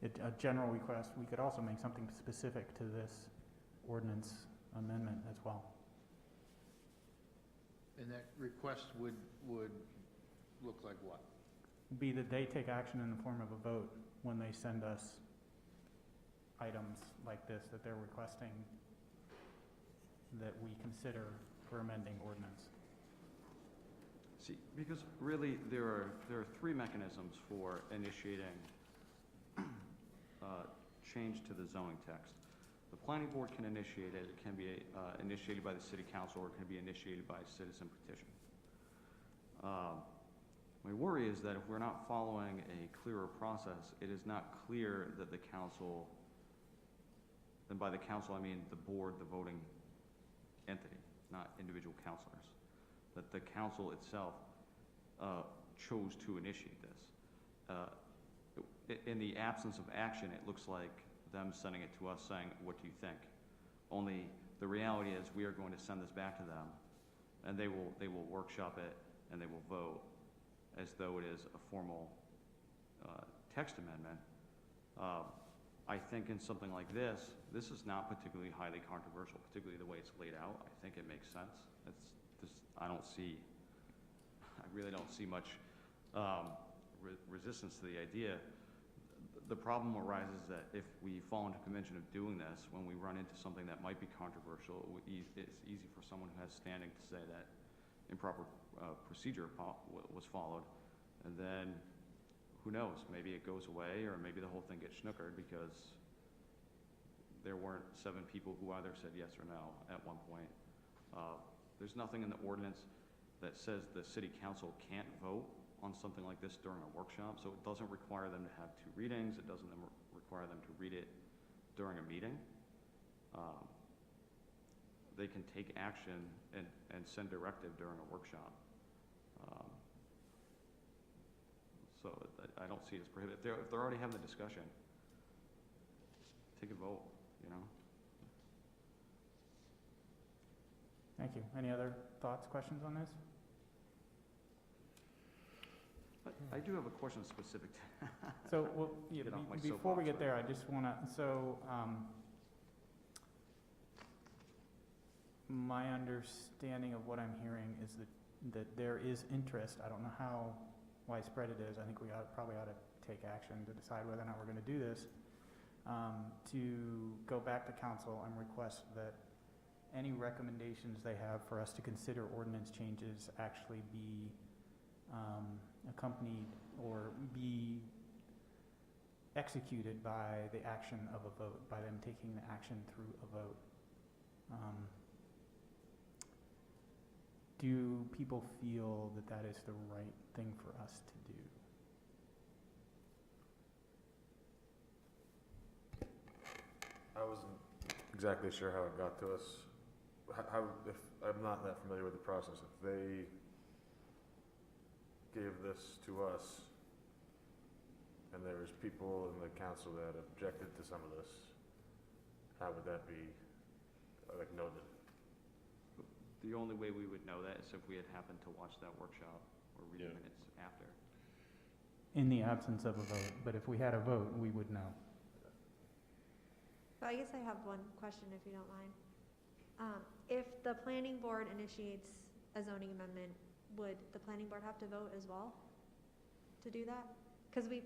Speaker 2: A general request. We could also make something specific to this ordinance amendment as well.
Speaker 3: And that request would look like what?
Speaker 2: Be that they take action in the form of a vote when they send us items like this that they're requesting that we consider for amending ordinance.
Speaker 6: See, because really, there are three mechanisms for initiating change to the zoning text. The planning board can initiate it. It can be initiated by the city council, or it can be initiated by a citizen petition. My worry is that if we're not following a clearer process, it is not clear that the council, and by the council I mean the board, the voting entity, not individual councilors, that the council itself chose to initiate this. In the absence of action, it looks like them sending it to us saying, what do you think? Only the reality is we are going to send this back to them, and they will workshop it, and they will vote as though it is a formal text amendment. I think in something like this is not particularly highly controversial, particularly the way it's laid out. I think it makes sense. I really don't see much resistance to the idea. The problem arises that if we fall into convention of doing this, when we run into something that might be controversial, it's easy for someone who has standing to say that improper procedure was followed, and then who knows, maybe it goes away, or maybe the whole thing gets snookered because there weren't 7 people who either said yes or no at one point. There's nothing in the ordinance that says the city council can't vote on something like this during a workshop, so it doesn't require them to have 2 readings. It doesn't require them to read it during a meeting. They can take action and send directive during a workshop. So I don't see it as prohibited. If they're already having the discussion, take a vote, you know?
Speaker 2: Thank you. Any other thoughts, questions on this?
Speaker 6: I do have a question specific to
Speaker 2: So, well, yeah,
Speaker 6: Get off my
Speaker 2: before we
Speaker 6: soapbox,
Speaker 2: get there, I just want to, my understanding of what I'm hearing is that there is interest. I don't know how widespread it is. I think we probably ought to take action to decide whether or not we're going to do this, to go back to council and request that any recommendations they have for us to consider ordinance changes actually be accompanied or be executed by the action of a vote, by them taking the action through a vote. Do people feel that that is the right thing for us to do?
Speaker 11: I wasn't exactly sure how it got to us. How, if I'm not that familiar with the process, if they gave this to us and there was people in the council that objected to some of this, how would that be noted?
Speaker 6: The only way we would know that is if we had happened to watch that workshop or read the minutes after.
Speaker 2: In the absence of a vote, but if we had a vote, we would know.
Speaker 7: So I guess I have one question, if you don't mind. If the planning board initiates a zoning amendment, would the planning board have to vote as well to do that? Because we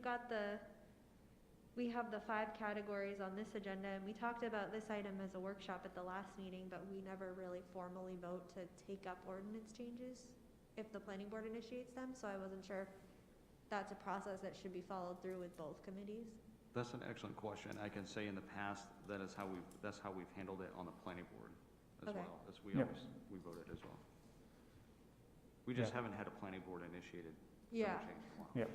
Speaker 7: have the 5 categories on this agenda, and we talked about this item as a workshop at the last meeting, but we never really formally vote to take up ordinance changes if the planning board initiates them, so I wasn't sure if that's a process that should be followed through with both committees.
Speaker 6: That's an excellent question. I can say in the past, that's how we've handled it on the planning board as
Speaker 7: Okay.
Speaker 6: well, as we
Speaker 2: Yep.
Speaker 6: we voted as well. We just haven't had a planning board initiated zone
Speaker 7: Yeah.
Speaker 6: change in a while.
Speaker 2: Yep.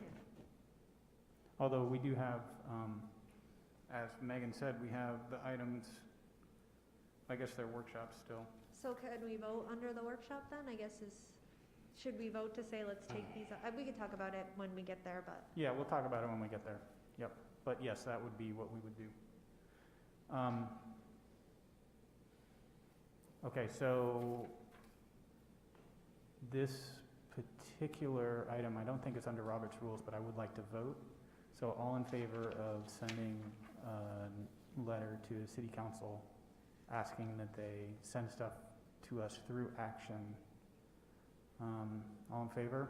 Speaker 2: Although we do have, as Megan said, we have the items, I guess they're workshops still.
Speaker 7: So can we vote under the workshop then, I guess should we vote to say, let's take these, we could talk about it when we get there, but,
Speaker 2: Yeah, we'll talk about it when we get there. Yep. but yes, that would be what we would do. Okay, so this particular item, I don't think it's under Robert's rules, but I would like to vote. So all in favor of sending a letter to the city council asking that they send stuff to us through action. All in favor?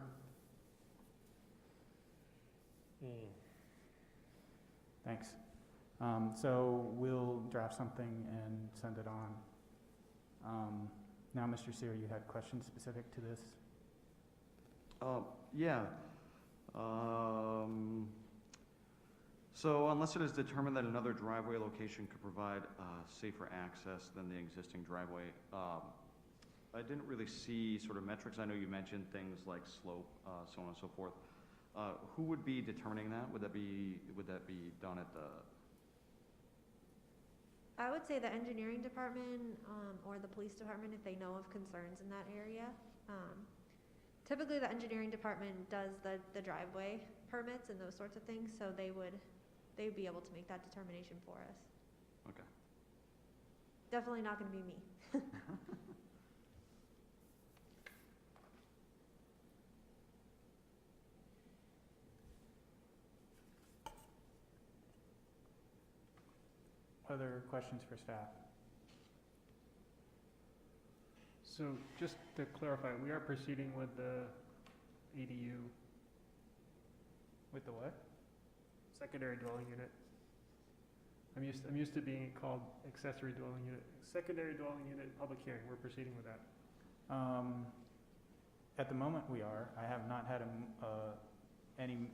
Speaker 2: Thanks. So we'll draft something and send it on. Now, Mr. Sear, you had questions specific to this?
Speaker 6: Yeah. So unless it is determined that another driveway location could provide safer access than the existing driveway, I didn't really see sort of metrics. I know you mentioned things like slope, so on and so forth. Who would be determining that? Would that be done at the?
Speaker 7: I would say the engineering department or the police department if they know of concerns in that area. Typically, the engineering department does the driveway permits and those sorts of things, so they would be able to make that determination for us.
Speaker 6: Okay.
Speaker 7: Definitely not going to be me.
Speaker 2: Other questions for staff?
Speaker 10: So just to clarify, we are proceeding with the ADU.
Speaker 2: With the what?
Speaker 10: Secondary dwelling unit. I'm used to being called accessory dwelling unit. Secondary dwelling unit, public hearing, we're proceeding with that.
Speaker 2: At the moment, we are. I have not had any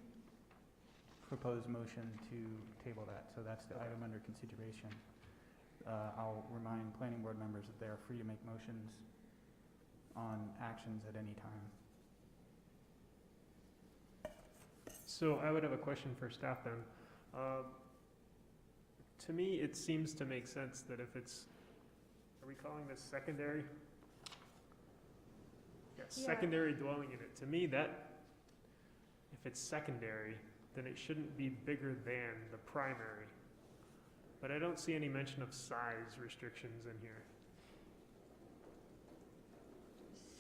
Speaker 2: proposed motion to table that, so that's the item under consideration. I'll remind planning board members that they are free to make motions on actions at any time.
Speaker 10: So I would have a question for staff then. To me, it seems to make sense that if it's, are we calling this secondary? Yeah, secondary dwelling unit. To me, that, if it's secondary, then it shouldn't be bigger than the primary. But I don't see any mention of size restrictions in here.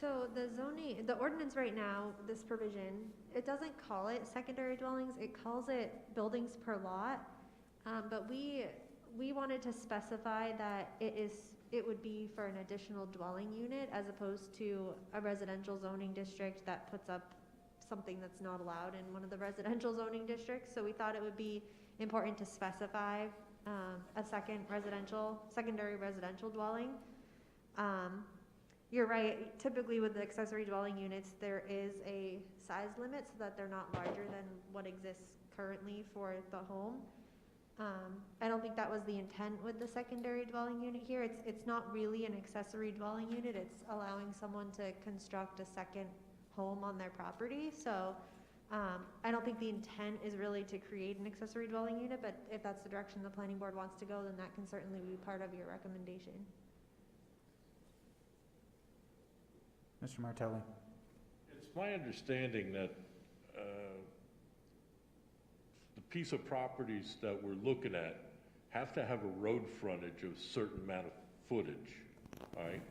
Speaker 7: So the ordinance right now, this provision, it doesn't call it secondary dwellings, it calls it buildings per lot. But we wanted to specify that it would be for an additional dwelling unit as opposed to a residential zoning district that puts up something that's not allowed in one of the residential zoning districts. So we thought it would be important to specify a secondary residential dwelling. You're right, typically with the accessory dwelling units, there is a size limit so that they're not larger than what exists currently for the home. I don't think that was the intent with the secondary dwelling unit here. It's not really an accessory dwelling unit, it's allowing someone to construct a second home on their property. So I don't think the intent is really to create an accessory dwelling unit, but if that's the direction the planning board wants to go, then that can certainly be part of your recommendation.
Speaker 2: Mr. Martelli.
Speaker 4: It's my understanding that the piece of properties that we're looking at have to have a road frontage of a certain amount of footage, all right?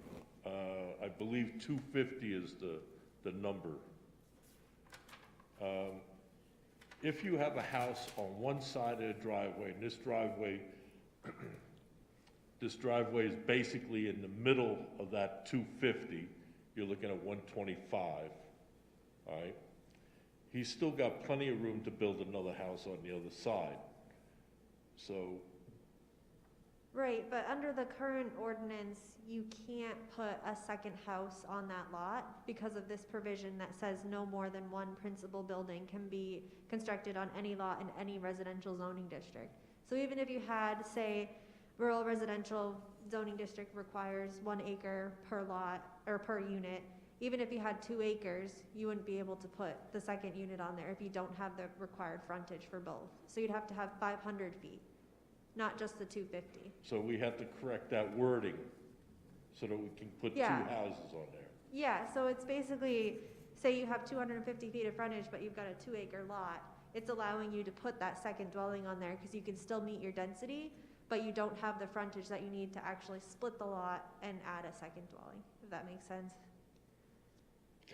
Speaker 4: I believe 250 is the number. If you have a house on one side of the driveway, and this driveway is basically in the middle of that 250, you're looking at 125, all right? He's still got plenty of room to build another house on the other side. So.
Speaker 7: Right, but under the current ordinance, you can't put a second house on that lot because of this provision that says no more than one principal building can be constructed on any lot in any residential zoning district. So even if you had, say, rural residential zoning district requires 1 acre per lot or per unit, even if you had 2 acres, you wouldn't be able to put the second unit on there if you don't have the required frontage for both. So you'd have to have 500 feet, not just the 250.
Speaker 4: So we have to correct that wording so that we can put 2 houses on there.
Speaker 7: Yeah, so it's basically, say you have 250 feet of frontage, but you've got a 2 acre lot, it's allowing you to put that second dwelling on there, because you can still meet your density, but you don't have the frontage that you need to actually split the lot and add a second dwelling, if that makes sense.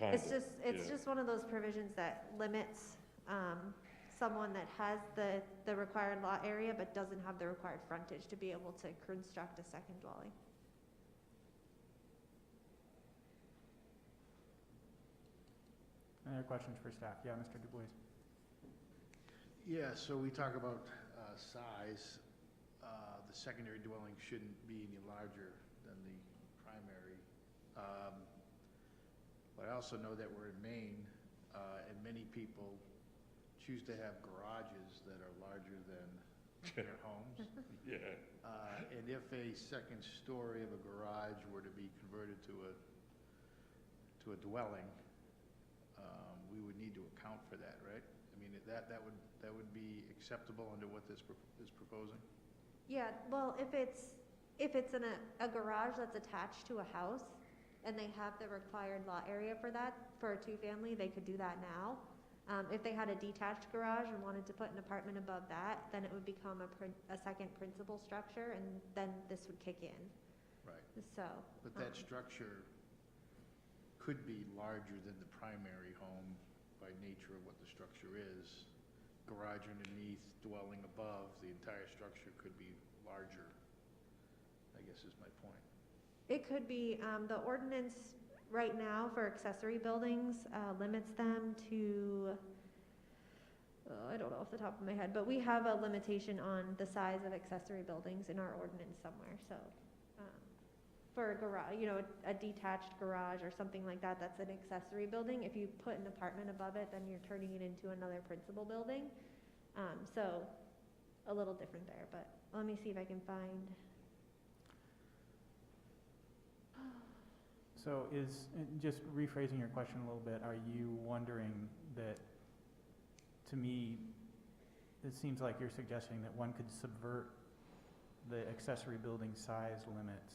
Speaker 7: It's just one of those provisions that limits, someone that has the required lot area but doesn't have the required frontage to be able to construct a second dwelling.
Speaker 2: Any other questions for staff? Yeah, Mr. Du Bois.
Speaker 3: Yeah, so we talk about size. The secondary dwelling shouldn't be any larger than the primary. But I also know that we're in Maine, and many people choose to have garages that are larger than their homes.
Speaker 4: Yeah.
Speaker 3: And if a second story of a garage were to be converted to a dwelling, we would need to account for that, right? I mean, that would be acceptable under what this is proposing?
Speaker 7: Yeah, well, if it's in a garage that's attached to a house, and they have the required lot area for that, for a two-family, they could do that now. If they had a detached garage and wanted to put an apartment above that, then it would become a second principal structure, and then this would kick in.
Speaker 3: Right.
Speaker 7: So.
Speaker 3: But that structure could be larger than the primary home by nature of what the structure is. Garage underneath, dwelling above, the entire structure could be larger, I guess is my point.
Speaker 7: It could be, the ordinance right now for accessory buildings limits them to, I don't know off the top of my head, but we have a limitation on the size of accessory buildings in our ordinance somewhere. So for a garage, a detached garage or something like that, that's an accessory building. If you put an apartment above it, then you're turning it into another principal building. So a little different there, but let me see if I can find.
Speaker 2: So just rephrasing your question a little bit, are you wondering that, to me, it seems like you're suggesting that one could subvert the accessory building size limits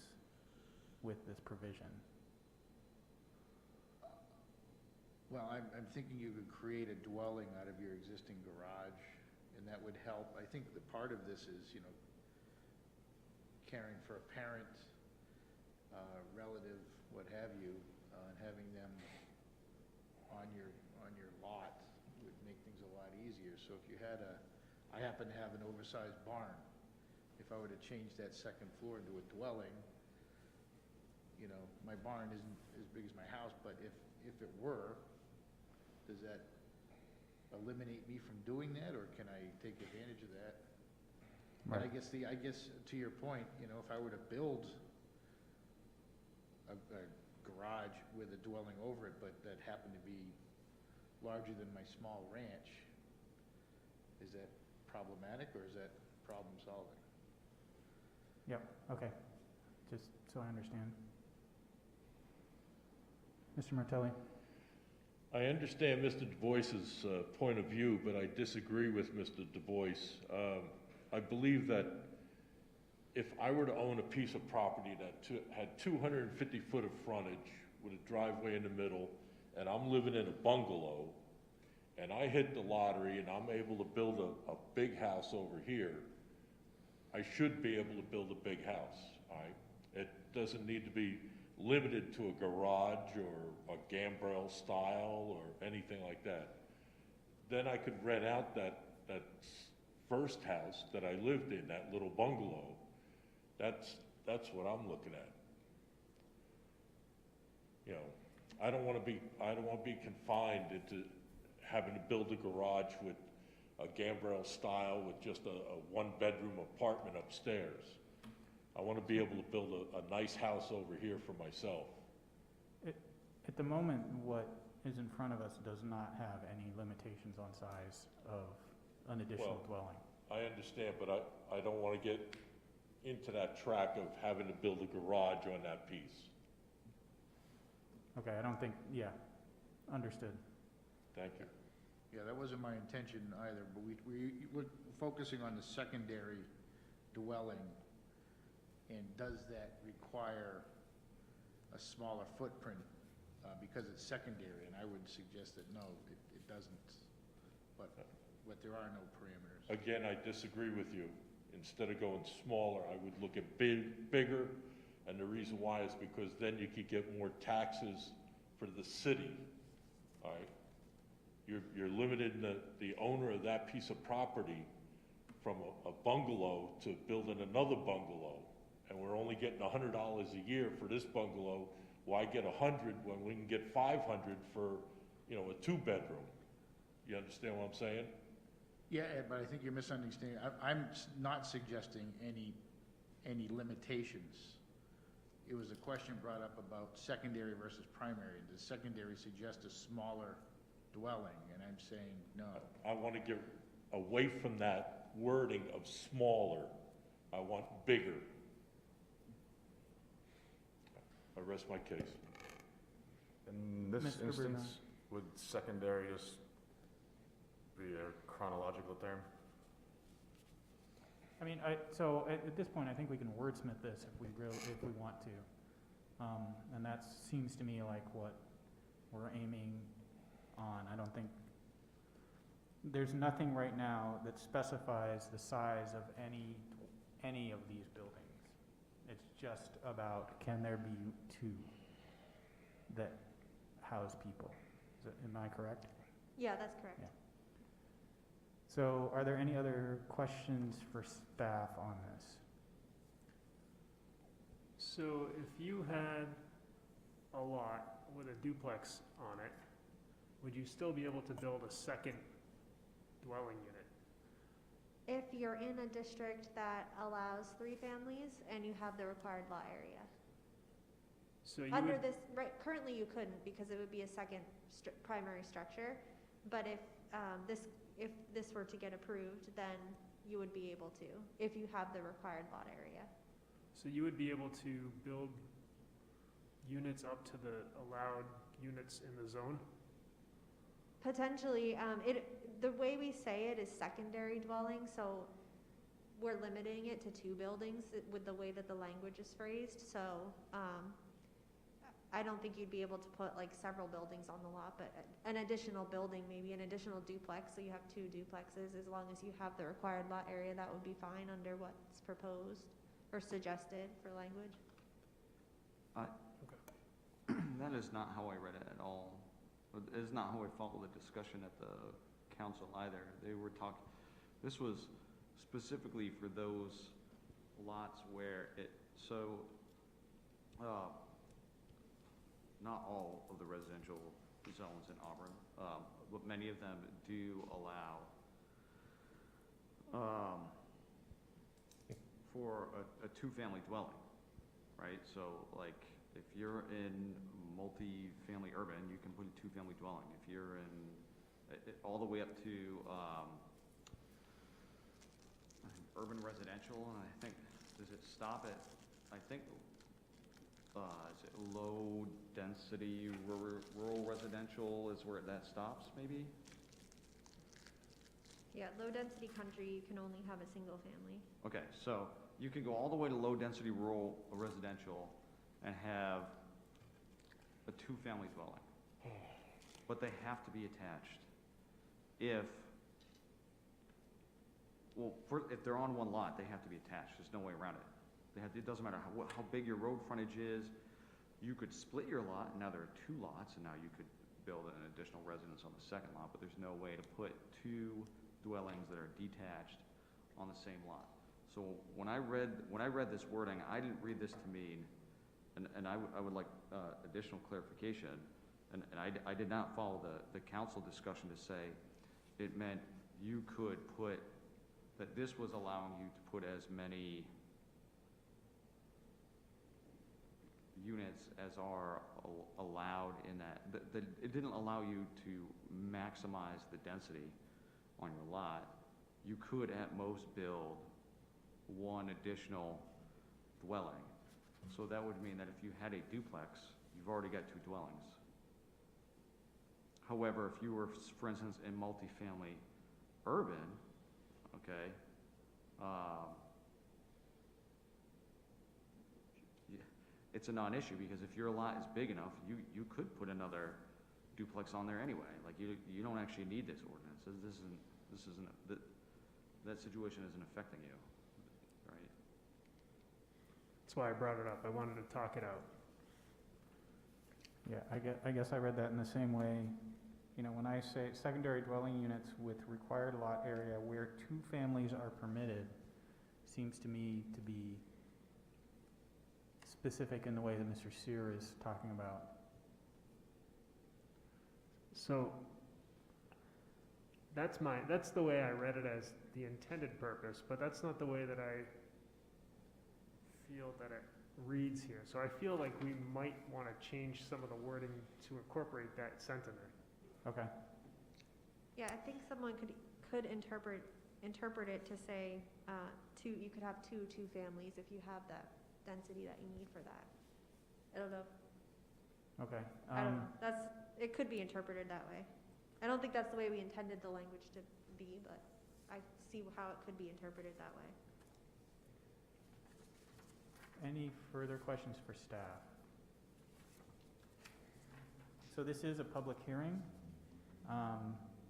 Speaker 2: with this provision?
Speaker 3: Well, I'm thinking you could create a dwelling out of your existing garage, and that would help. I think the part of this is, caring for a parent, relative, what have you, and having them on your lot would make things a lot easier. So if you had I happen to have an oversized barn. If I were to change that second floor into a dwelling, my barn isn't as big as my house, but if it were, does that eliminate me from doing that, or can I take advantage of that? Right. But I guess to your point, if I were to build a garage with a dwelling over it, but that happened to be larger than my small ranch, is that problematic, or is that problem solving?
Speaker 2: Yep, okay. Just so I understand. Mr. Martelli?
Speaker 4: I understand Mr. Du Bois's point of view, but I disagree with Mr. Du Bois. I believe that if I were to own a piece of property that had 250 foot of frontage with a driveway in the middle, and I'm living in a bungalow, and I hit the lottery and I'm able to build a big house over here, I should be able to build a big house, all right? It doesn't need to be limited to a garage or a gambrel style or anything like that. Then I could rent out that first house that I lived in, that little bungalow. That's what I'm looking at. I don't want to be confined into having to build a garage with a gambrel style with just a one-bedroom apartment upstairs. I want to be able to build a nice house over here for myself.
Speaker 2: At the moment, what is in front of us does not have any limitations on size of an additional dwelling.
Speaker 4: I understand, but I don't want to get into that track of having to build a garage on that piece.
Speaker 2: Okay, I don't think, yeah, understood.
Speaker 4: Thank you.
Speaker 3: Yeah, that wasn't my intention either, but we're focusing on the secondary dwelling, and does that require a smaller footprint because it's secondary? And I would suggest that no, it doesn't. But but there are no parameters.
Speaker 4: Again, I disagree with you. Instead of going smaller, I would look at bigger, and the reason why is because then you could get more taxes for the city, all right? You're limiting the owner of that piece of property from a bungalow to building another bungalow, and we're only getting $100 a year for this bungalow. Why get 100 when we can get 500 for, you know, a 2-bedroom? You understand what I'm saying?
Speaker 3: Yeah, Ed, but I think you're misunderstanding. I'm not suggesting any limitations. It was a question brought up about secondary versus primary. Does secondary suggest a smaller dwelling? And I'm saying no.
Speaker 4: I want to get away from that wording of smaller. I want bigger. I rest my case.
Speaker 11: In this
Speaker 2: Mr. Bruno.
Speaker 11: instance, would secondary just be a chronological term?
Speaker 2: I mean, so at this point, I think we can wordsmith this if we want to. And that seems to me like what we're aiming on. I don't think, there's nothing right now that specifies the size of any of these buildings. It's just about, can there be 2 that house people? Am I correct?
Speaker 7: Yeah, that's correct.
Speaker 2: Yeah. So are there any other questions for staff on this?
Speaker 10: So if you had a lot with a duplex on it, would you still be able to build a second dwelling unit?
Speaker 7: If you're in a district that allows 3 families and you have the required lot area.
Speaker 10: So you
Speaker 7: Under
Speaker 10: would,
Speaker 7: this, right, currently you couldn't because it would be a second primary structure. But if this were to get approved, then you would be able to, if you have the required lot area.
Speaker 10: so you would be able to build units up to the allowed units in the zone?
Speaker 7: Potentially, the way we say it is secondary dwelling, so we're limiting it to 2 buildings with the way that the language is phrased. So I don't think you'd be able to put like several buildings on the lot, but an additional building, maybe an additional duplex, so you have 2 duplexes, as long as you have the required lot area, that would be fine under what's proposed or suggested for language.
Speaker 6: That is not how I read it at all. It is not how I followed the discussion at the council either. They were talking, this was specifically for those lots where not all of the residential zones in Auburn, but many of them do allow for a 2-family dwelling, right? So like if you're in multi-family urban, you can put a 2-family dwelling. If you're in all the way up to urban residential, and I think, does it stop at, I think, is it low density rural residential is where that stops, maybe?
Speaker 7: Yeah, low density country, you can only have a single family.
Speaker 6: Okay, so you can go all the way to low density rural residential and have a 2-family dwelling, but they have to be attached. If they're on one lot, they have to be attached. There's no way around it. It doesn't matter how big your road frontage is. You could split your lot, and now there are 2 lots, and now you could build an additional residence on the second lot, but there's no way to put 2 dwellings that are detached on the same lot. So when I read this wording, I didn't read this to mean, and I would like additional clarification, and I did not follow the council discussion to say it meant you could put, that this was allowing you to put as many units as are allowed in that. It didn't allow you to maximize the density on your lot. You could at most build 1 additional dwelling. So that would mean that if you had a duplex, you've already got 2 dwellings. However, if you were, for instance, in multifamily urban, okay, it's a non-issue, because if your lot is big enough, you could put another duplex on there anyway. Like, you don't actually need this ordinance. That situation isn't affecting you, right?
Speaker 10: That's why I brought it up. I wanted to talk it out.
Speaker 2: Yeah, I guess I read that in the same way. You know, when I say secondary dwelling units with required lot area where 2 families are permitted, seems to me to be specific in the way that Mr. Sear is talking about.
Speaker 10: So that's the way I read it as the intended purpose, but that's not the way that I feel that it reads here. So I feel like we might want to change some of the wording to incorporate that sentiment.
Speaker 2: Okay.
Speaker 7: Yeah, I think someone could interpret it to say, you could have two families if you have that density that you need for that. I don't know.
Speaker 2: Okay.
Speaker 7: I don't know. It could be interpreted that way. I don't think that's the way we intended the language to be, but I see how it could be interpreted that way.
Speaker 2: Any further questions for staff? So this is a public hearing,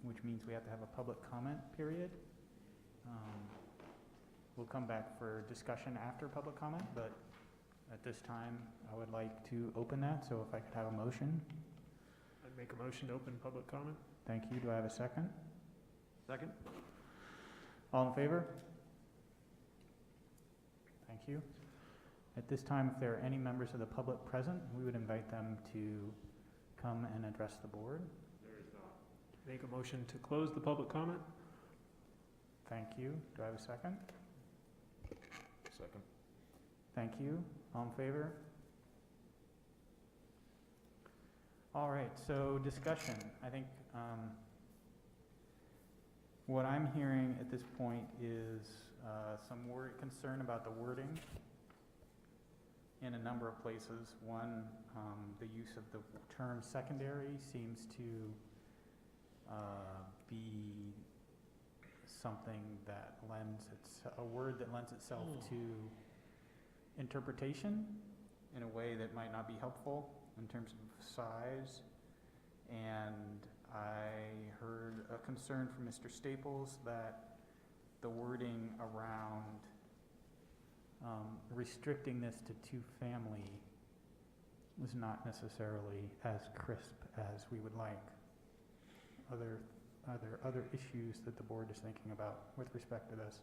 Speaker 2: which means we have to have a public comment period. We'll come back for discussion after public comment, but at this time, I would like to open that, so if I could have a motion.
Speaker 10: I'd make a motion to open public comment.
Speaker 2: Thank you. Do I have a second?
Speaker 6: Second?
Speaker 2: All in favor? Thank you. At this time, if there are any members of the public present, we would invite them to come and address the board.
Speaker 10: There is not. Make a motion to close the public comment.
Speaker 2: Thank you. Do I have a second?
Speaker 11: Second.
Speaker 2: Thank you. All in favor? All right, so discussion. I think what I'm hearing at this point is some concern about the wording in a number of places. One, the use of the term secondary seems to be something that a word that lends itself to interpretation in a way that might not be helpful in terms of size. And I heard a concern from Mr. Staples that the wording around restricting this to 2-family was not necessarily as crisp as we would like. Are there other issues that the board is thinking about with respect to this?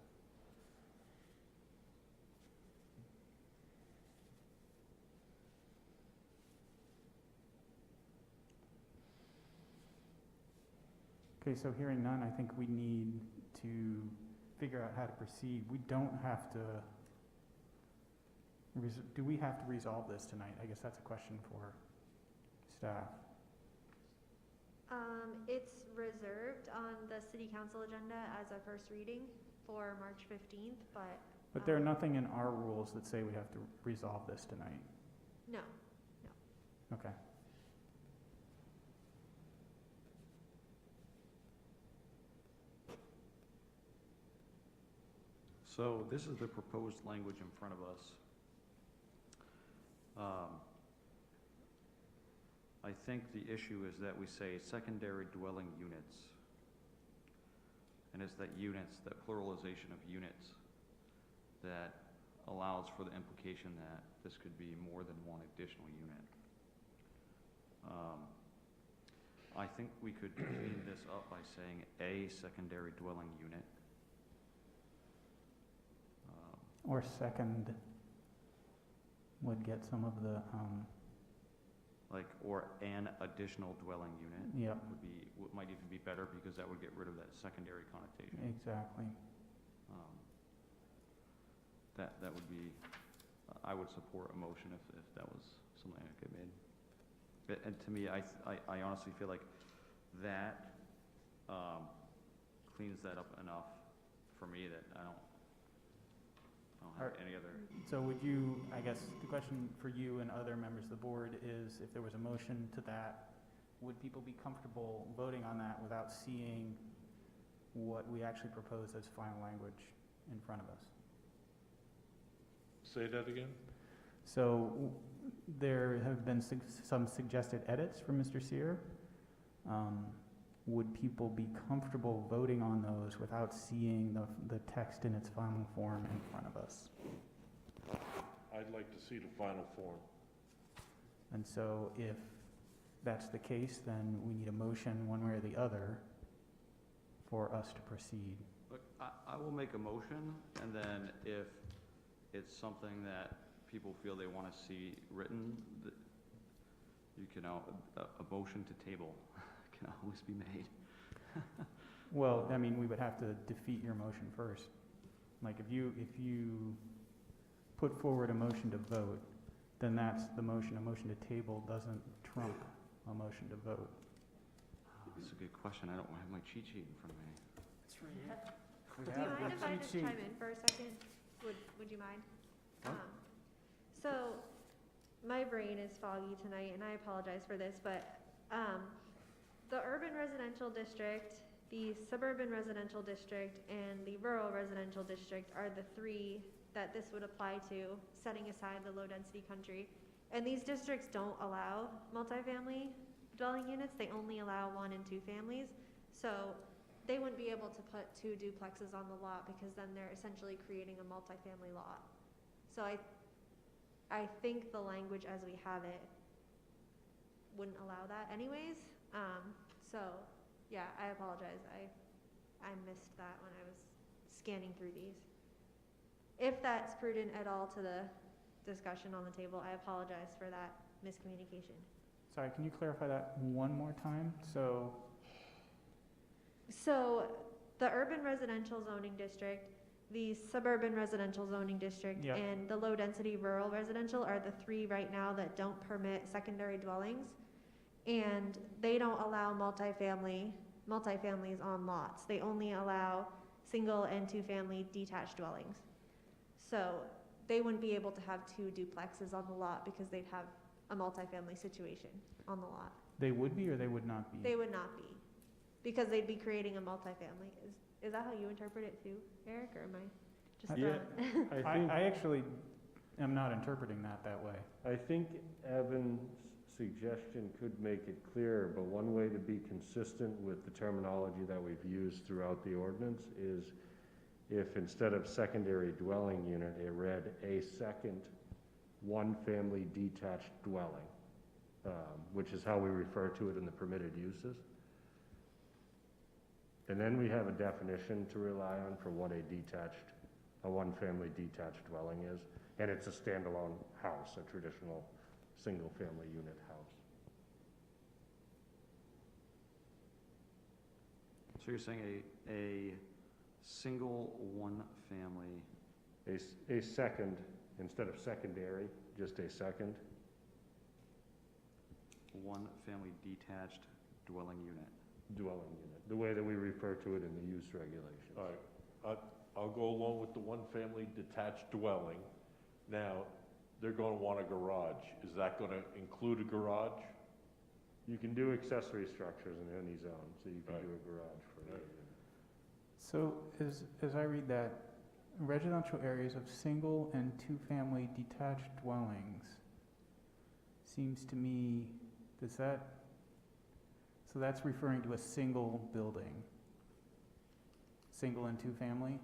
Speaker 2: Okay, so hearing none, I think we need to figure out how to proceed. We don't have to, do we have to resolve this tonight? I guess that's a question for staff.
Speaker 7: It's reserved on the city council agenda as a first reading for March 15th, but.
Speaker 2: But there's nothing in our rules that say we have to resolve this tonight?
Speaker 7: No.
Speaker 2: Okay.
Speaker 6: So this is the proposed language in front of us. I think the issue is that we say secondary dwelling units. And it's that units, that pluralization of units, that allows for the implication that this could be more than one additional unit. I think we could clean this up by saying a secondary dwelling unit.
Speaker 2: Or second would get some of the,
Speaker 6: or an additional dwelling unit.
Speaker 2: Yep.
Speaker 6: Might even be better because that would get rid of that secondary connotation.
Speaker 2: Exactly.
Speaker 6: That would be, I would support a motion if that was something that could be made. And to me, I honestly feel like that cleans that up enough for me that I don't have any other.
Speaker 2: So would you, I guess the question for you and other members of the board is, if there was a motion to that, would people be comfortable voting on that without seeing what we actually propose as final language in front of us?
Speaker 4: Say that again?
Speaker 2: So there have been some suggested edits from Mr. Sear. Would people be comfortable voting on those without seeing the text in its final form in front of us?
Speaker 4: I'd like to see the final form.
Speaker 2: And so if that's the case, then we need a motion one way or the other for us to proceed.
Speaker 6: Look, I will make a motion, and then if it's something that people feel they want to see written, you can, a motion to table can always be made.
Speaker 2: Well, I mean, we would have to defeat your motion first. Like, if you put forward a motion to vote, then that's the motion. A motion to table doesn't trump a motion to vote.
Speaker 6: That's a good question. I don't have my cheat sheet in front of me.
Speaker 10: It's right here.
Speaker 8: We
Speaker 7: Do you
Speaker 8: have
Speaker 7: mind
Speaker 8: the
Speaker 7: if I
Speaker 8: cheat
Speaker 7: just
Speaker 8: sheet.
Speaker 7: chime in for a second? Would you mind?
Speaker 6: What?
Speaker 7: So, my brain is foggy tonight, and I apologize for this, but the urban residential district, the suburban residential district, and the rural residential district are the three that this would apply to, setting aside the low-density country. And these districts don't allow multifamily dwelling units. They only allow 1 and 2 families. So they wouldn't be able to put 2 duplexes on the lot because then they're essentially creating a multifamily lot. So I think the language as we have it wouldn't allow that anyways. So yeah, I apologize. I missed that when I was scanning through these. If that's prudent at all to the discussion on the table, I apologize for that miscommunication.
Speaker 2: Sorry, can you clarify that one more time? So
Speaker 7: the urban residential zoning district, the suburban residential zoning district,
Speaker 2: Yep.
Speaker 7: and the low-density rural residential are the 3 right now that don't permit secondary dwellings. And they don't allow multifamilies on lots. They only allow single and 2-family detached dwellings. So they wouldn't be able to have 2 duplexes on the lot because they'd have a multifamily situation on the lot.
Speaker 2: they would be or they would not be?
Speaker 7: They would not be, because they'd be creating a multifamily. Is that how you interpret it too, Eric, or am I just?
Speaker 16: Yeah, I think,
Speaker 2: I actually am not interpreting that way.
Speaker 16: I think Evan's suggestion could make it clearer, but one way to be consistent with the terminology that we've used throughout the ordinance is if instead of secondary dwelling unit, it read a second 1-family detached dwelling, which is how we refer to it in the permitted uses. And then we have a definition to rely on for what a 1-family detached dwelling is. And it's a standalone house, a traditional single-family unit house.
Speaker 6: So you're saying a single 1-family,
Speaker 16: A second, instead of secondary, just a second.
Speaker 6: 1-family detached dwelling unit.
Speaker 16: Dwelling unit, the way that we refer to it in the use regulations.
Speaker 4: All right, I'll go along with the 1-family detached dwelling. Now, they're gonna want a garage. Is that gonna include a garage?
Speaker 16: You can do accessory structures in any zone, so you can
Speaker 4: Right.
Speaker 16: do a garage for any
Speaker 4: Right.
Speaker 16: unit.
Speaker 2: So as I read that, residential areas of single and 2-family detached dwellings seems to me, so that's referring to a single building? Single and 2-family?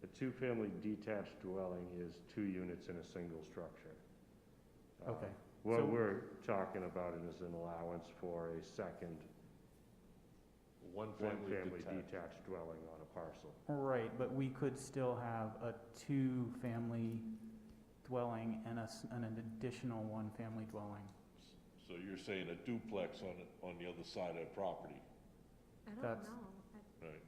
Speaker 16: A 2-family detached dwelling is 2 units in a single structure.
Speaker 2: Okay.
Speaker 16: What
Speaker 2: So-
Speaker 16: we're talking about is an allowance for a second 1-family detached dwelling on a parcel.
Speaker 2: Right, but we could still have a 2-family dwelling and an additional 1-family dwelling.
Speaker 4: So you're saying a duplex on the other side of the property?
Speaker 7: I don't
Speaker 2: That's-
Speaker 7: know.
Speaker 4: Right.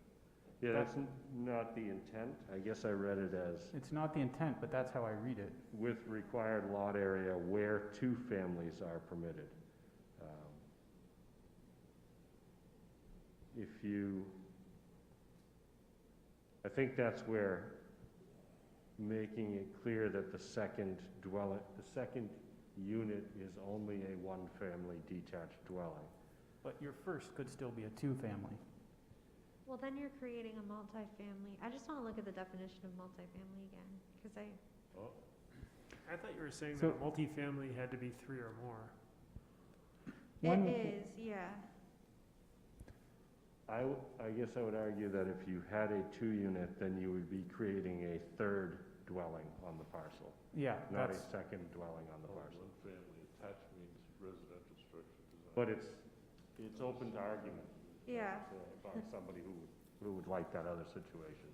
Speaker 16: Yeah, that's not the intent. I guess I read it as
Speaker 2: It's not the intent, but that's how I read it.
Speaker 16: with required lot area where 2 families are permitted. I think that's where making it clear that the second unit is only a 1-family detached dwelling.
Speaker 2: But your first could still be a 2-family.
Speaker 7: Well, then you're creating a multifamily. I just want to look at the definition of multifamily again, because
Speaker 10: I thought you were saying
Speaker 2: So-
Speaker 10: that multifamily had to be 3 or more.
Speaker 2: One-
Speaker 7: It is, yeah.
Speaker 16: I guess I would argue that if you had a 2-unit, then you would be creating a third dwelling on the parcel,
Speaker 2: Yeah,
Speaker 16: not a
Speaker 2: that's,
Speaker 16: second dwelling on the parcel.
Speaker 4: One family attached means residential structure design.
Speaker 16: But it's open to argument.
Speaker 7: Yeah.
Speaker 16: By somebody who would like that other situation.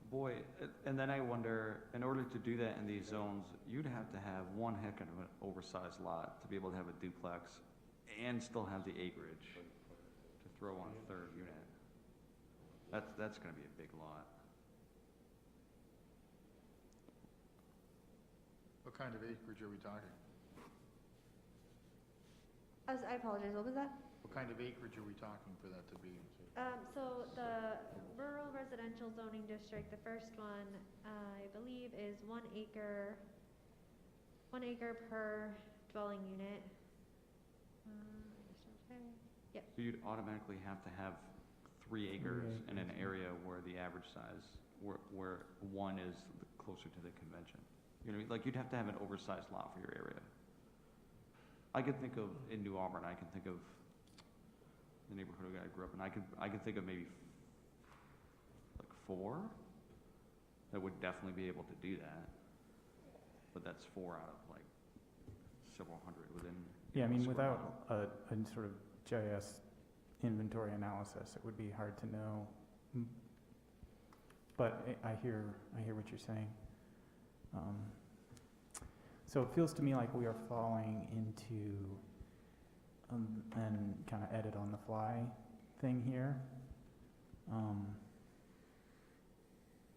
Speaker 6: Boy, and then I wonder, in order to do that in these zones, you'd have to have one heck of an oversized lot to be able to have a duplex and still have the acreage to throw on a third unit. That's gonna be a big lot.
Speaker 3: What kind of acreage are we talking?
Speaker 7: I apologize, what was that?
Speaker 3: What kind of acreage are we talking for that to be?
Speaker 7: So the rural residential zoning district, the first one, I believe is 1 acre, 1 acre per dwelling unit. Yep.
Speaker 6: So you'd automatically have to have 3 acres in an area where the average size, where 1 is closer to the convention. You know, like you'd have to have an oversized lot for your area. I could think of, in New Auburn, I can think of the neighborhood I grew up in, I could think of maybe like 4 that would definitely be able to do that. But that's 4 out of like several hundred within.
Speaker 2: yeah, I mean,
Speaker 6: square
Speaker 2: without
Speaker 6: mile.
Speaker 2: a sort of GIS inventory analysis, it would be hard to know. But I hear what you're saying. So it feels to me like we are falling into and kind of edit on the fly thing here.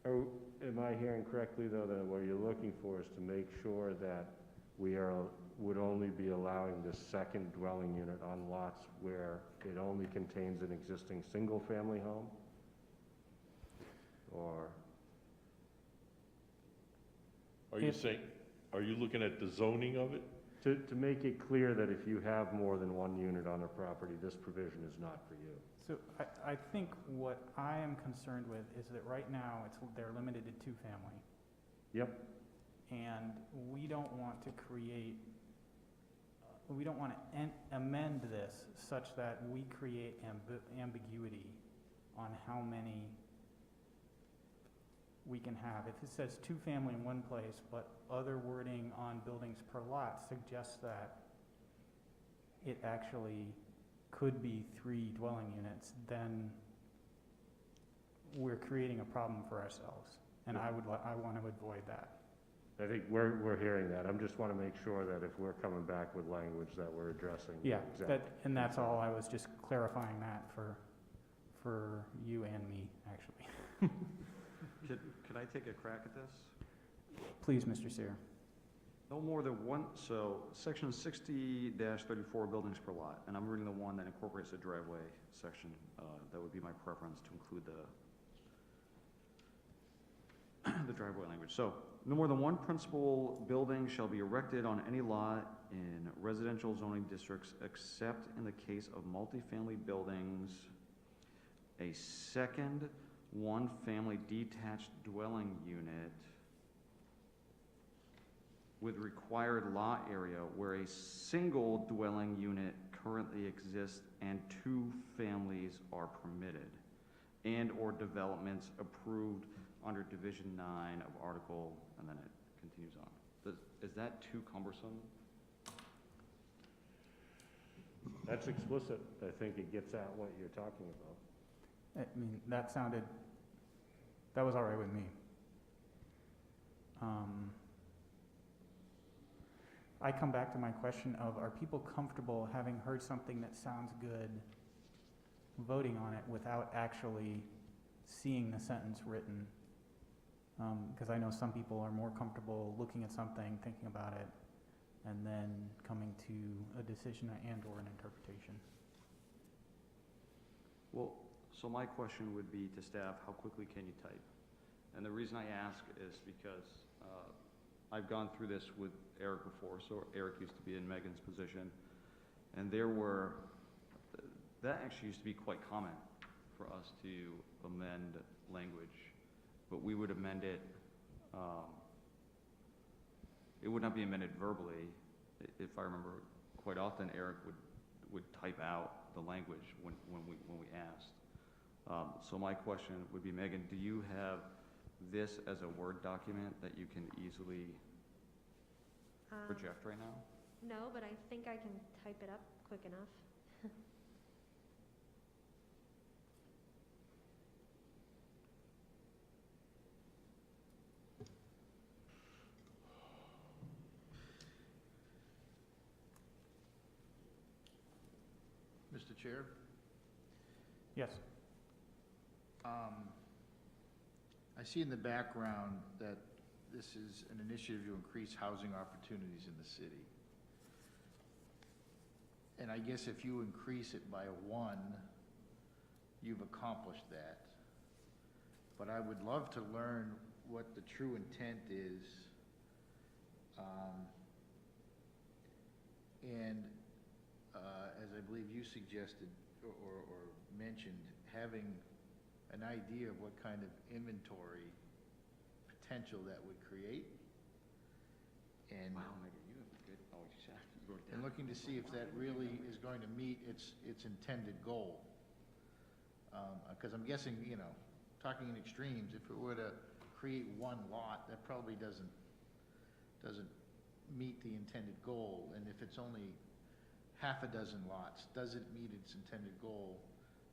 Speaker 16: Am I hearing correctly, though, that what you're looking for is to make sure that would only be allowing the second dwelling unit on lots where it only contains an existing single-family home? Or?
Speaker 4: Are you saying, are you looking at the zoning of it?
Speaker 16: To make it clear that if you have more than 1 unit on a property, this provision is not for you.
Speaker 2: So I think what I am concerned with is that right now they're limited to 2-family.
Speaker 16: Yep.
Speaker 2: And we don't want to create, we don't want to amend this such that we create ambiguity on how many we can have. If it says 2-family in one place, but other wording on buildings per lot suggests that it actually could be 3 dwelling units, then we're creating a problem for ourselves. And I want to avoid that.
Speaker 16: I think we're hearing that. I just want to make sure that if we're coming back with language that we're addressing.
Speaker 2: Yeah,
Speaker 16: exactly.
Speaker 2: and that's all. I was just clarifying that for you and me, actually.
Speaker 6: Could I take a crack at this?
Speaker 2: Please, Mr. Sear.
Speaker 6: No more than one, so section 60-34 buildings per lot, and I'm reading the one that incorporates the driveway section. That would be my preference to include the driveway language. So, no more than one principal building shall be erected on any lot in residential zoning districts except in the case of multifamily buildings. A second 1-family detached dwelling unit with required lot area where a single dwelling unit currently exists and 2 families are permitted, and or developments approved under Division 9 of Article, and then it continues on. Is that too cumbersome?
Speaker 16: That's explicit. I think it gets at what you're talking about.
Speaker 2: I mean, that was all right with me. I come back to my question of, are people comfortable having heard something that sounds good, voting on it without actually seeing the sentence written? Because I know some people are more comfortable looking at something, thinking about it, and then coming to a decision and or an interpretation.
Speaker 6: Well, so my question would be to staff, how quickly can you type? And the reason I ask is because I've gone through this with Eric before, so Eric used to be in Megan's position, and that actually used to be quite common for us to amend language, but we would amend it, it would not be amended verbally. If I remember, quite often Eric would would type out the language when we asked. So my question would be, Megan, do you have this as a Word document that you can easily project right now?
Speaker 7: No, but I think I can type it up quick enough.
Speaker 3: Mr. Chair?
Speaker 2: Yes.
Speaker 3: I see in the background that this is an initiative to increase housing opportunities in the city. And I guess if you increase it by 1, you've accomplished that. But I would love to learn what the true intent is. As I believe you suggested or mentioned, having an idea of what kind of inventory potential that would create. And
Speaker 6: Wow, Megan, you have a good, oh, shit, you wrote it down.
Speaker 3: and looking to see if that really is going to meet its intended goal. Because I'm guessing, you know, talking in extremes, if it were to create 1 lot, that probably doesn't meet the intended goal. And if it's only half a dozen lots, does it meet its intended goal?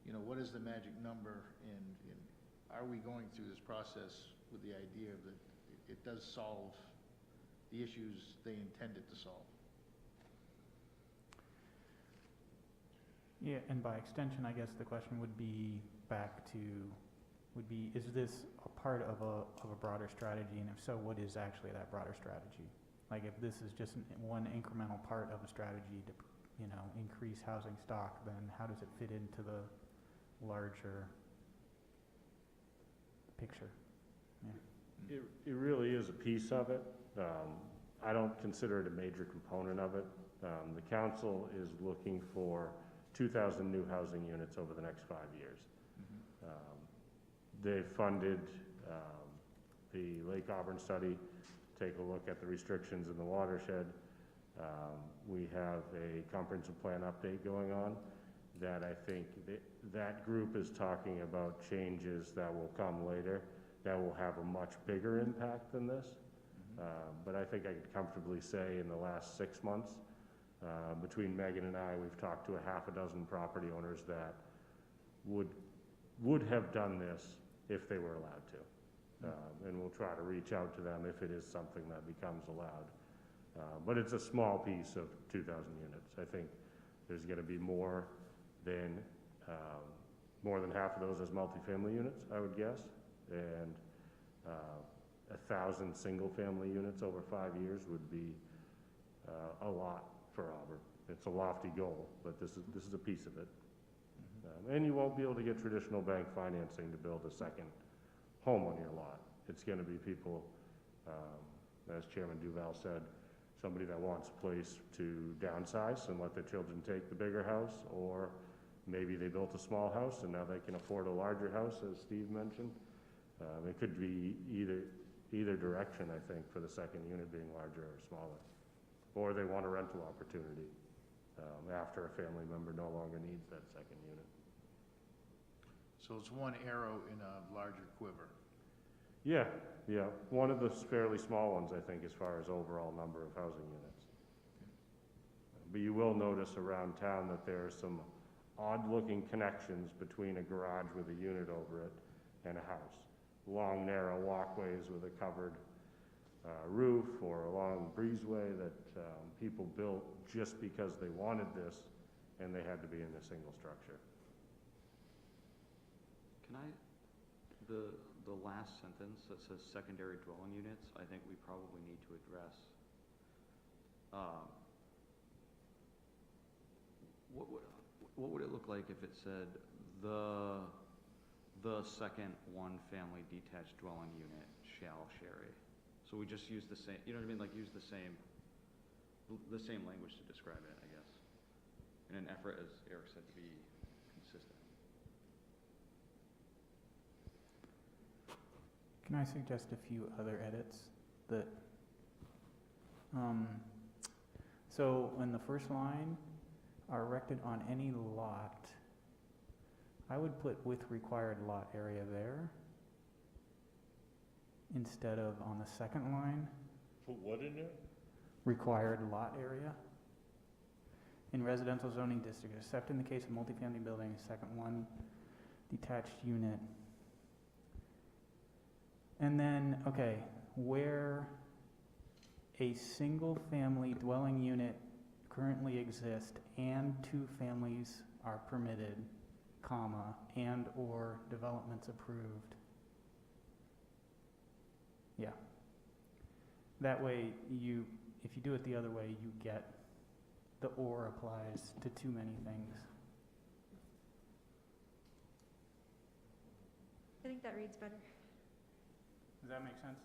Speaker 3: You know, what is the magic number, and are we going through this process with the idea that it does solve the issues they intended to solve?
Speaker 2: Yeah, and by extension, I guess the question would be is this a part of a broader strategy? And if so, what is actually that broader strategy? Like, if this is just one incremental part of a strategy to, you know, increase housing stock, then how does it fit into the larger picture? Yeah.
Speaker 16: It really is a piece of it. I don't consider it a major component of it. The council is looking for 2,000 new housing units over the next 5 years. They funded the Lake Auburn study, take a look at the restrictions in the watershed. We have a comprehensive plan update going on that I think that group is talking about changes that will come later that will have a much bigger impact than this. But I think I could comfortably say in the last 6 months, between Megan and I, we've talked to a half a dozen property owners that would have done this if they were allowed to. And we'll try to reach out to them if it is something that becomes allowed. But it's a small piece of 2,000 units. I think there's going to be more than half of those as multifamily units, I would guess, and 1,000 single-family units over 5 years would be a lot for Auburn. It's a lofty goal, but this is a piece of it. And you won't be able to get traditional bank financing to build a second home on your lot. It's going to be people, as Chairman Duval said, somebody that wants a place to downsize and let their children take the bigger house, or maybe they built a small house and now they can afford a larger house, as Steve mentioned. It could be either direction, I think, for the second unit being larger or smaller. Or they want a rental opportunity after a family member no longer needs that second unit.
Speaker 3: So it's one arrow in a larger quiver.
Speaker 16: Yeah. One of the fairly small ones, I think, as far as overall number of housing units. But you will notice around town that there are some odd-looking connections between a garage with a unit over it and a house. Long, narrow walkways with a covered roof, or a long breezeway that people built just because they wanted this and they had to be in a single structure.
Speaker 6: Can I, the last sentence that says secondary dwelling units, I think we probably need to address. What would it look like if it said the second one-family detached dwelling unit shall share a? So we just use the same, you know what I mean? Like use the same language to describe it, I guess, in an effort, as Eric said, to be consistent.
Speaker 2: Can I suggest a few other edits that, so in the first line, are erected on any lot. I would put with required lot area there instead of on the second line,
Speaker 4: Put what in there?
Speaker 2: required lot area. In residential zoning district, except in the case of multifamily building, second one detached unit. And then, okay, where a single-family dwelling unit currently exists and two families are permitted, comma, and/or developments approved. Yeah. That way, if you do it the other way, you get the or applies to too many things.
Speaker 7: I think that reads better.
Speaker 2: Does that make sense?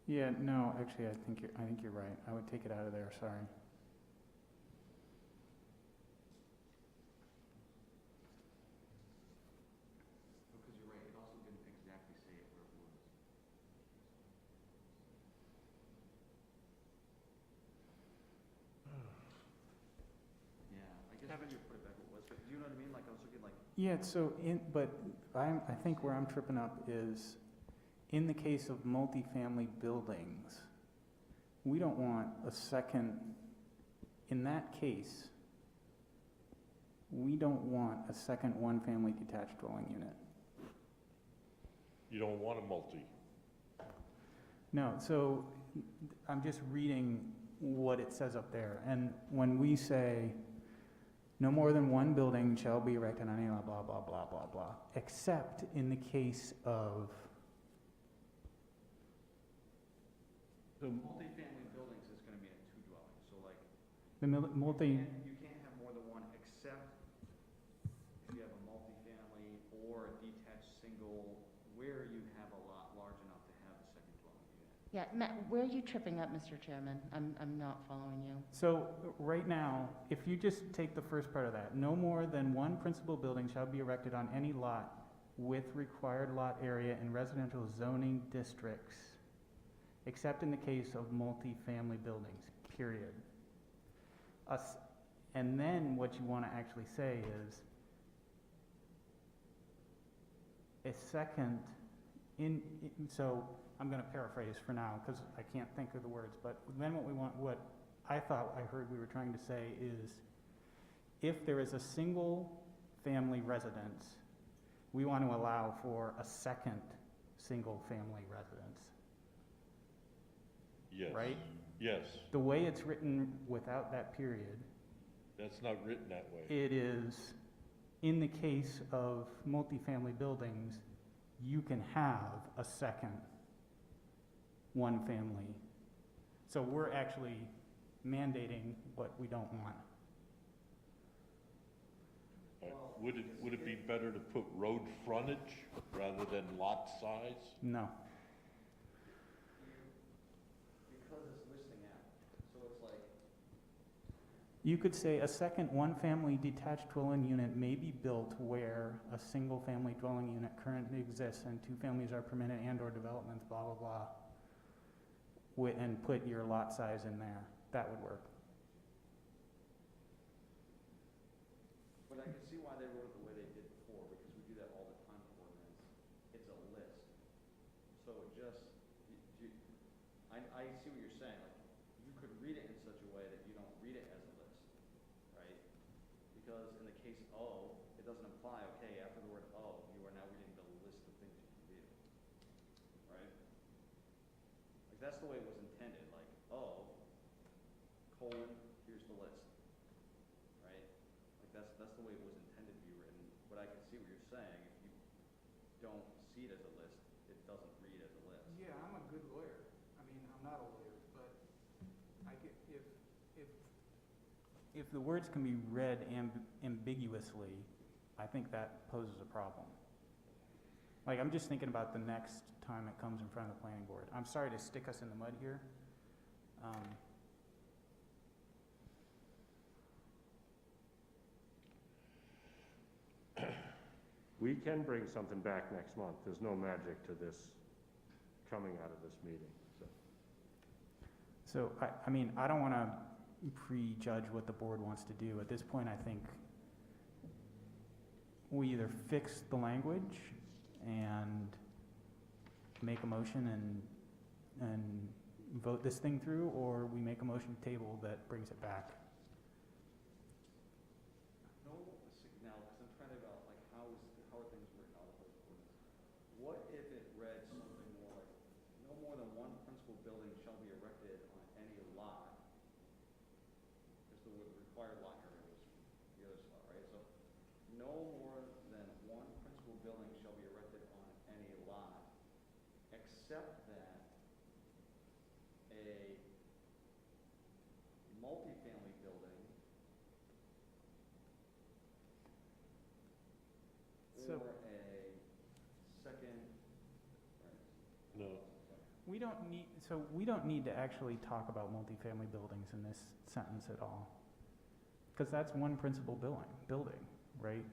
Speaker 2: Yeah, no, actually, I think you're right. I would take it out of there, sorry.
Speaker 6: Because you're right, it also didn't exactly say it where it was. Yeah, I guess maybe you put it back where it was, but do you know what I mean? Like, I was looking like.
Speaker 2: Yeah, so but I think where I'm tripping up is in the case of multifamily buildings, we don't want a second, in that case, we don't want a second one-family detached dwelling unit.
Speaker 4: You don't want a multi.
Speaker 2: No, so I'm just reading what it says up there. And when we say, no more than one building shall be erected on any lot, blah, blah, blah, blah, blah, except in the case of.
Speaker 6: The multifamily buildings is gonna be in two dwellings, so like.
Speaker 2: The multi.
Speaker 6: You can't have more than one, except if you have a multifamily or a detached single, where you have a lot large enough to have a second dwelling unit.
Speaker 15: Yeah, Matt, where are you tripping up, Mr. Chairman? I'm not following you.
Speaker 2: So right now, if you just take the first part of that, no more than one principal building shall be erected on any lot with required lot area in residential zoning districts, except in the case of multifamily buildings, period. And then what you want to actually say is a second, so I'm going to paraphrase for now because I can't think of the words, but then what I thought I heard we were trying to say is if there is a single family residence, we want to allow for a second single family residence.
Speaker 4: Yes.
Speaker 2: Right?
Speaker 4: Yes.
Speaker 2: The way it's written without that period,
Speaker 4: That's not written that way.
Speaker 2: it is, in the case of multifamily buildings, you can have a second one family. So we're actually mandating what we don't want.
Speaker 4: Would it be better to put road frontage rather than lot size?
Speaker 2: No.
Speaker 6: Because it's listing out, so it's like.
Speaker 2: You could say a second one-family detached dwelling unit may be built where a single-family dwelling unit currently exists and two families are permitted and/or developments, blah, blah, blah. And put your lot size in there. That would work.
Speaker 6: But I can see why they wrote it the way they did before, because we do that all the time for ordinance. It's a list. So it just, I see what you're saying, like, you could read it in such a way that you don't read it as a list, right? Because in the case O, it doesn't imply, okay, after the word O, you are now reading the list of things you can do, right? Like, that's the way it was intended, like, O, colon, here's the list, right? Like, that's you're saying. If you don't see it as a list, it doesn't read as a list.
Speaker 2: Yeah, I'm a good lawyer. I mean, I'm not a lawyer, but if the words can be read ambiguously, I think that poses a problem. Like, I'm just thinking about the next time it comes in front of the planning board. I'm sorry to stick us in the mud here.
Speaker 16: We can bring something back next month. There's no magic to this coming out of this meeting, so.
Speaker 2: So, I mean, I don't want to prejudge what the board wants to do. At this point, I think we either fix the language and make a motion and vote this thing through, or we make a motion table that brings it back.
Speaker 6: No, now, because I'm trying to about like how are things written out of those ordinances? What if it read something more like, no more than one principal building shall be erected on any lot? Because the required lot area was the other spot, right? So, no more than one principal building shall be erected on any lot, except that a multifamily building
Speaker 2: So-
Speaker 6: or a second, right?
Speaker 4: No,
Speaker 2: We don't need to actually talk about multifamily buildings in this sentence at all. Because that's one principal building, right?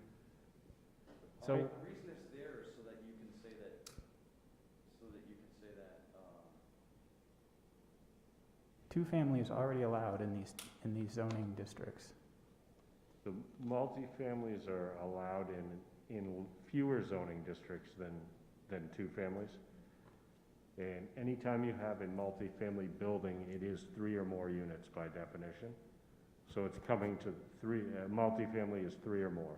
Speaker 2: So,
Speaker 6: The reason it's there is so that you can say that,
Speaker 2: two-family is already allowed in these zoning districts.
Speaker 16: The multifamilies are allowed in fewer zoning districts than two families. And anytime you have a multifamily building, it is 3 or more units by definition. So it's coming to 3, multifamily is 3 or more.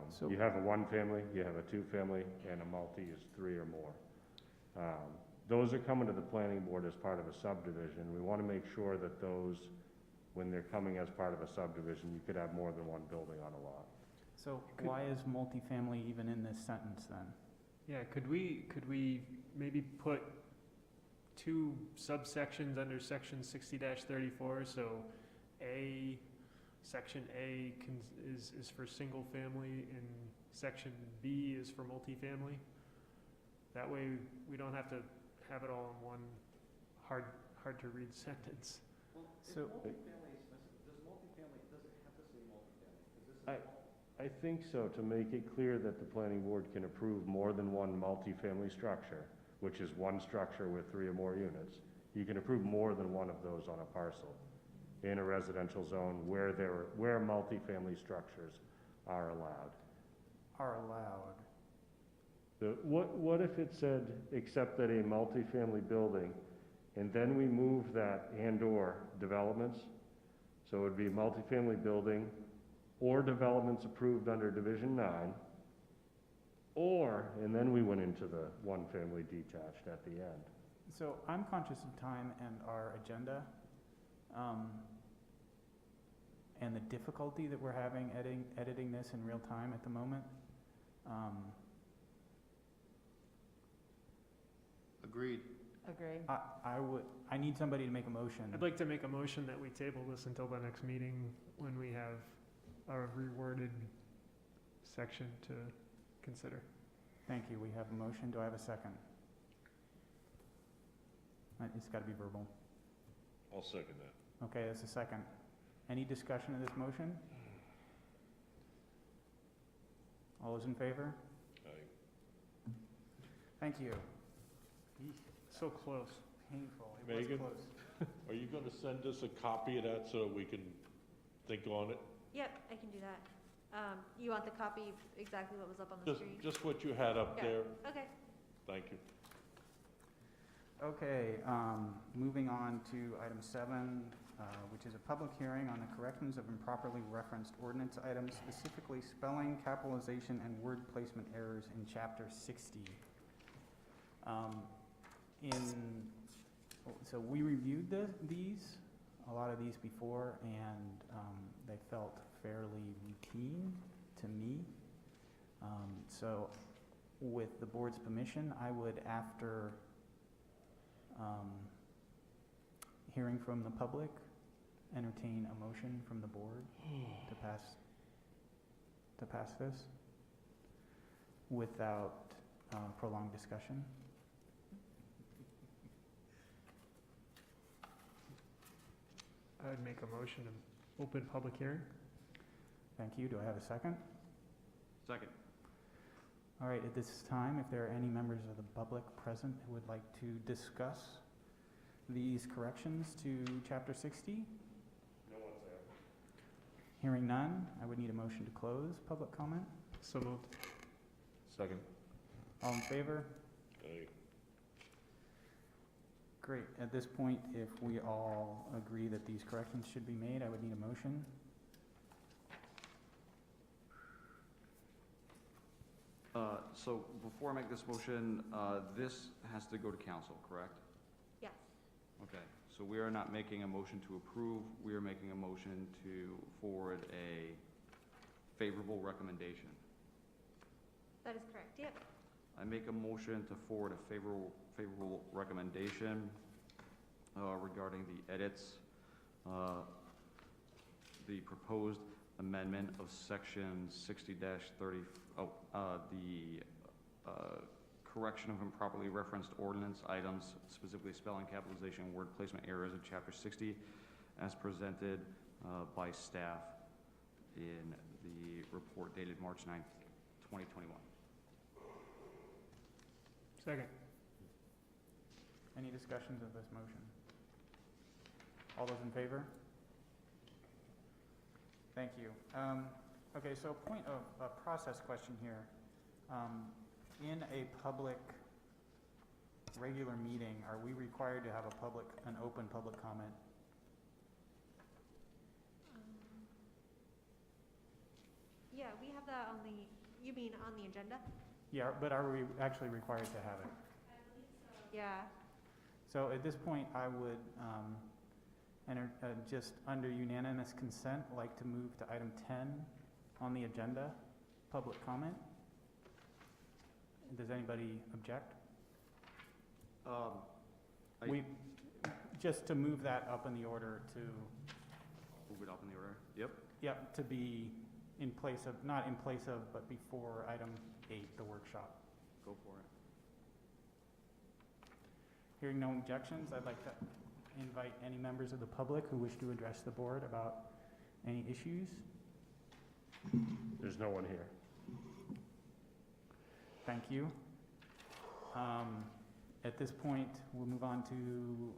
Speaker 2: So-
Speaker 16: You have a 1-family, you have a 2-family, and a multi is 3 or more. Those are coming to the planning board as part of a subdivision. We want to make sure that those, when they're coming as part of a subdivision, you could have more than one building on a lot.
Speaker 2: So why is multifamily even in this sentence then?
Speaker 10: Yeah, could we maybe put 2 subsections under section 60-34, so section A is for single family and section B is for multifamily? That way, we don't have to have it all in one hard to read sentence.
Speaker 6: well, if
Speaker 2: So-
Speaker 6: multifamily is, does it have to say multifamily? 'Cause this is
Speaker 16: I think so, to make it clear that the planning board can approve more than one multifamily structure, which is one structure with 3 or more units. You can approve more than one of those on a parcel in a residential zone where multifamily structures are allowed.
Speaker 2: Are allowed.
Speaker 16: What if it said, except that a multifamily building, and then we move that and/or developments? So it would be multifamily building or developments approved under Division 9, and then we went into the 1-family detached at the end.
Speaker 2: So I'm conscious of time and our agenda, and the difficulty that we're having editing this in real time at the moment.
Speaker 3: Agreed.
Speaker 15: Agree.
Speaker 2: I need somebody to make a motion.
Speaker 10: I'd like to make a motion that we table this until the next meeting when we have a reworded section to consider.
Speaker 2: Thank you. We have a motion. Do I have a second? It's got to be verbal.
Speaker 4: I'll second that.
Speaker 2: Okay, that's a second. Any discussion of this motion? All those in favor?
Speaker 4: Aye.
Speaker 2: Thank you.
Speaker 10: So close.
Speaker 2: Painful. It was
Speaker 4: Megan?
Speaker 2: close.
Speaker 4: Are you gonna send us a copy of that so that we can think on it?
Speaker 7: Yep, I can do that. You want the copy of exactly what was up on the screen?
Speaker 4: Just what you had up
Speaker 7: Yeah.
Speaker 4: there,
Speaker 7: Okay.
Speaker 4: thank you.
Speaker 2: Okay, moving on to item 7, which is a public hearing on the corrections of improperly referenced ordinance items, specifically spelling, capitalization, and word placement errors in Chapter 60. So we reviewed a lot of these before, and they felt fairly routine to me. So with the board's permission, I would, after hearing from the public, entertain a motion from the board to pass this without prolonged discussion.
Speaker 10: I would make a motion to open public hearing.
Speaker 2: Thank you. Do I have a second?
Speaker 6: Second.
Speaker 2: All right, at this time, if there are any members of the public present who would like to discuss these corrections to Chapter 60?
Speaker 16: No one's there.
Speaker 2: Hearing none, I would need a motion to close public comment.
Speaker 10: So moved.
Speaker 11: Second.
Speaker 2: All in favor?
Speaker 16: Aye.
Speaker 2: Great. At this point, if we all agree that these corrections should be made, I would need a motion.
Speaker 6: So before I make this motion, this has to go to council, correct?
Speaker 7: Yes.
Speaker 6: Okay, so we are not making a motion to approve, we are making a motion to forward a favorable recommendation.
Speaker 7: That is correct, yep.
Speaker 6: I make a motion to forward a favorable recommendation regarding the edits, the proposed amendment of section 60-30, the correction of improperly referenced ordinance items, specifically spelling, capitalization, and word placement errors in chapter 60, as presented by staff in the report dated March 9th, 2021.
Speaker 10: Second.
Speaker 2: Any discussions of this motion? All those in favor? Thank you. Okay, so point of a process question here. In a public regular meeting, are we required to have an open public comment?
Speaker 7: Yeah, we have that on the, you mean on the agenda?
Speaker 2: Yeah, but are we actually required to have it?
Speaker 7: Yeah.
Speaker 2: So at this point, I would just under unanimous consent, like to move to item 10 on the agenda, public comment. Does anybody object? Just to move that up in the order to...
Speaker 6: Move it up in the order? Yep.
Speaker 2: Yep, to be in place of, not in place of, but before item 8, the workshop.
Speaker 6: Go for it.
Speaker 2: Hearing no objections, I'd like to invite any members of the public who wish to address the board about any issues.
Speaker 16: There's no one here.
Speaker 2: Thank you. At this point, we'll move on to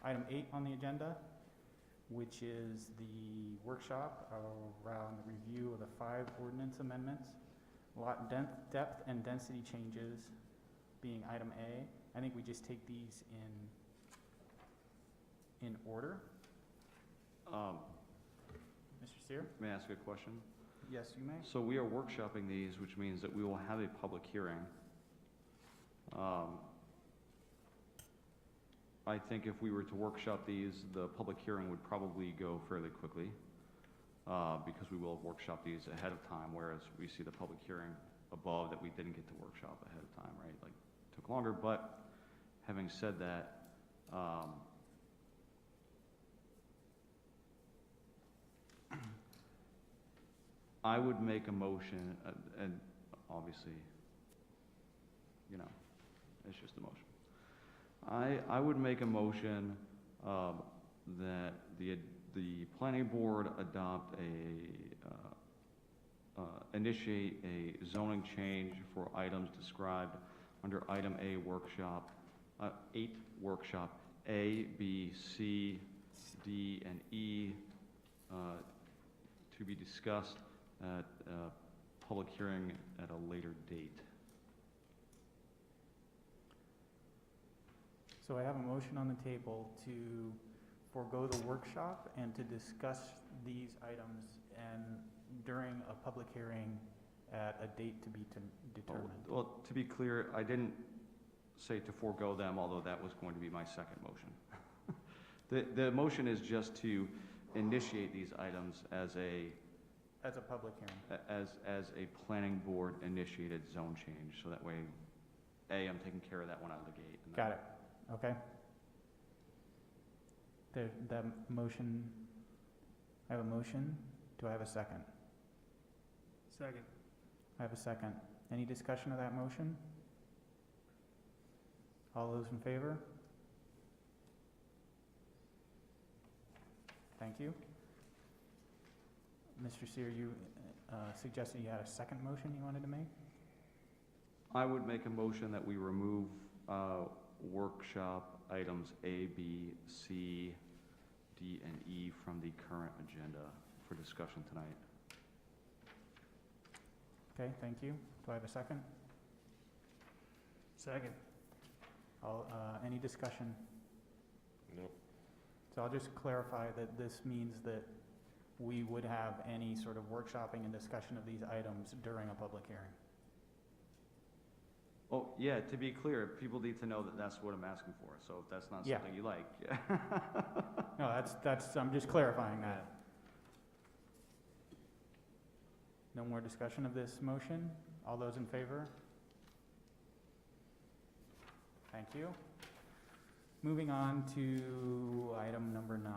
Speaker 2: item 8 on the agenda, which is the workshop around the review of the 5 ordinance amendments, lot depth and density changes being item A. I think we just take these in order. Mr. Steer?
Speaker 6: May I ask a question?
Speaker 2: Yes, you may.
Speaker 6: So we are workshopping these, which means that we will have a public hearing. I think if we were to workshop these, the public hearing would probably go fairly quickly because we will have workshopped these ahead of time, whereas we see the public hearing above that we didn't get to workshop ahead of time, right? Like, it took longer, but having said that, I would make a motion, and obviously, you know, it's just a motion. I would make a motion that the planning board adopt initiate a zoning change for items described under item A workshop, 8 workshop, A, B, C, D, and E, to be discussed at public hearing at a later date.
Speaker 2: So I have a motion on the table to forego the workshop and to discuss these items and during a public hearing at a date to be determined.
Speaker 6: Well, to be clear, I didn't say to forego them, although that was going to be my second motion. The motion is just to initiate these items as
Speaker 2: As a public hearing.
Speaker 6: as a planning board initiated zone change, so that way, A, I'm taking care of that one out of the gate. and then-
Speaker 2: Got it, okay. That motion, I have a motion, do I have a second?
Speaker 10: Second.
Speaker 2: I have a second. Any discussion of that motion? All those in favor? Thank you. Mr. Seer, you suggested you had a second motion you wanted to make?
Speaker 6: I would make a motion that we remove workshop items A, B, C, D, and E from the current agenda for discussion tonight.
Speaker 2: Okay, thank you. Do I have a second?
Speaker 10: Second.
Speaker 2: Any discussion?
Speaker 4: Nope.
Speaker 2: So I'll just clarify that this means that we would have any sort of workshopping and discussion of these items during a public hearing.
Speaker 6: Oh, yeah, to be clear, people need to know that that's what I'm asking for, so if that's not
Speaker 2: Yeah.
Speaker 6: something you like.
Speaker 2: No, that's, I'm just clarifying that. No more discussion of this motion? All those in favor? Thank you. Moving on to item number 9.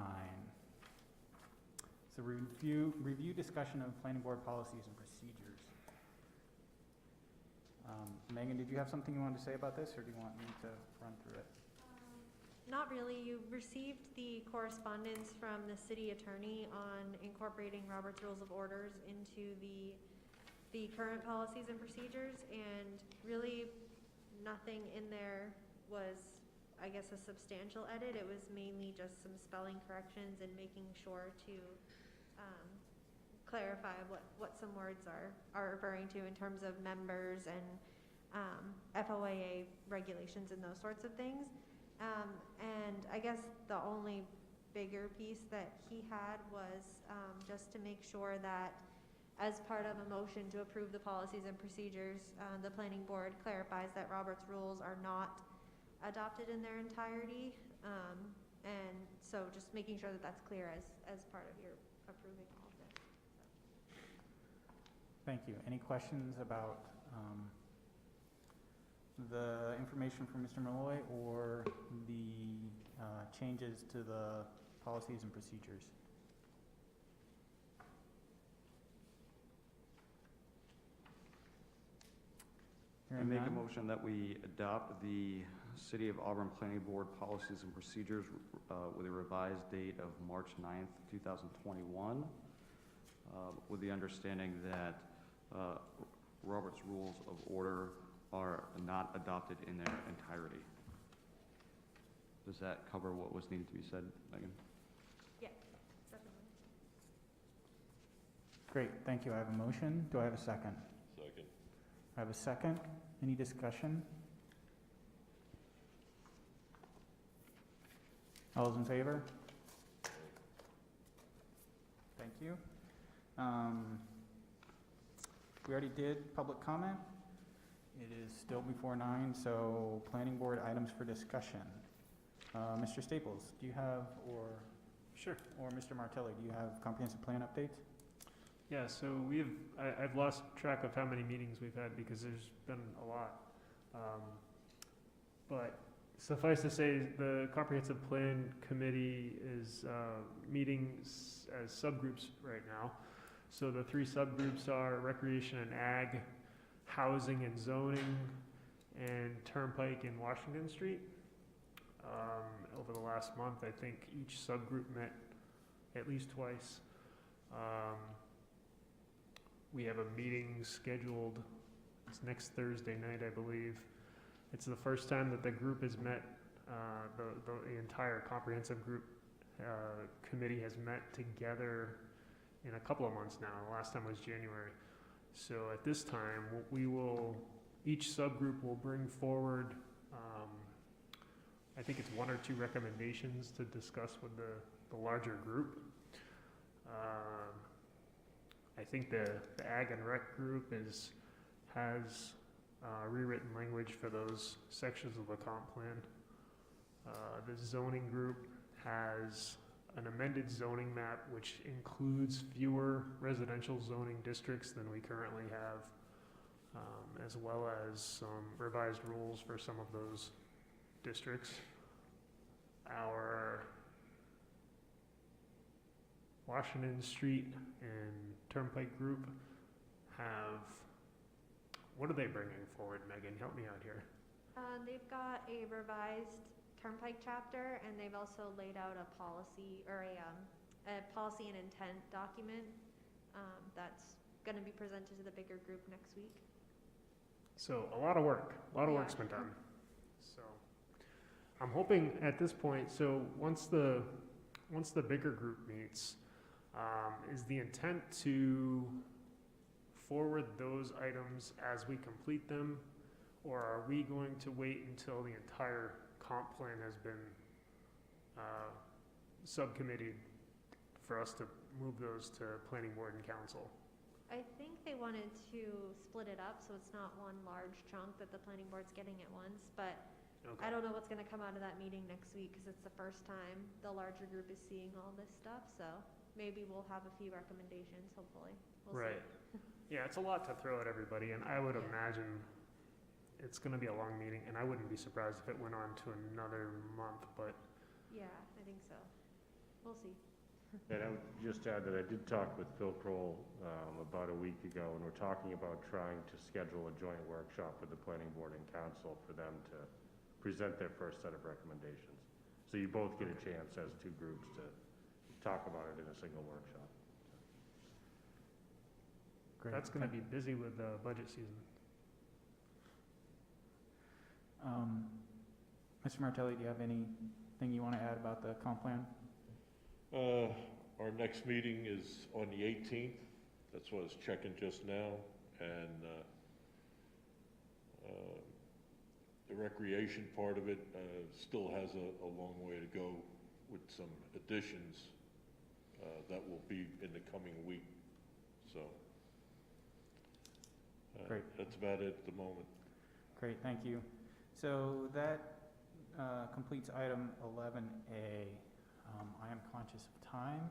Speaker 2: It's a review discussion of planning board policies and procedures. Megan, did you have something you wanted to say about this, or do you want me to run through it?
Speaker 7: Not really. You received the correspondence from the city attorney on incorporating Robert's Rules of Orders into the current policies and procedures, and really nothing in there was, I guess, a substantial edit. It was mainly just some spelling corrections and making sure to clarify what some words are referring to in terms of members and FOIA regulations and those sorts of things. And I guess the only bigger piece that he had was just to make sure that as part of a motion to approve the policies and procedures, the planning board clarifies that Robert's rules are not adopted in their entirety. And so just making sure that that's clear as part of your approving all of this.
Speaker 2: Thank you. Any questions about the information from Mr. Malloy or the changes to the policies and procedures?
Speaker 6: I
Speaker 2: Hearing
Speaker 6: make a
Speaker 2: none?
Speaker 6: motion that we adopt the City of Auburn Planning Board policies and procedures with a revised date of March 9th, 2021, with the understanding that Robert's Rules of Order are not adopted in their entirety. Does that cover what was needed to be said, Megan?
Speaker 7: Yeah, definitely.
Speaker 2: Great, thank you. I have a motion. Do I have a second?
Speaker 4: Second.
Speaker 2: I have a second. Any discussion? All those in favor? Thank you. We already did public comment. It is still before 9, so planning board items for discussion. Mr. Staples, do you have, or
Speaker 10: Sure.
Speaker 2: or Mr. Martelli, do you have comprehensive plan updates?
Speaker 10: Yeah, so I've lost track of how many meetings we've had because there's been a lot. But suffice to say, the Comprehensive Plan Committee is meeting as subgroups right now. So the 3 subgroups are recreation and ag, housing and zoning, and Turnpike and Washington Street. Over the last month, I think each subgroup met at least twice. We have a meeting scheduled, it's next Thursday night, I believe. It's the first time that the group has met, the entire comprehensive group committee has met together in a couple of months now. The last time was January. So at this time, each subgroup will bring forward, I think it's 1 or 2 recommendations to discuss with the larger group. I think the Ag and Rec group has rewritten language for those sections of the comp plan. The zoning group has an amended zoning map which includes fewer residential zoning districts than we currently have, as well as some revised rules for some of those districts. Our Washington Street and Turnpike Group have, what are they bringing forward, Megan? Help me out here.
Speaker 7: They've got a revised Turnpike chapter, and they've also laid out a policy, or a policy and intent document, that's gonna be presented to the bigger group next week.
Speaker 10: So a lot of work, work's been done. So I'm hoping at this point, so once the bigger group meets, is the intent to forward those items as we complete them? Or are we going to wait until the entire comp plan has been subcommitted for us to move those to planning board and council?
Speaker 7: I think they wanted to split it up, so it's not one large chunk that the planning board's getting at once, but
Speaker 10: Okay.
Speaker 7: I don't know what's gonna come out of that meeting next week, cause it's the first time the larger group is seeing all this stuff, so maybe we'll have a few recommendations, hopefully. We'll see.
Speaker 10: Right. Yeah, it's a lot to throw at everybody, and I would
Speaker 7: Yeah.
Speaker 10: imagine it's gonna be a long meeting, and I wouldn't be surprised if it went on to another month, but
Speaker 7: Yeah, I think so. We'll see.
Speaker 16: And I would just add that I did talk with Phil Kroll about a week ago, and we're talking about trying to schedule a joint workshop with the planning board and council for them to present their first set of recommendations. So you both get a chance as two groups to talk about it in a single workshop.
Speaker 2: Great.
Speaker 10: that's gonna be busy with the budget season.
Speaker 2: Mr. Martelli, do you have anything you want to add about the comp plan?
Speaker 4: Our next meeting is on the 18th. That's what I was checking just now. And the recreation part of it still has a long way to go with some additions that will be in the coming week. So
Speaker 2: Great.
Speaker 4: That's about it at the moment.
Speaker 2: Great, thank you. So that completes item 11A. I am conscious of time.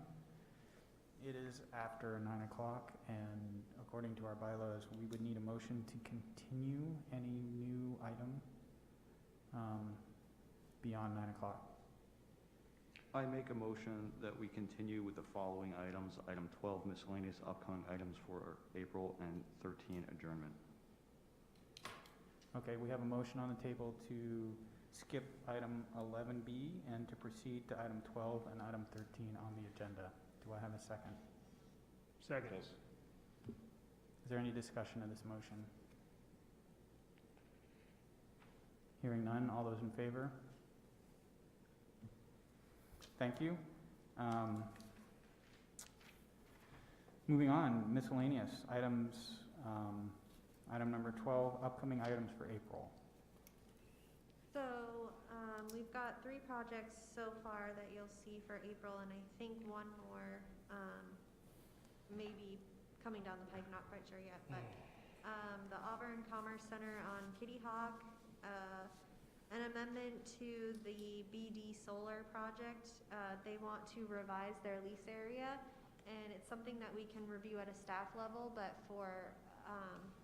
Speaker 2: It is after 9 o'clock, and according to our bylaws, we would need a motion to continue any new item beyond 9 o'clock.
Speaker 6: I make a motion that we continue with the following items. Item 12, miscellaneous upcoming items for April, and 13, adjournment.
Speaker 2: Okay, we have a motion on the table to skip item 11B and to proceed to item 12 and item 13 on the agenda. Do I have a second?
Speaker 10: Second.
Speaker 4: Yes.
Speaker 2: Is there any discussion of this motion? Hearing none, all those in favor? Thank you. Moving on, miscellaneous items, item number 12, upcoming items for April.
Speaker 7: So, we've got 3 projects so far that you'll see for April, and I think one more, maybe coming down the pike, not quite sure yet, but, the Auburn Commerce Center on Kitty Hawk, an amendment to the BD Solar project. They want to revise their lease area, and it's something that we can review at a staff level, but for,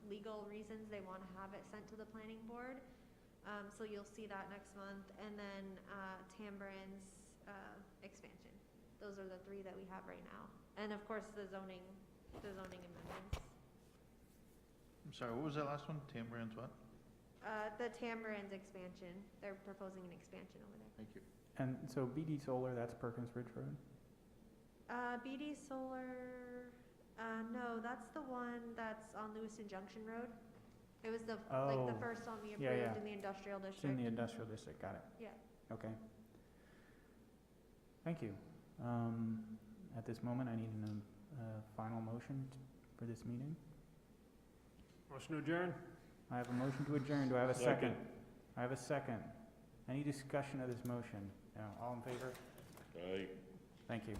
Speaker 7: legal reasons, they want to have it sent to the planning board. So you'll see that next month, and then Tambrin's expansion. Those are the 3 that we have right now, and of course the zoning amendments.
Speaker 3: I'm sorry, what was that last one? Tambrin's what?
Speaker 7: The Tambrin's expansion. They're proposing an expansion over there.
Speaker 3: Thank you.
Speaker 2: And so BD Solar, that's Perkins Ridge Road?
Speaker 7: BD Solar, no, that's the one that's on Lewiston Junction Road. It was the first one we approved in the industrial
Speaker 2: It's
Speaker 7: district.
Speaker 2: in the industrial district, got it.
Speaker 7: Yeah.
Speaker 2: Okay. Thank you. At this moment, I need a final motion for this meeting.
Speaker 10: Motion to adjourn?
Speaker 2: I have a motion to adjourn. Do I have a second? I have a second. Any discussion of this motion? No. All in favor?
Speaker 4: Aye.
Speaker 2: Thank you.